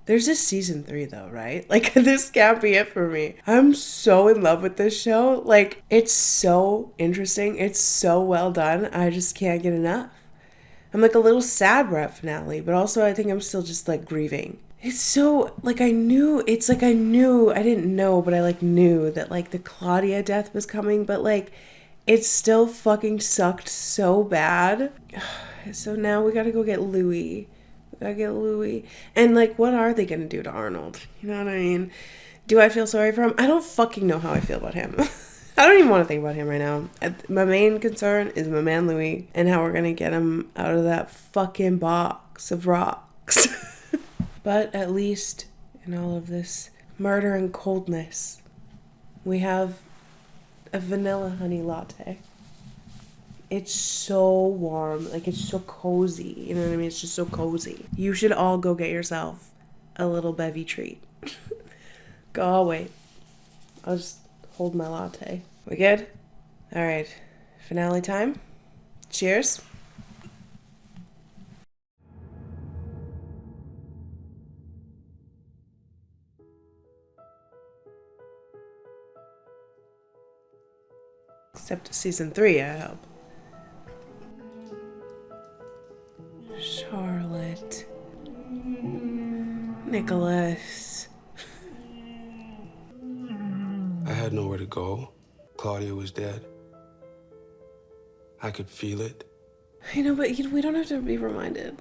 There's a season 3 though, right? Like, this can't be it for me. I'm so in love with this show. Like, it's so interesting. It's so well done. I just can't get enough. I'm like a little sad we're at finale, but also I think I'm still just like grieving. It's so, like, I didn't know, but I like knew that like the Claudia death was coming, but like it still fucking sucked so bad. So now we gotta go get Louis. And like, what are they gonna do to Arnold? You know what I mean? Do I feel sorry for him? I don't fucking know how I feel about him. I don't even want to think about him right now. My main concern is my man Louis and how we're gonna get him out of that fucking box of rocks. But at least in all of this murder and coldness, we have a vanilla honey latte. It's so warm, like it's so cozy, you know what I mean? It's just so cozy. You should all go get yourself a little bevy treat. Go, I'll wait. I'll just hold my latte. We good? All right, finale time. Cheers. Season 3, I hope. Charlotte. Nicholas. I had nowhere to go. Claudia was dead. I could feel it. I know, but we don't have to be reminded.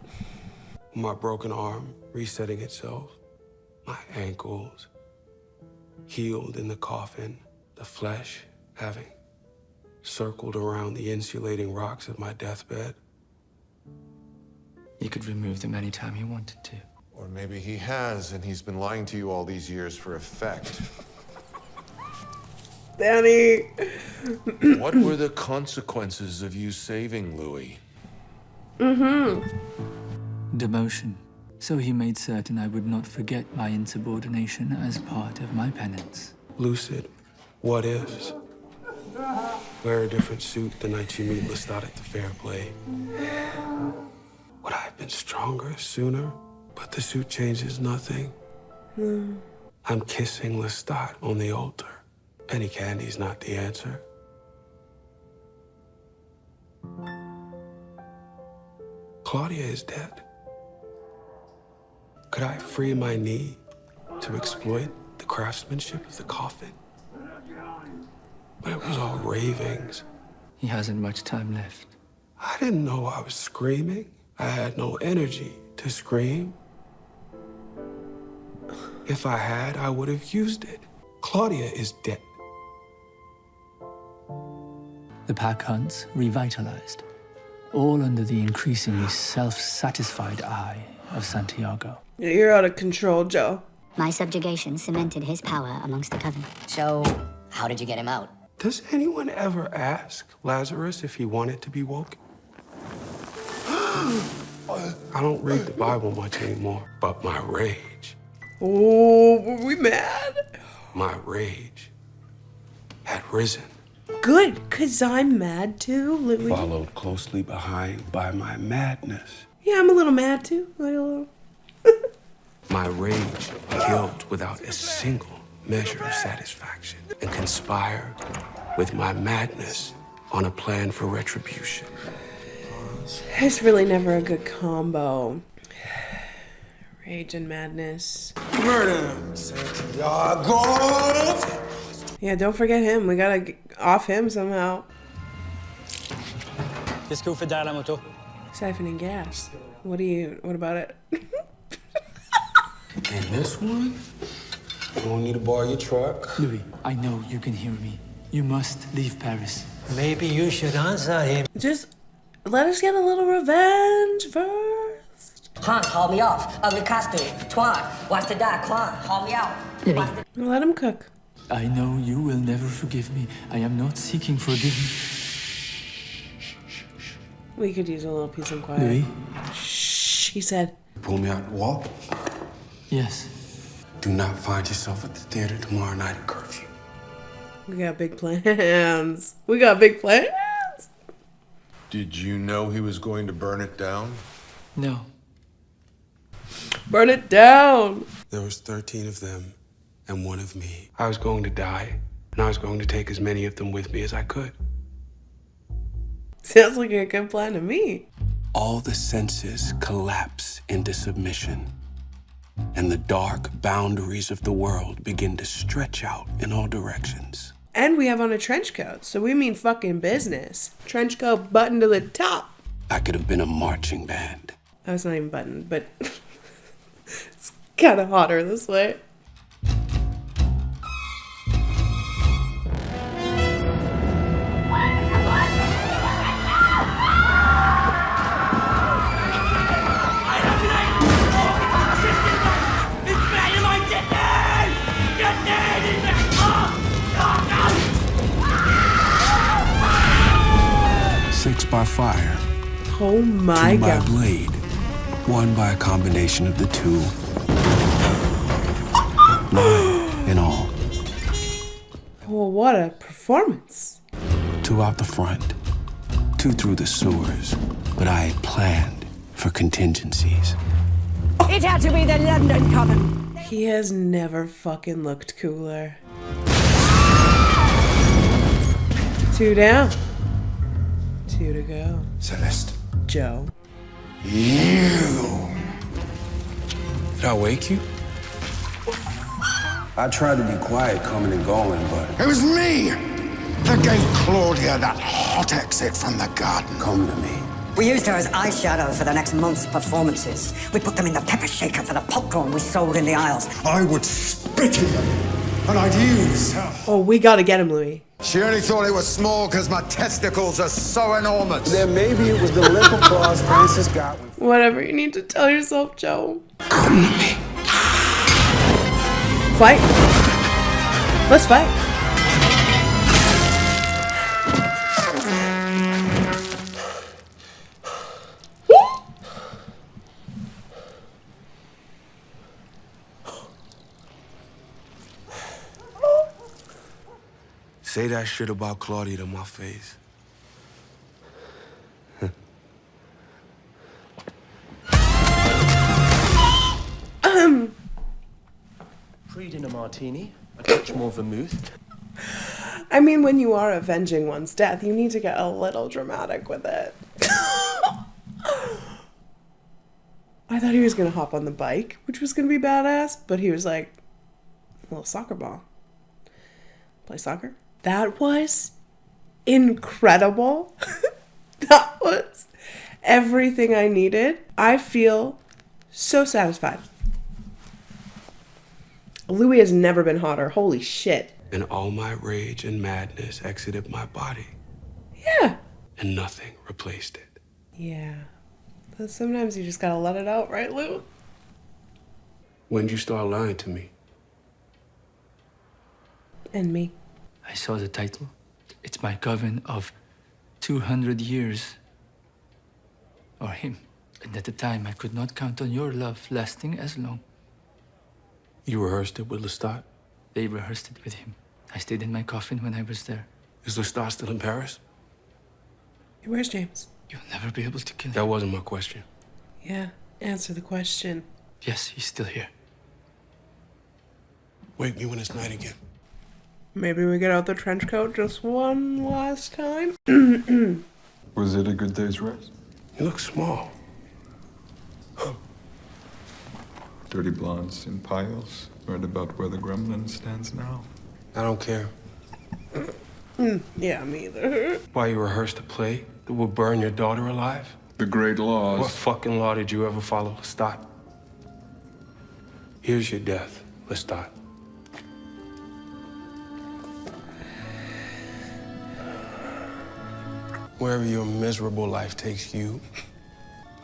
My broken arm resetting itself. My ankles healed in the coffin. The flesh having circled around the insulating rocks of my deathbed. He could remove them anytime he wanted to. Or maybe he has, and he's been lying to you all these years for effect. Danny! What were the consequences of you saving Louis? Demotion. So he made certain I would not forget my insubordination as part of my penance. Lucid. What ifs? Wear a different suit the night you meet Lestat at the fair play. Would I have been stronger sooner? But the suit changes nothing. I'm kissing Lestat on the altar. Penny candy's not the answer. Claudia is dead. Could I free my knee to exploit the craftsmanship of the coffin? But it was all ravings. He hasn't much time left. I didn't know I was screaming. I had no energy to scream. If I had, I would have used it. Claudia is dead. The pack hunts revitalized, all under the increasingly self-satisfied eye of Santiago. You're out of control, Joe. My subjugation cemented his power amongst the coven. So, how did you get him out? Does anyone ever ask Lazarus if he wanted to be woke? I don't read the Bible much anymore, but my rage. Oh, were we mad? My rage had risen. Good, because I'm mad too. Followed closely behind by my madness. Yeah, I'm a little mad too. Like a little. My rage killed without a single measure of satisfaction and conspired with my madness on a plan for retribution. It's really never a good combo. Rage and madness. Murder, Santiago! Yeah, don't forget him. We gotta get off him somehow. Qu'est-ce que vous faites derrière la moto? Siphoning gas. What about it? And this one? You don't need to borrow your truck. Louis, I know you can hear me. You must leave Paris. Maybe you should answer him. Just let us get a little revenge first. Huh, haul me off. Ugly costume. Twan. Watch the die. Quan. Haul me out. Let him cook. I know you will never forgive me. I am not seeking forgiveness. We could use a little peace and quiet. Louis? Shh, he said. Pull me out the wall. Yes. Do not find yourself at the theater tomorrow night at curfew. We got big plans. We got big plans. Did you know he was going to burn it down? No. Burn it down. There was 13 of them and one of me. I was going to die, and I was going to take as many of them with me as I could. Sounds like a good plan to me. All the senses collapse into submission, and the dark boundaries of the world begin to stretch out in all directions. And we have on a trench coat, so we mean fucking business. Trench coat buttoned to the top. I could have been a marching band. Oh, it's not even buttoned, but it's kind of hotter this way. Six by fire. Oh my two God. by blade. One by a combination of the two. 9 in all. Well, what a performance. 2 out the front. 2 through the sewers. But I had planned for contingencies. It had to be the London Coven. He has never fucking looked cooler. 2 down. 2 to go. Celeste. Joe. You. Did I wake you? I tried to be quiet, coming and going, but It was me that gave Claudia that hot exit from the garden. come to me. We used her as eyeshadow for the next month's performances. We put them in the pepper shaker for the popcorn we sold in the aisles. I would spit in them, and I'd use her. Oh, we gotta get him, Louis. She only thought it was small because my testicles are so enormous. Then maybe it was the lip applause Francis got when Whatever you need to tell yourself, Joe. Come to me. Fight. Let's fight. Say that shit about Claudia to my face. Pre-dinner martini, a touch more vermouth. I mean, when you are avenging one's death, you need to get a little dramatic with it. I thought he was gonna hop on the bike, which was gonna be badass, but he was like, a little soccer ball. Play soccer? That was incredible. That was everything I needed. I feel so satisfied. Louis has never been hotter. Holy shit. And all my rage and madness exited my body. Yeah. And nothing replaced it. Yeah. But sometimes you just gotta let it out, right, Lou? When'd you start lying to me? And me. I saw the title. It's my coven of 200 years. Or him. And at the time, I could not count on your love lasting as long. You rehearsed it with Lestat? They rehearsed it with him. I stayed in my coffin when I was there. Is Lestat still in Paris? Where's James? You'll never be able to kill him. That wasn't my question. Yeah, answer the question. Yes, he's still here. Wake me when it's night again. Maybe we get out the trench coat just one last time. Was it a good day's rest? You look small. Dirty blondes in piles, right about where the gremlin stands now. I don't care. Yeah, me either. Why you rehearsed a play that will burn your daughter alive? The great laws. What fucking law did you ever follow, Lestat? Here's your death, Lestat. Wherever your miserable life takes you,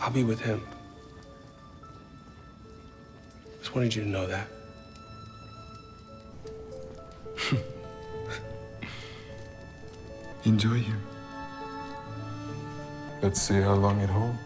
I'll be with him. Just wanted you to know that. Enjoy him. Let's see how long it holds.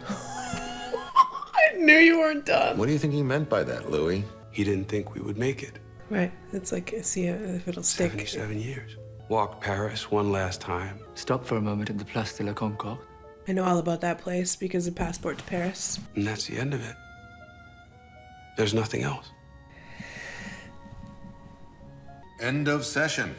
I knew you weren't done. What do you think he meant by that, Louis? He didn't think we would make it. Right. It's like, see if it'll stick. 77 years. Walked Paris one last time. Stop for a moment at the Place de la Concorde. I know all about that place because of Passport to Paris. And that's the end of it. There's nothing else. End of session.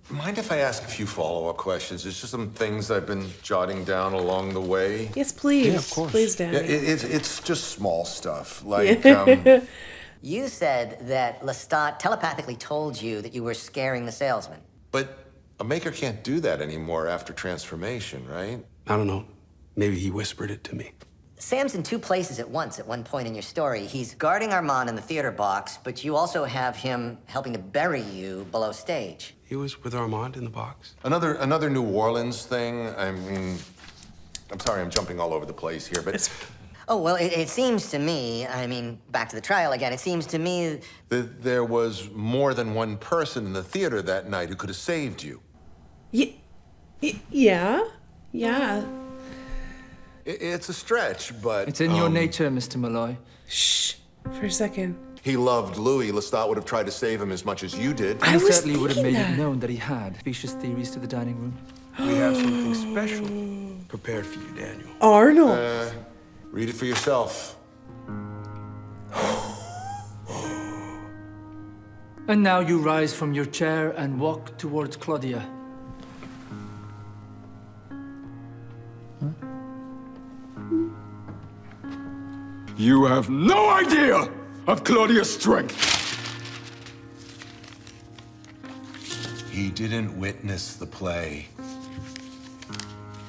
Mind if I ask a few follow-up questions? There's just some things I've been jotting down along the way. Yes, please. Yeah, of course. Please, Danny. Yeah, it's just small stuff. Like, You said that Lestat telepathically told you that you were scaring the salesman. But a maker can't do that anymore after transformation, right? I don't know. Maybe he whispered it to me. Sam's in two places at once at one point in your story. He's guarding Armand in the theater box, but you also have him helping to bury you below stage. He was with Armand in the box. Another New Orleans thing. I mean, I'm sorry, I'm jumping all over the place here, but Oh, well, it seems to me, I mean, back to the trial again, it seems to me that there was more than one person in the theater that night who could have saved you. Yeah. It's a stretch, but It's in your nature, Mr. Malloy. Shh. For a second. He loved Louis. Lestat would have tried to save him as much as you did. I certainly would have made it known that he had specious theories to the dining room. We have something special prepared for you, Daniel. Arnold. Read it for yourself. And now you rise from your chair and walk towards Claudia. You have no idea of Claudia's strength. He didn't witness the play.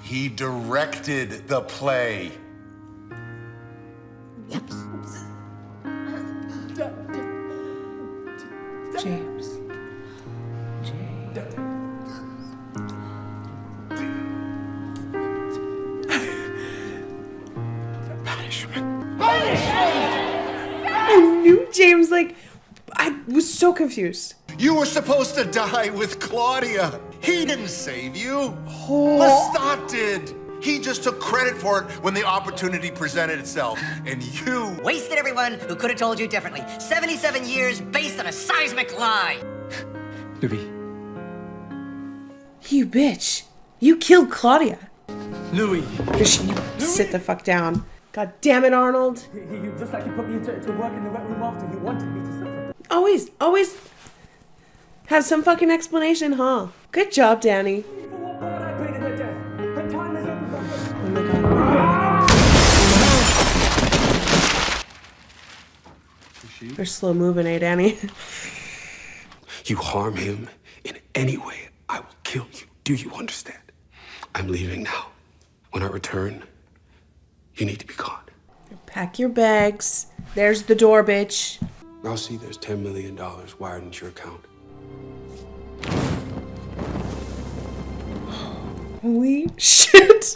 He directed the play. James. I knew James, like, I was so confused. You were supposed to die with Claudia. He didn't save you. Oh. Lestat did. He just took credit for it when the opportunity presented itself. And you... Wasted everyone who could have told you differently. 77 years based on a seismic lie. Louis. You bitch. You killed Claudia. Louis. You sit the fuck down. God damn it, Arnold. Just like he put me to work in the wet room after he wanted me to suffer. Always have some fucking explanation, huh? Good job, Danny. For what part I played in her death. Her time is open back up. Oh my god. They're slow moving, eh, Danny? You harm him in any way, I will kill you. Do you understand? I'm leaving now. When I return, you need to be gone. Pack your bags. There's the door, bitch. I'll see there's $10 million wired into your account. Holy shit.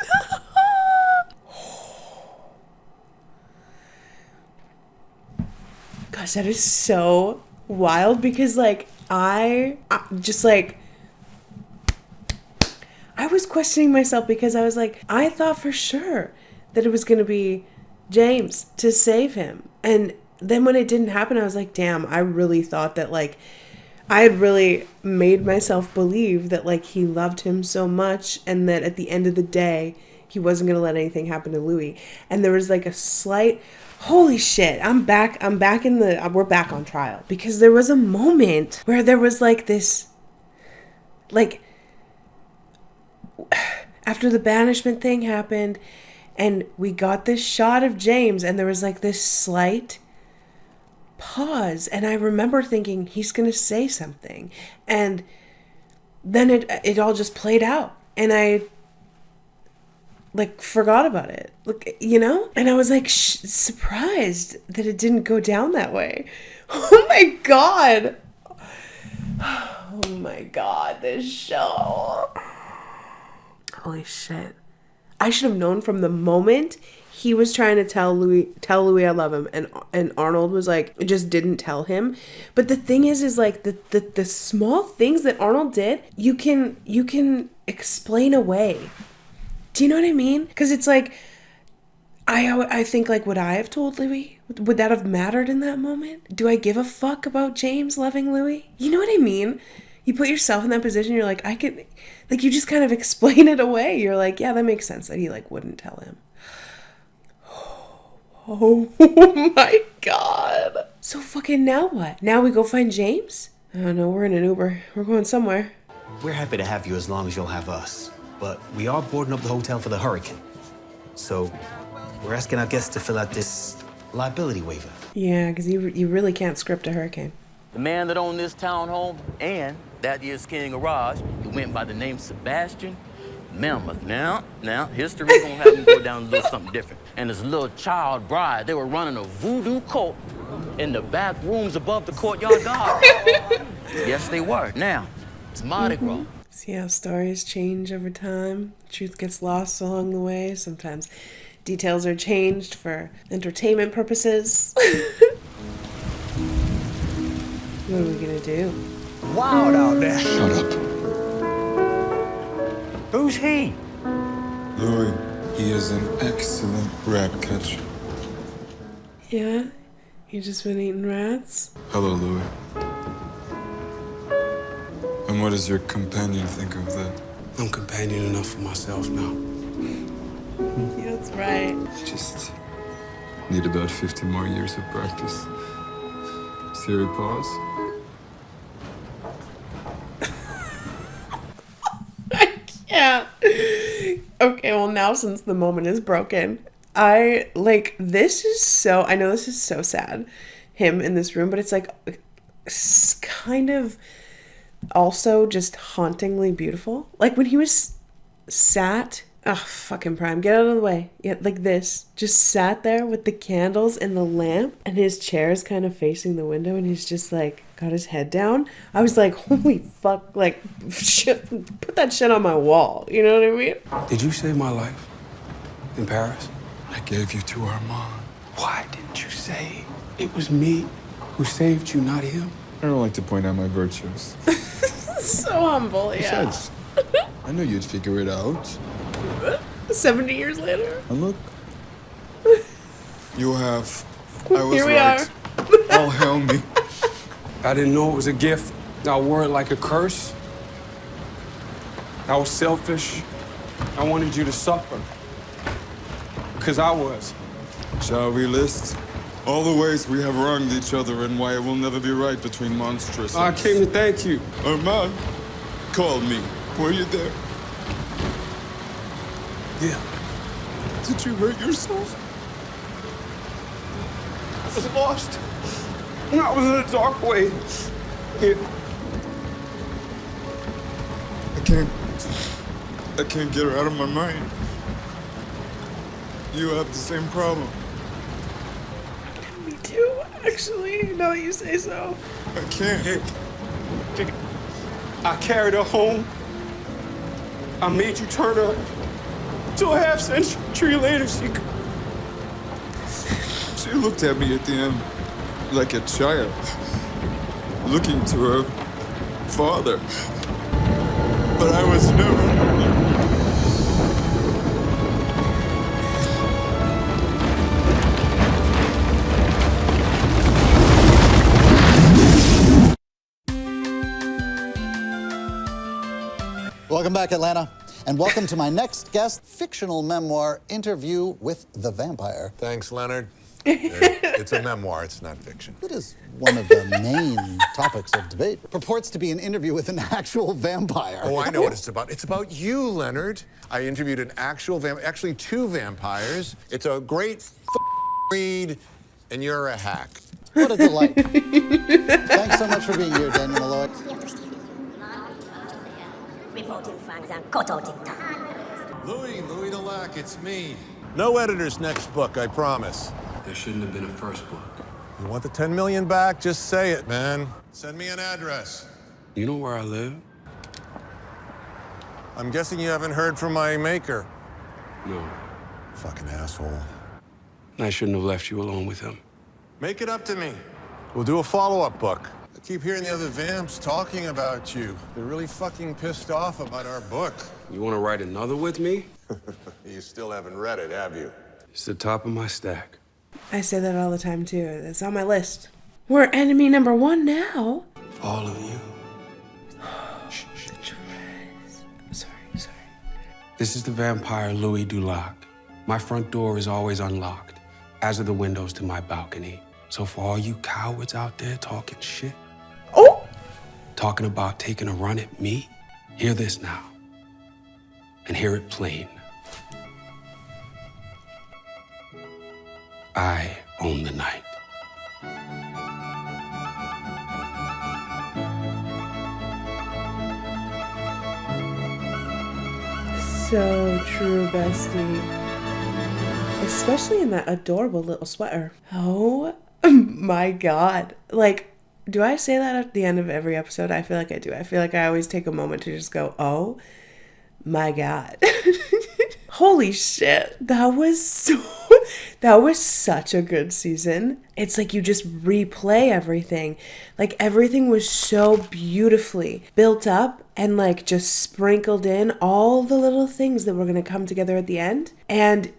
Gosh, that is so wild because, like, I just, like, I was questioning myself because I was like, I thought for sure that it was going to be James to save him. And then when it didn't happen, I was like, damn, I really thought that, like, I had really made myself believe that, like, he loved him so much and that at the end of the day, he wasn't going to let anything happen to Louis. And there was, like, a slight, holy shit, we're back on trial. Because there was a moment where there was, like, this, like, after the banishment thing happened and we got this shot of James and there was, like, this slight pause, and I remember thinking he's gonna say something, and then it all just played out and I, like, forgot about it, like, you know, and I was like surprised that it didn't go down that way. Oh my god, this show, holy shit. I should have known from the moment he was trying to tell Louis I love him, and Arnold was like, just didn't tell him. But the thing is like the small things that Arnold did, you can explain away. Do you know what I mean? Because it's like, I think, like, would I have told Louis? Would that have mattered in that moment? Do I give a fuck about James loving Louis? You know what I mean? You put yourself in that position, you're like, I could, like, you just kind of explain it away. You're like, yeah, that makes sense that he, like, wouldn't tell him. Oh my god. So fucking now what? Now we go find James? Oh no, we're in an Uber. We're going somewhere. We're happy to have you as long as you'll have us. But we are boarding up the hotel for the hurricane. So we're asking our guests to fill out this liability waiver. Yeah, because you really can't script a hurricane. The man that owned this townhome and that year's king garage, he went by the name Sebastian Melmoth. Now, history gonna have him go down and do something different. And his little child bride, they were running a voodoo cult in the back rooms above the courtyard garden. Yes, they were. Now, it's Mardi Gras. See how stories change over time? Truth gets lost along the way. Sometimes details are changed for entertainment purposes. What are we gonna do? Wild out there. Shut up. Who's he? Louis, he is an excellent rat catcher. Yeah? You just been eating rats? Hello, Louis. And what does your companion think of that? I'm companion enough for myself now. Yeah, that's right. I just need about 50 more years of practice. Siri, pause. Okay, well now since the moment is broken, I like this is so I know this is so sad, him in this room, but it's like kind of also just hauntingly beautiful. Like when he was sat, oh fucking Prime, get out of the way. Yeah, like this. Just sat there with the candles and the lamp and his chair's kind of facing the window and he's just like got his head down. I was like, holy fuck, like shit, put that shit on my wall. You know what I mean? Did you save my life in Paris? I gave you to Armand. Why didn't you say it was me who saved you, not him? I don't like to point out my virtues. So humble, yeah. Besides, I knew you'd figure it out. 70 years later. And look, you have. I was Here we right. All hail me. I didn't know it was a gift. I wore it like a curse. I was selfish. I wanted you to suffer. Because I was. Shall we list all the ways we have wronged each other and why it will never be right between monstrous? I came to thank you. Armand called me. Were you there? Yeah. Did you hurt yourself? I was lost. I was in a dark way. Yeah. I can't get her out of my mind. You have the same problem. Me too, actually, now that you say so. I can't. I carried her home. I made you turn her to a half century later. She looked at me at the end like a child, looking to her father. But I was never. Welcome back, Atlanta. And welcome to my next guest, fictional memoir, Interview with the Vampire. Thanks, Leonard. It's a memoir, it's not fiction. It is one of the main topics of debate. Purports to be an interview with an actual vampire. Oh, I know what it's about. It's about you, Leonard. I interviewed an actual actually two vampires. It's a great read, and you're a hack. What a delight. Thanks so much for being here, Daniel Malloy. Louis Delac, it's me. No editor's next book, I promise. There shouldn't have been a first book. You want the 10 million back? Just say it, man. Send me an address. You know where I live? I'm guessing you haven't heard from my maker. No. Fucking asshole. I shouldn't have left you alone with him. Make it up to me. We'll do a follow-up book. I keep hearing the other vamps talking about you. They're really fucking pissed off about our book. You want to write another with me? You still haven't read it, have you? It's the top of my stack. I say that all the time too. It's on my list. We're enemy number one now. All of you. Sorry. This is the vampire Louis Dulac. My front door is always unlocked, as are the windows to my balcony. So for all you cowards out there talking shit, talking about taking a run at me, hear this now. And hear it plain. I own the night. So true, bestie. Especially in that adorable little sweater. Oh my god. Like, do I say that at the end of every episode? I feel like I do. I feel like I always take a moment to just go, oh my god. Holy shit. That was such a good season. It's like you just replay everything. Like everything was so beautifully built up and like just sprinkled in all the little things that were going to come together at the end. And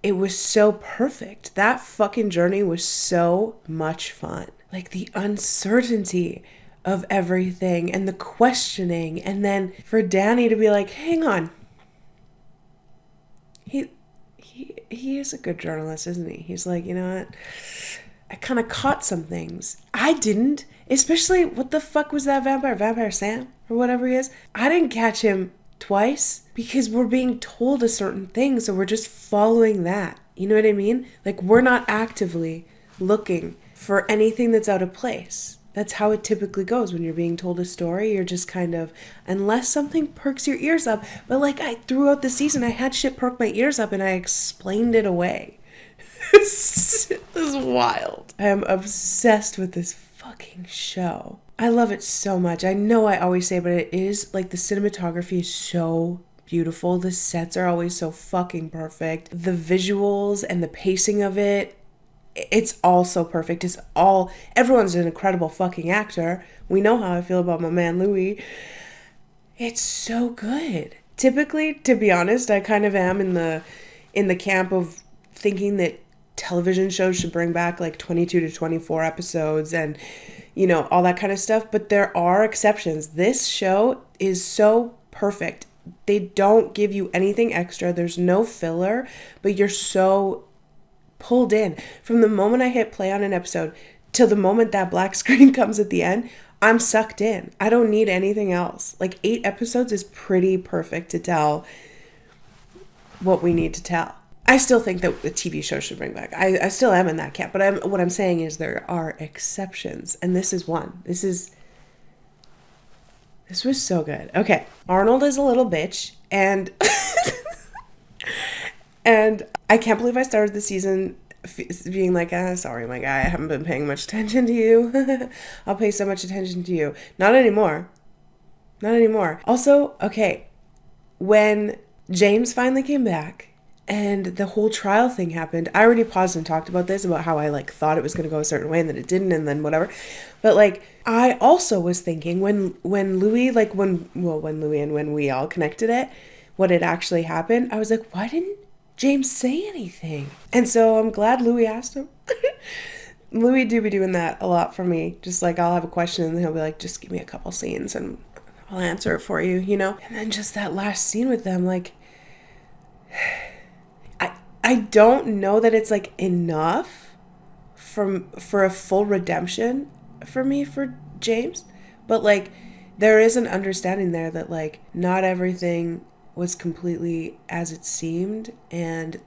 it was so perfect. That fucking journey was so much fun. Like the uncertainty of everything and the questioning. And then for Danny to be like, hang on. He is a good journalist, isn't he? He's like, you know what? I kind of caught some things. I didn't. Especially, what the fuck was that vampire? Vampire Sam? Or whatever he is? I didn't catch him twice because we're being told a certain thing, so we're just following that. You know what I mean? Like, we're not actively looking for anything that's out of place. That's how it typically goes when you're being told a story. You're just kind of, unless something perks your ears up. But like, throughout the season, I had shit perk my ears up and I explained it away. This is wild. I am obsessed with this fucking show. I love it so much. I know I always say, but it is like, the cinematography is so beautiful. The sets are always so fucking perfect. The visuals and the pacing of it, it's all so perfect. Everyone's an incredible fucking actor. We know how I feel about my man Louis. It's so good. Typically, to be honest, I kind of am in the camp of thinking that television shows should bring back like 22 to 24 episodes and, you know, all that kind of stuff. But there are exceptions. This show is so perfect. They don't give you anything extra. There's no filler, but you're so pulled in. From the moment I hit play on an episode till the moment that black screen comes at the end, I'm sucked in. I don't need anything else. Like, 8 episodes is pretty perfect to tell what we need to tell. I still think that the TV show should bring back. I still am in that camp, but what I'm saying is there are exceptions, and this is one. This was so good. Okay, Arnold is a little bitch, and and I can't believe I started the season being like, sorry, my guy, I haven't been paying much attention to you. I'll pay so much attention to you. Not anymore. Not anymore. Also, okay, when James finally came back and the whole trial thing happened, I already paused and talked about this, about how I like thought it was going to go a certain way and then it didn't, and then whatever. But like, I also was thinking when Louis, like when Louis and when we all connected it, what had actually happened, I was like, why didn't James say anything? And so I'm glad Louis asked him. Louis do be doing that a lot for me. Just like, I'll have a question and he'll be like, just give me a couple scenes and I'll answer it for you, you know? And then just that last scene with them, like, I don't know that it's like enough for a full redemption for me for James, but like, there is an understanding there that like, not everything was completely as it seemed, and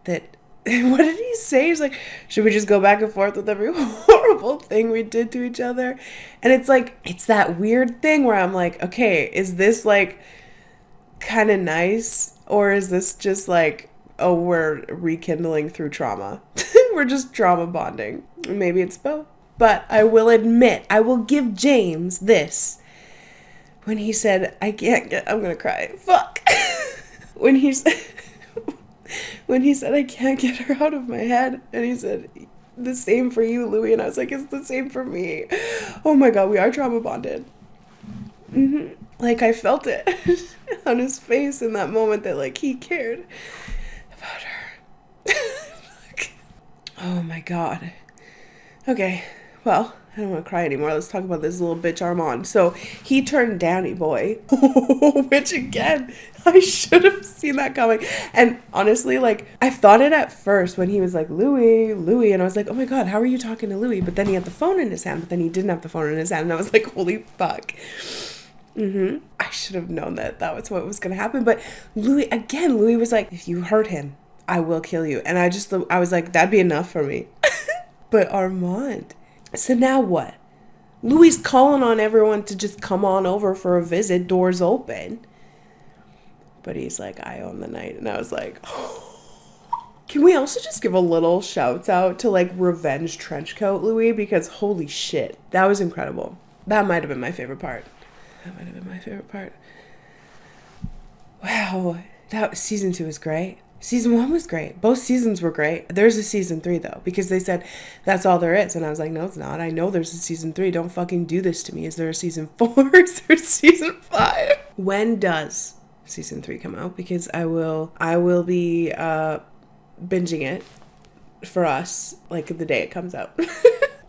that what did he say? He's like, should we just go back and forth with every horrible thing we did to each other? And it's like, it's that weird thing where I'm like, okay, is this like kind of nice, or is this just like, oh, we're rekindling through trauma? We're just trauma bonding. Maybe it's both. But I will admit, I will give James this. When he said, I'm gonna cry. Fuck. When he said, I can't get her out of my head. And he said, the same for you, Louis. And I was like, it's the same for me. Oh my God, we are trauma bonded. Like, I felt it on his face in that moment that like, he cared about her. Oh my God. Okay, well, I don't want to cry anymore. Let's talk about this little bitch Armand. So he turned Danny boy, which again, I should have seen that coming. And honestly, like, I thought it at first when he was like, Louis, and I was like, oh my God, how are you talking to Louis? But then he had the phone in his hand, but then he didn't have the phone in his hand. And I was like, holy fuck. I should have known that was what was going to happen. But Louis was like, if you hurt him, I will kill you. And I was like, that'd be enough for me. But Armand. So now what? Louis calling on everyone to just come on over for a visit, doors open. But he's like, I own the night. And I was like, oh. Can we also just give a little shouts out to like Revenge Trenchcoat Louis? Because holy shit, that was incredible. That might have been my favorite part. Wow, that season 2 was great. Season 1 was great. Both seasons were great. There's a season 3 though, because they said that's all there is. And I was like, no, it's not. I know there's a season 3. Don't fucking do this to me. Is there a season 4? Is there a season 5? When does season 3 come out? Because I will be binging it for us, like the day it comes out.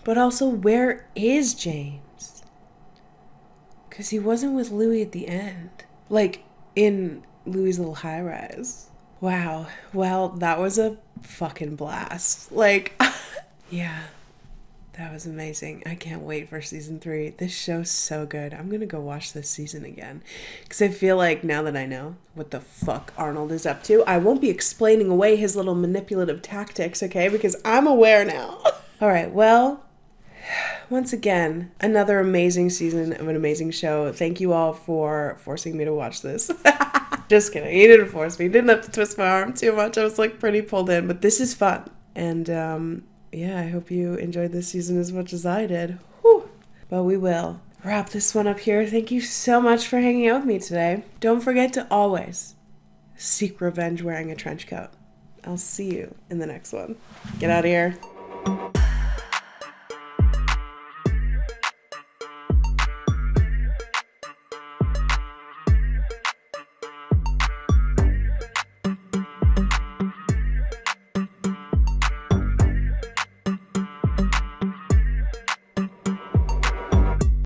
But also, where is James? Because he wasn't with Louis at the end. Like, in Louis' little high rise. Wow. Well, that was a fucking blast. Like, yeah. That was amazing. I can't wait for season 3. This show's so good. I'm gonna go watch this season again. Because I feel like now that I know what the fuck Arnold is up to, I won't be explaining away his little manipulative tactics, okay? Because I'm aware now. Alright, well, once again, another amazing season of an amazing show. Thank you all for forcing me to watch this. Just kidding. You didn't force me. You didn't have to twist my arm too much. I was like pretty pulled in. But this is fun. And yeah, I hope you enjoyed this season as much as I did. Whew. But we will wrap this one up here. Thank you so much for hanging out with me today. Don't forget to always seek revenge wearing a trench coat. I'll see you in the next one. Get out of here.